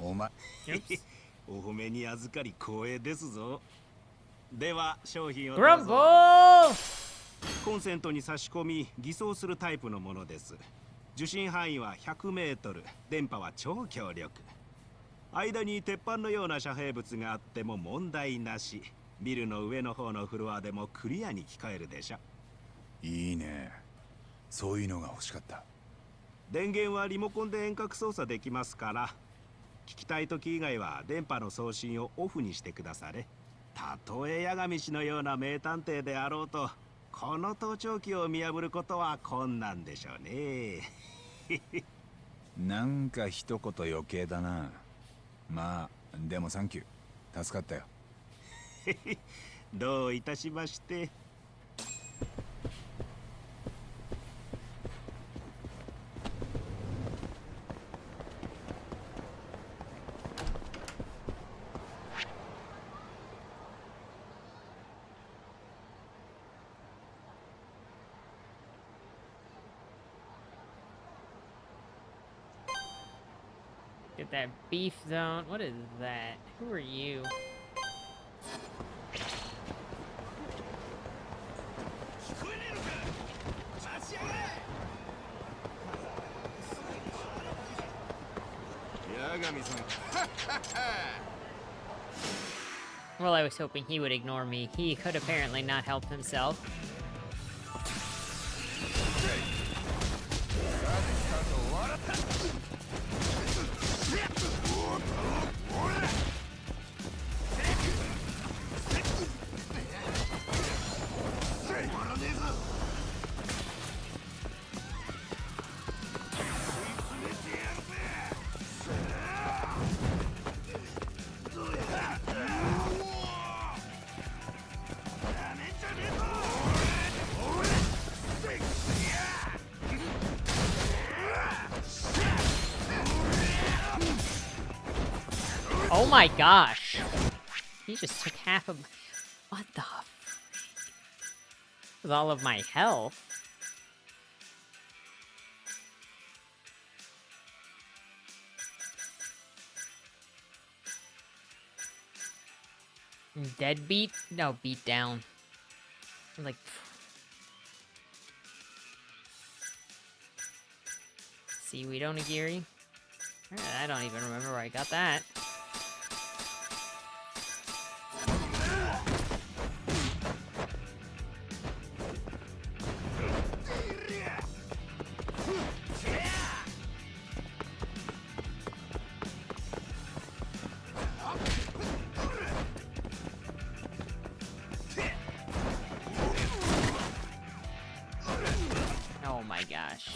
[SPEAKER 5] お前
[SPEAKER 1] Oops.
[SPEAKER 7] お褒めに預かり光栄ですぞ。では商品をどうぞ。
[SPEAKER 1] Grumble!
[SPEAKER 7] コンセントに差し込み偽装するタイプのものです。受信範囲は100メートル、電波は超強力。間に鉄板のような遮蔽物があっても問題なし。ビルの上の方のフロアでもクリアに聞こえるでしょ。
[SPEAKER 5] いいね。そういうのが欲しかった。
[SPEAKER 7] 電源はリモコンで遠隔操作できますから、聞きたい時以外は電波の送信をオフにしてくだされ。たとえ八神氏のような名探偵であろうと、この盗聴器を見破ることは困難でしょうね。
[SPEAKER 5] なんか一言余計だな。まあでもサンキュー、助かったよ。
[SPEAKER 7] どういたしまして。
[SPEAKER 1] Get that beef zone. What is that? Who are you? Well, I was hoping he would ignore me. He could apparently not help himself. Oh my gosh. He just took half of my... What the... With all of my health. Deadbeat? No, beat down. Like... Seaweed onigiri? I don't even remember where I got that. Oh my gosh.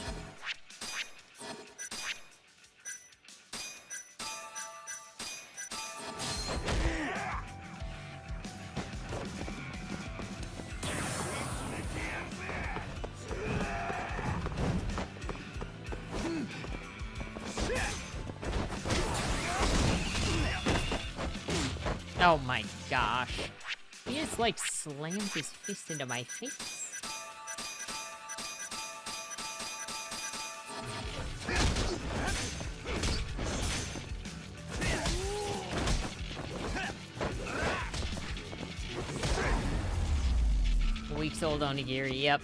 [SPEAKER 1] Oh my gosh. He is like slams his fist into my face. Weak-souled onigiri, yep.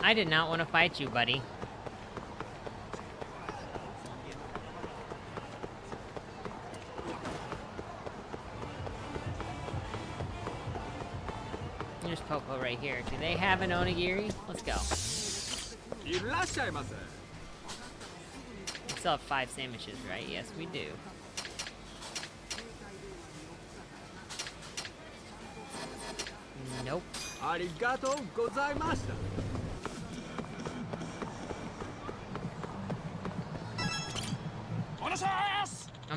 [SPEAKER 1] I did not want to fight you, buddy. There's Popo right here. Do they have an onigiri? Let's go. We still have 5 sandwiches, right? Yes, we do. Nope. I'm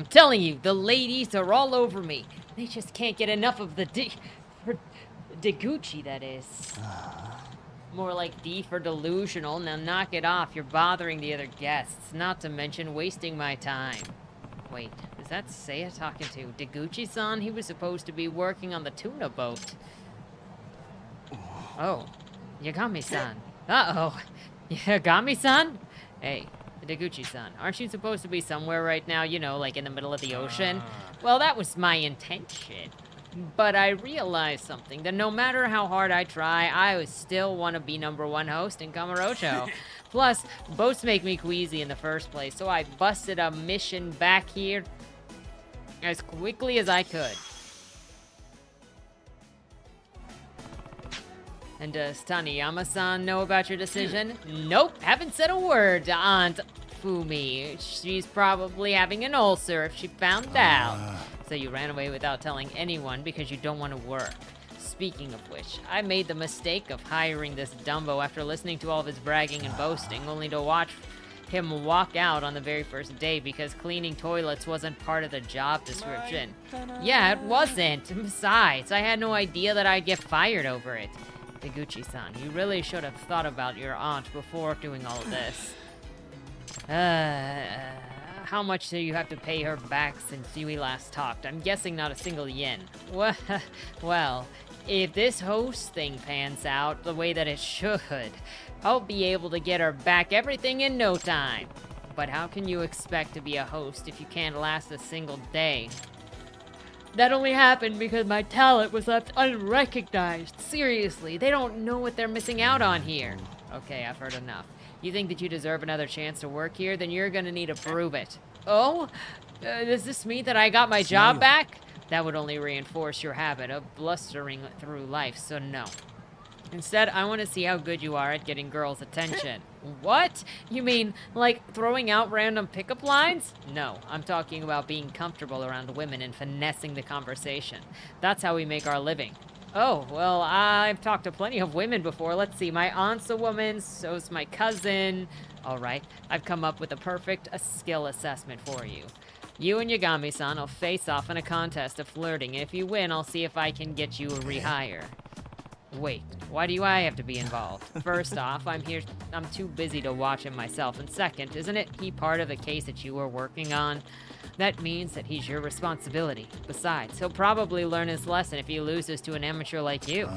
[SPEAKER 1] telling you, the ladies are all over me. They just can't get enough of the Deguchi, that is. More like D for delusional. Now knock it off. You're bothering the other guests. Not to mention wasting my time. Wait, is that Seiya talking to Deguchi-san? He was supposed to be working on the tuna boat. Oh, Yagami-san. Uh-oh. Yagami-san? Hey, Deguchi-san, aren't you supposed to be somewhere right now, you know, like in the middle of the ocean? Well, that was my intention. But I realized something, that no matter how hard I try, I would still want to be #1 host in Kamurocho. Plus, boats make me queasy in the first place, so I busted a mission back here as quickly as I could. And does Taniyama-san know about your decision? Nope, haven't said a word to Aunt Fumi. She's probably having an ulcer if she found out. So you ran away without telling anyone because you don't want to work. Speaking of which, I made the mistake of hiring this Dumbo after listening to all of his bragging and boasting, only to watch him walk out on the very first day because cleaning toilets wasn't part of the job description. Yeah, it wasn't. Besides, I had no idea that I'd get fired over it. Deguchi-san, you really should have thought about your aunt before doing all of this. How much do you have to pay her back since we last talked? I'm guessing not a single yen. Well, if this host thing pans out the way that it should, I'll be able to get her back everything in no time. But how can you expect to be a host if you can't last a single day? That only happened because my talent was left unrecognized. Seriously, they don't know what they're missing out on here. Okay, I've heard enough. You think that you deserve another chance to work here? Then you're gonna need to prove it. Oh? Does this mean that I got my job back? That would only reinforce your habit of blustering through life, so no. Instead, I want to see how good you are at getting girls' attention. What? You mean, like, throwing out random pickup lines? No, I'm talking about being comfortable around women and finessing the conversation. That's how we make our living. Oh, well, I've talked to plenty of women before. Let's see, my aunt's a woman, so's my cousin. All right, I've come up with a perfect skill assessment for you. You and Yagami-san will face off in a contest of flirting, and if you win, I'll see if I can get you a rehire. Wait, why do I have to be involved? First off, I'm too busy to watch him myself, and second, isn't he part of the case that you were working on? That means that he's your responsibility. Besides, he'll probably learn his lesson if he loses to an amateur like you.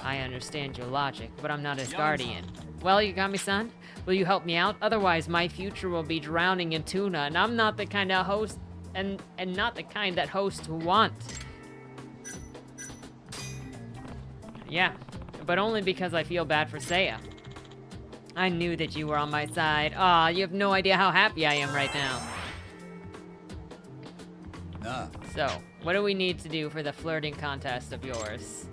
[SPEAKER 1] I understand your logic, but I'm not his guardian. Well, Yagami-san, will you help me out? Otherwise, my future will be drowning in tuna, and I'm not the kind of host, and not the kind that hosts want. Yeah, but only because I feel bad for Seiya. I knew that you were on my side. Aw, you have no idea how happy I am right now. So, what do we need to do for the flirting contest of yours?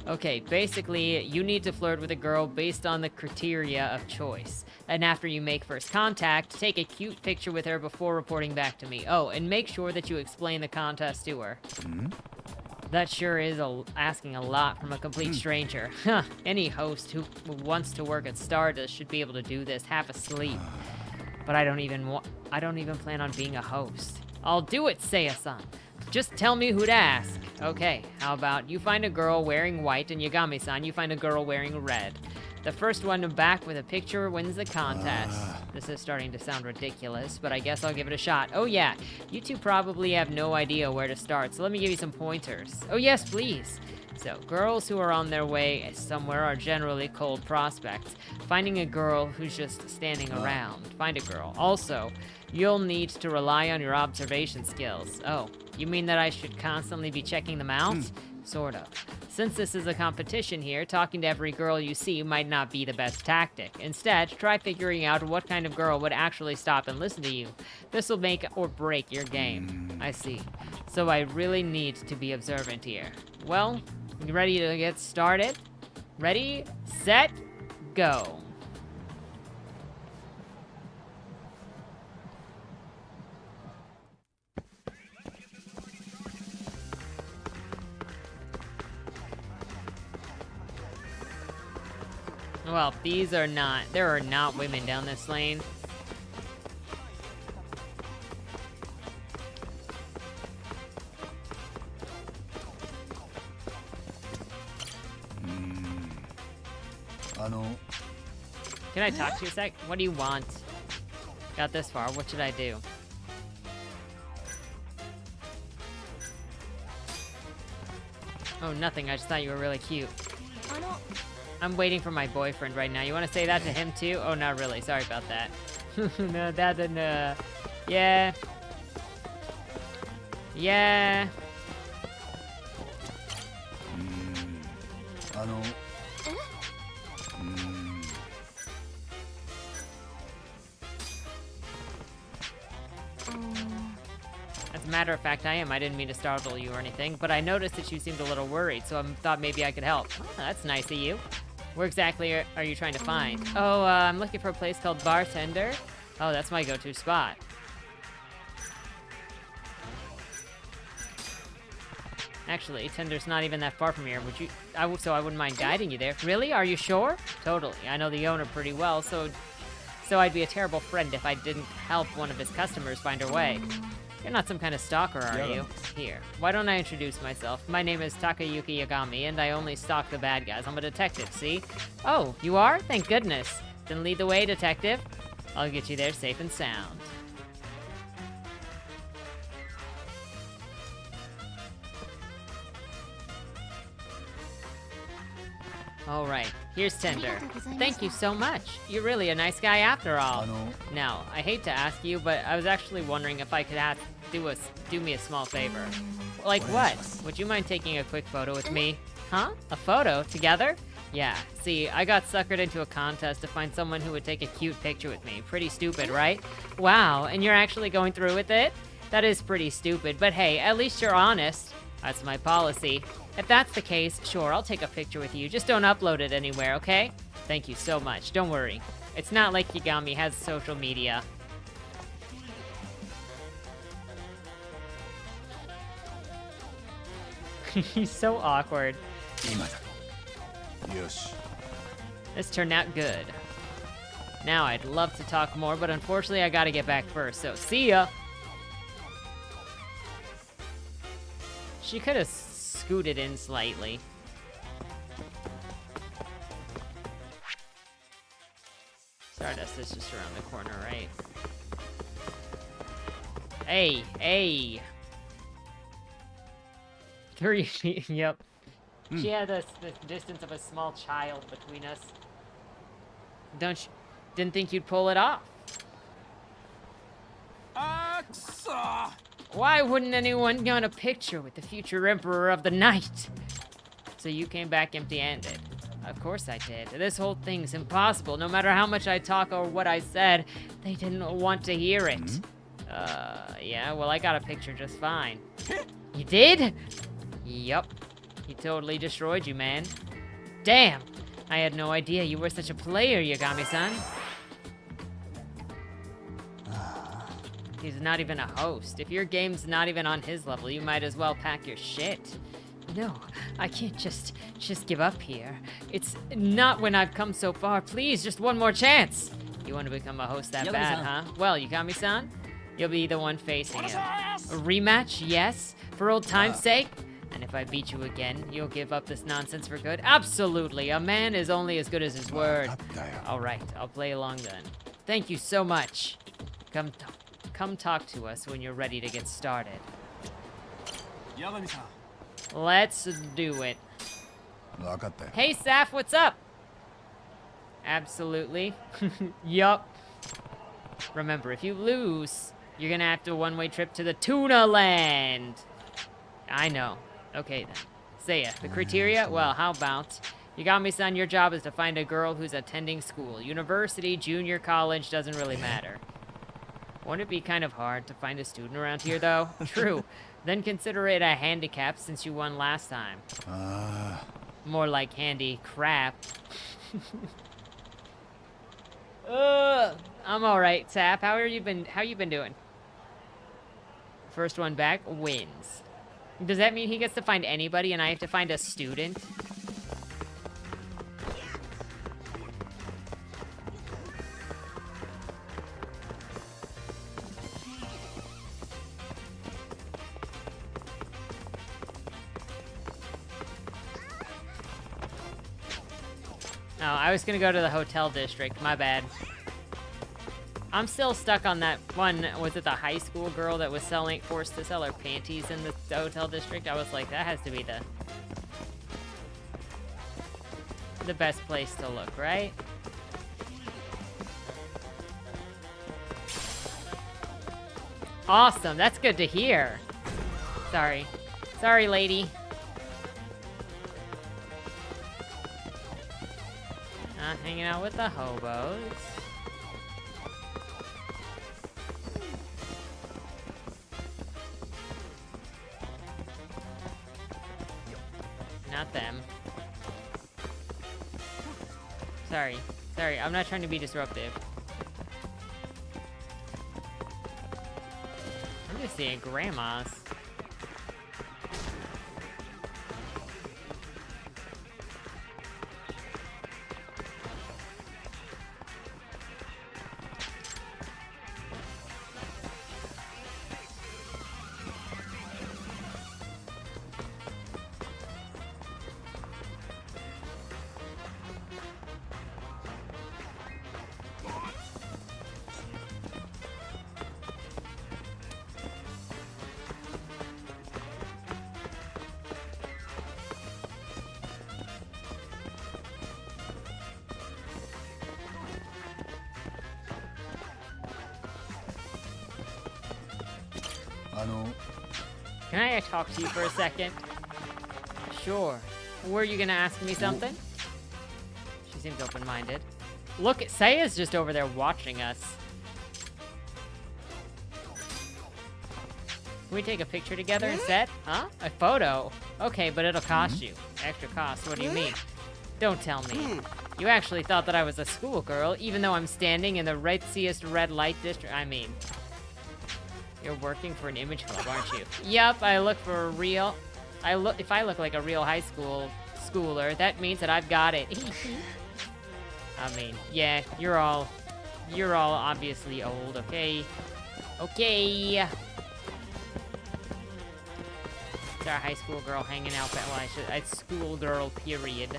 [SPEAKER 1] Okay, basically, you need to flirt with a girl based on the criteria of choice. And after you make first contact, take a cute picture with her before reporting back to me. Oh, and make sure that you explain the contest to her. That sure is asking a lot from a complete stranger. Huh, any host who wants to work at Stardust should be able to do this half asleep. But I don't even plan on being a host. I'll do it, Seiya-san. Just tell me who to ask. Okay, how about you find a girl wearing white, and Yagami-san, you find a girl wearing red. The first one back with a picture wins the contest. This is starting to sound ridiculous, but I guess I'll give it a shot. Oh yeah, you two probably have no idea where to start, so let me give you some pointers. Oh yes, please. So, girls who are on their way somewhere are generally cold prospects. Finding a girl who's just standing around. Find a girl. Also, you'll need to rely on your observation skills. Oh, you mean that I should constantly be checking them out? Sort of. Since this is a competition here, talking to every girl you see might not be the best tactic. Instead, try figuring out what kind of girl would actually stop and listen to you. This will make or break your game. I see. So I really need to be observant here. Well, you ready to get started? Ready, set, go. Well, there are not women down this lane. Can I talk to you a sec? What do you want? Got this far, what should I do? Oh, nothing, I just thought you were really cute. I'm waiting for my boyfriend right now. You want to say that to him too? Oh, not really. Sorry about that. No, that didn't, yeah. Yeah. As a matter of fact, I am. I didn't mean to startle you or anything, but I noticed that you seemed a little worried, so I thought maybe I could help. Oh, that's nice of you. Where exactly are you trying to find? Oh, I'm looking for a place called Bartender. Oh, that's my go-to spot. Actually, Tender's not even that far from here. Would you? So I wouldn't mind guiding you there. Really? Are you sure? Totally. I know the owner pretty well, so I'd be a terrible friend if I didn't help one of his customers find her way. You're not some kind of stalker, are you? Here, why don't I introduce myself? My name is Takayuki Yagami, and I only stalk the bad guys. I'm a detective, see? Oh, you are? Thank goodness. Then lead the way, detective. I'll get you there safe and sound. All right, here's Tender. Thank you so much. You're really a nice guy after all. Now, I hate to ask you, but I was actually wondering if I could do me a small favor. Like what? Would you mind taking a quick photo with me? Huh? A photo? Together? Yeah, see, I got suckered into a contest to find someone who would take a cute picture with me. Pretty stupid, right? Wow, and you're actually going through with it? That is pretty stupid, but hey, at least you're honest. That's my policy. If that's the case, sure, I'll take a picture with you. Just don't upload it anywhere, okay? Thank you so much. Don't worry. It's not like Yagami has social media. He's so awkward. This turned out good. Now, I'd love to talk more, but unfortunately I gotta get back first, so see ya! She could have scooted in slightly. Stardust is just around the corner, right? Hey, hey! 3 feet, yep. She had the distance of a small child between us. Didn't think you'd pull it off. Why wouldn't anyone want a picture with the future Emperor of the Night? So you came back empty-handed. Of course I did. This whole thing's impossible. No matter how much I talk or what I said, they didn't want to hear it. Yeah, well, I got a picture just fine. You did? Yup. He totally destroyed you, man. Damn! I had no idea you were such a player, Yagami-san. He's not even a host. If your game's not even on his level, you might as well pack your shit. No, I can't just give up here. It's not when I've come so far. Please, just one more chance. You want to become a host that bad, huh? Well, Yagami-san, you'll be the one facing him. A rematch, yes, for old time's sake? And if I beat you again, you'll give up this nonsense for good? Absolutely. A man is only as good as his word. All right, I'll play along then. Thank you so much. Come talk to us when you're ready to get started. Let's do it.
[SPEAKER 5] 分かったよ。
[SPEAKER 1] Hey, Saf, what's up? Absolutely. Yup. Remember, if you lose, you're gonna have to one-way trip to the Tuna Land. I know. Okay, then. Seiya, the criteria? Well, how about... Yagami-san, your job is to find a girl who's attending school. University, junior college, doesn't really matter. Wouldn't it be kind of hard to find a student around here, though? True. Then consider it a handicap since you won last time. More like handy crap. I'm alright, Sap. How you been doing? First one back wins. Does that mean he gets to find anybody and I have to find a student? Oh, I was gonna go to the hotel district. My bad. I'm still stuck on that one. Was it the high school girl that was forced to sell her panties in the hotel district? I was like, that has to be the best place to look, right? Awesome. That's good to hear. Sorry. Sorry, lady. Hanging out with the hobos. Not them. Sorry. Sorry, I'm not trying to be disruptive. I'm just seeing grandmas. Can I talk to you for a second? Sure. Were you gonna ask me something? She seems open-minded. Look, Seiya's just over there watching us. Can we take a picture together instead? Huh? A photo? Okay, but it'll cost you. Extra cost, what do you mean? Don't tell me. You actually thought that I was a schoolgirl, even though I'm standing in the rightest red light district. I mean... You're working for an image club, aren't you? Yup, I look for a real... If I look like a real high schooler, that means that I've got it. I mean, yeah, you're all obviously old, okay? Okay. It's our high school girl hanging out, a school girl, period.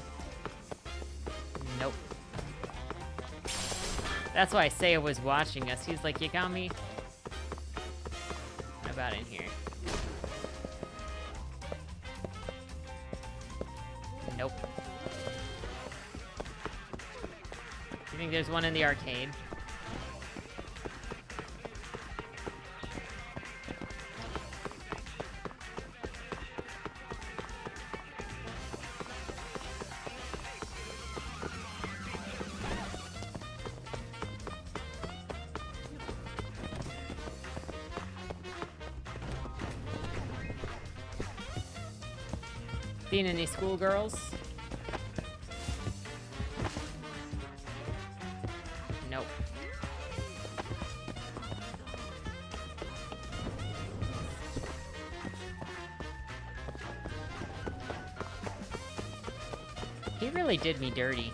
[SPEAKER 1] Nope. That's why Seiya was watching us. He's like, Yagami... about in here. Nope. You think there's one in the arcade? Seen any schoolgirls? Nope. He really did me dirty.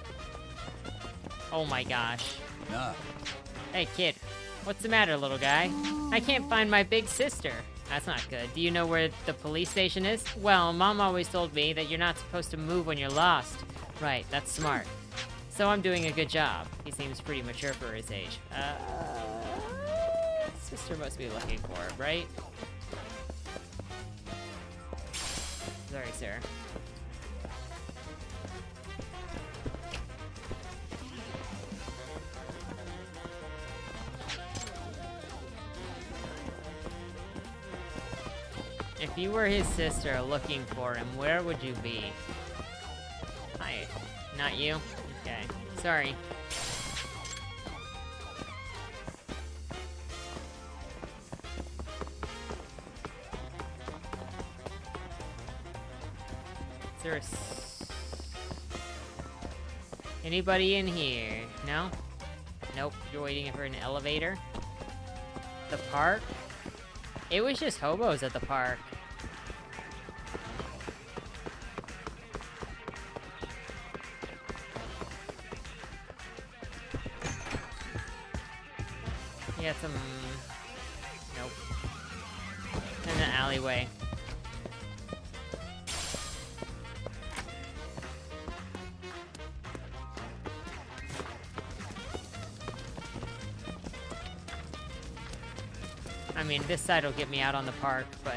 [SPEAKER 1] Oh my gosh.
[SPEAKER 5] Nah.
[SPEAKER 1] Hey kid, what's the matter, little guy? I can't find my big sister. That's not good. Do you know where the police station is? Well, Mom always told me that you're not supposed to move when you're lost. Right, that's smart. So I'm doing a good job. He seems pretty mature for his age. Sister must be looking for him, right? Sorry, sir. If you were his sister looking for him, where would you be? Hi. Not you? Okay. Sorry. Is there anybody in here? No? Nope. You're waiting for an elevator? The park? It was just hobos at the park. Yeah, some... Nope. In the alleyway. I mean, this side will get me out on the park, but...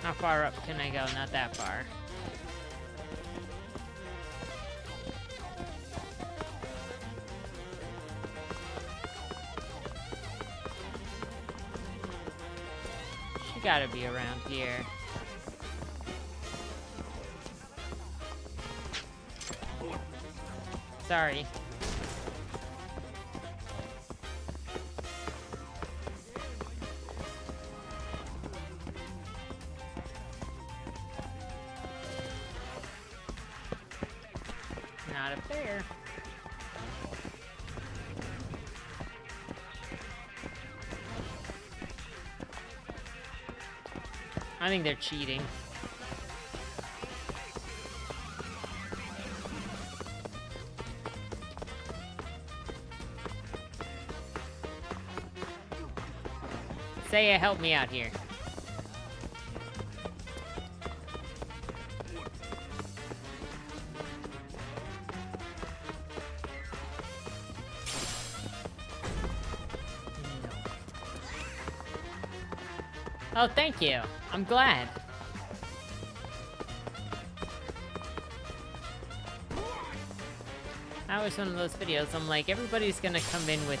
[SPEAKER 1] How far up can I go? Not that far. She gotta be around here. Sorry. Not up there. I think they're cheating. Seiya, help me out here. Oh, thank you. I'm glad. That was one of those videos. I'm like, everybody's gonna come in with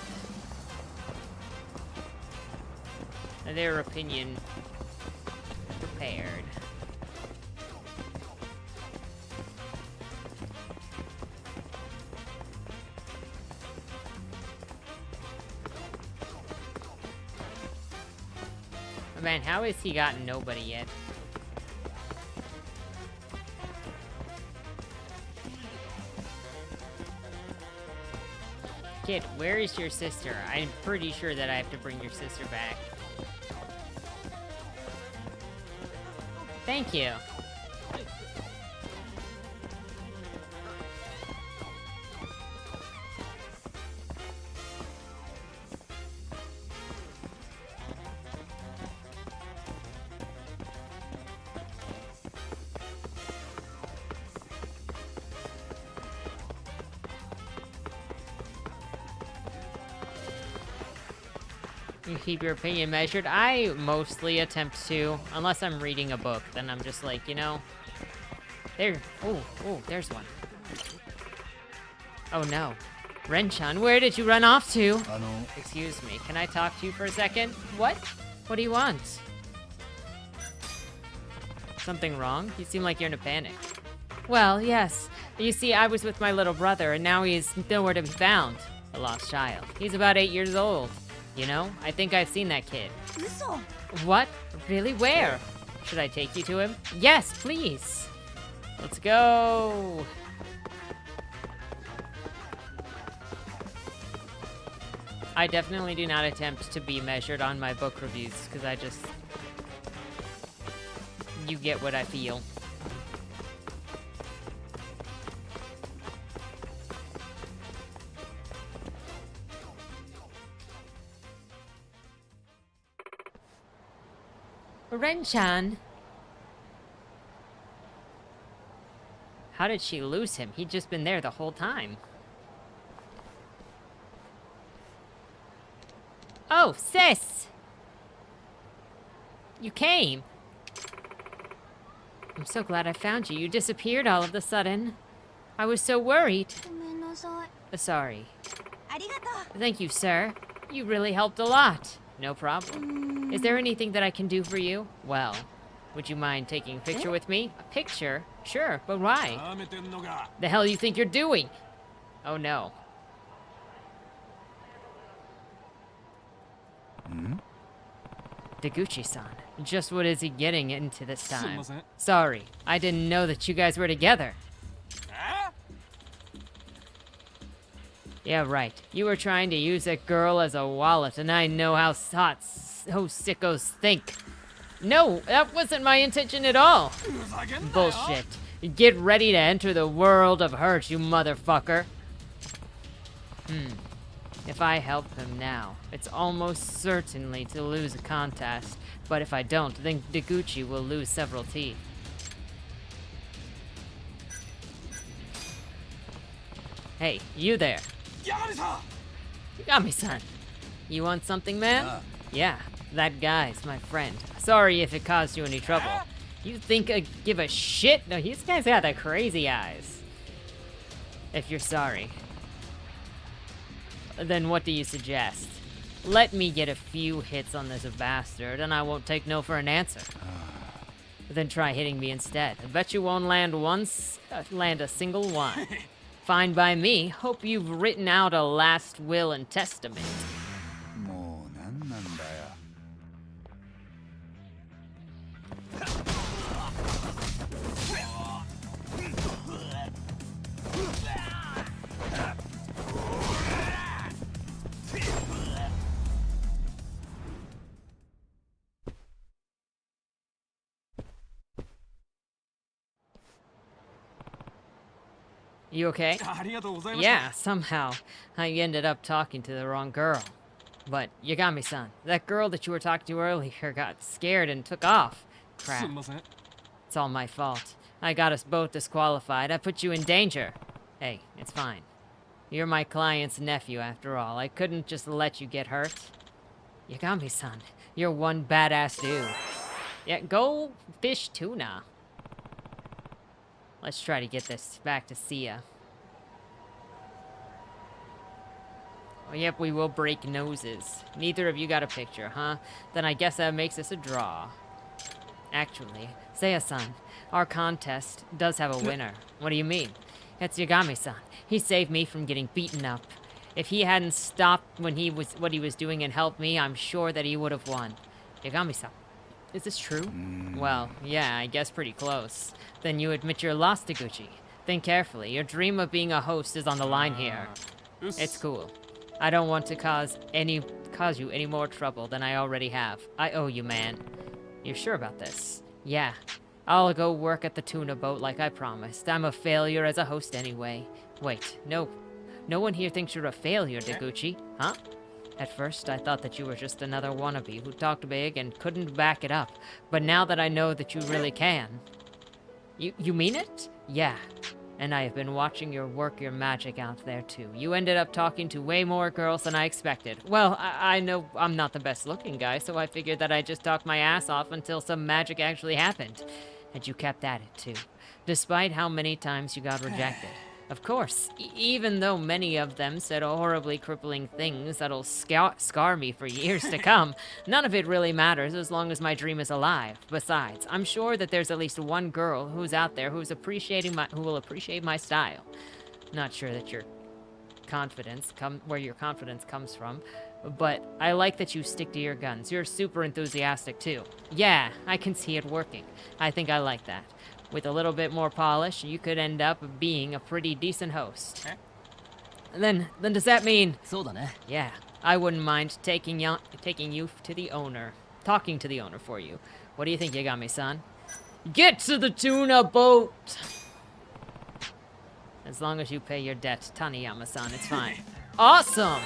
[SPEAKER 1] their opinion prepared. Man, how has he gotten nobody yet? Kid, where is your sister? I'm pretty sure that I have to bring your sister back. Thank you. You keep your opinion measured. I mostly attempt to, unless I'm reading a book, then I'm just like, you know, there. Oh, there's one. Oh no, Ren-chan, where did you run off to? Excuse me, can I talk to you for a second? What? What do you want? Something wrong? You seem like you're in a panic. Well, yes. You see, I was with my little brother, and now he's nowhere to be found. A lost child. He's about 8 years old. You know, I think I've seen that kid.
[SPEAKER 8] 嘘。
[SPEAKER 1] What? Really? Where? Should I take you to him? Yes, please. Let's go. I definitely do not attempt to be measured on my book reviews, because I just... You get what I feel. Ren-chan. How did she lose him? He'd just been there the whole time. Oh, sis! You came. I'm so glad I found you. You disappeared all of a sudden. I was so worried.
[SPEAKER 8] ごめんなさい。
[SPEAKER 1] Sorry.
[SPEAKER 8] ありがとう。
[SPEAKER 1] Thank you, sir. You really helped a lot. No problem. Is there anything that I can do for you? Well, would you mind taking a picture with me? A picture? Sure, but why? The hell you think you're doing? Oh no. Deguchi-san, just what is he getting into this time? Sorry, I didn't know that you guys were together. Yeah, right. You were trying to use that girl as a wallet, and I know how sickos think. No, that wasn't my intention at all. Bullshit. Get ready to enter the world of hurt, you motherfucker. If I help him now, it's almost certainly to lose a contest. But if I don't, then Deguchi will lose several teeth. Hey, you there. Yagami-san. You want something, man? Yeah, that guy's my friend. Sorry if it caused you any trouble. You think I give a shit? No, these guys got the crazy eyes. If you're sorry. Then what do you suggest? Let me get a few hits on this bastard, and I won't take no for an answer. Then try hitting me instead. I bet you won't land a single one. Fine by me. Hope you've written out a last will and testament.
[SPEAKER 5] もう何なんだよ。
[SPEAKER 1] You okay? Yeah, somehow I ended up talking to the wrong girl. But Yagami-san, that girl that you were talking to earlier got scared and took off. Crap. It's all my fault. I got us both disqualified. I put you in danger. Hey, it's fine. You're my client's nephew after all. I couldn't just let you get hurt. Yagami-san, you're one badass dude. Yeah, go fish tuna. Let's try to get this back to Sia. Oh, yep, we will break noses. Neither of you got a picture, huh? Then I guess that makes us a draw. Actually, Seiya-san, our contest does have a winner. What do you mean? It's Yagami-san. He saved me from getting beaten up. If he hadn't stopped what he was doing and helped me, I'm sure that he would have won. Yagami-san, is this true? Well, yeah, I guess pretty close. Then you admit you're lost, Deguchi. Think carefully. Your dream of being a host is on the line here. It's cool. I don't want to cause you any more trouble than I already have. I owe you, man. You're sure about this? Yeah. I'll go work at the tuna boat like I promised. I'm a failure as a host anyway. Wait, no one here thinks you're a failure, Deguchi, huh? At first, I thought that you were just another wannabe who talked big and couldn't back it up. But now that I know that you really can... You mean it? Yeah. And I have been watching your magic out there, too. You ended up talking to way more girls than I expected. Well, I know I'm not the best-looking guy, so I figured that I'd just talk my ass off until some magic actually happened. And you kept at it, too. Despite how many times you got rejected. Of course, even though many of them said horribly crippling things that'll scar me for years to come, none of it really matters as long as my dream is alive. Besides, I'm sure that there's at least one girl who's out there who will appreciate my style. Not sure that where your confidence comes from, but I like that you stick to your guns. You're super enthusiastic too. Yeah, I can see it working. I think I like that. With a little bit more polish, you could end up being a pretty decent host. Then does that mean... Yeah, I wouldn't mind taking you to the owner. Talking to the owner for you. What do you think, Yagami-san? Get to the tuna boat! As long as you pay your debt, Taniyama-san, it's fine. Awesome!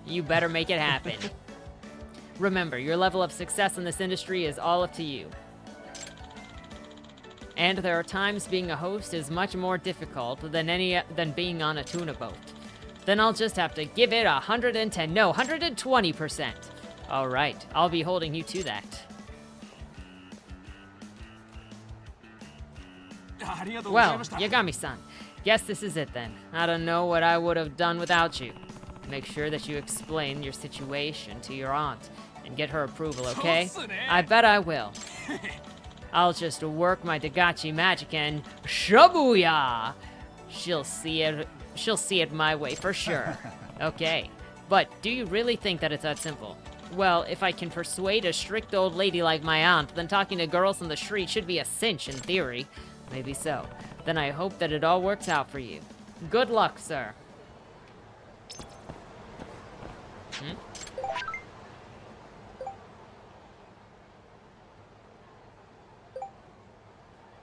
[SPEAKER 1] You better make it happen. Remember, your level of success in this industry is all up to you. And there are times being a host is much more difficult than being on a tuna boat. Then I'll just have to give it 120%. All right, I'll be holding you to that. Well, Yagami-san, guess this is it then. I don't know what I would have done without you. Make sure that you explain your situation to your aunt and get her approval, okay? I bet I will. I'll just work my Dagachi magic and Shabuya! She'll see it my way for sure. Okay, but do you really think that it's that simple? Well, if I can persuade a strict old lady like my aunt, then talking to girls on the street should be a cinch in theory. Maybe so. Then I hope that it all works out for you. Good luck, sir.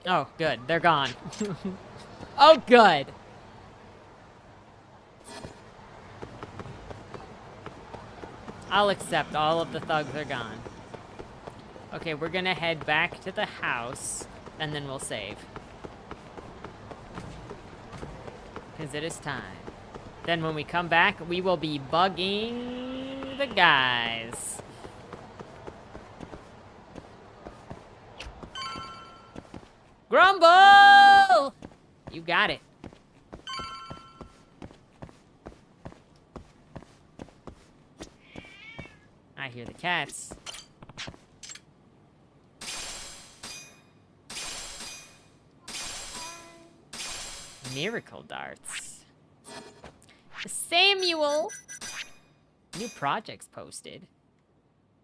[SPEAKER 1] Oh, good. They're gone. Oh, good. I'll accept all of the thugs are gone. Okay, we're gonna head back to the house, and then we'll save. Because it is time. Then when we come back, we will be bugging the guys. Grumble! You got it. I hear the cats. Miracle darts. Samuel! New projects posted.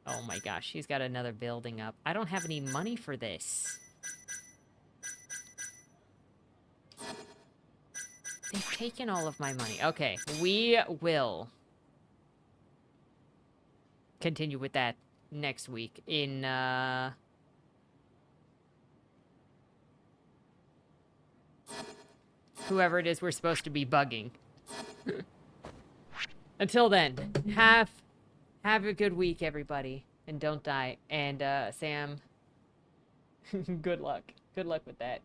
[SPEAKER 1] Oh my gosh, she's got another building up. I don't have any money for this. They've taken all of my money. Okay, we will continue with that next week in, whoever it is we're supposed to be bugging. Until then, have a good week, everybody. And don't die. And, Sam, good luck. Good luck with that.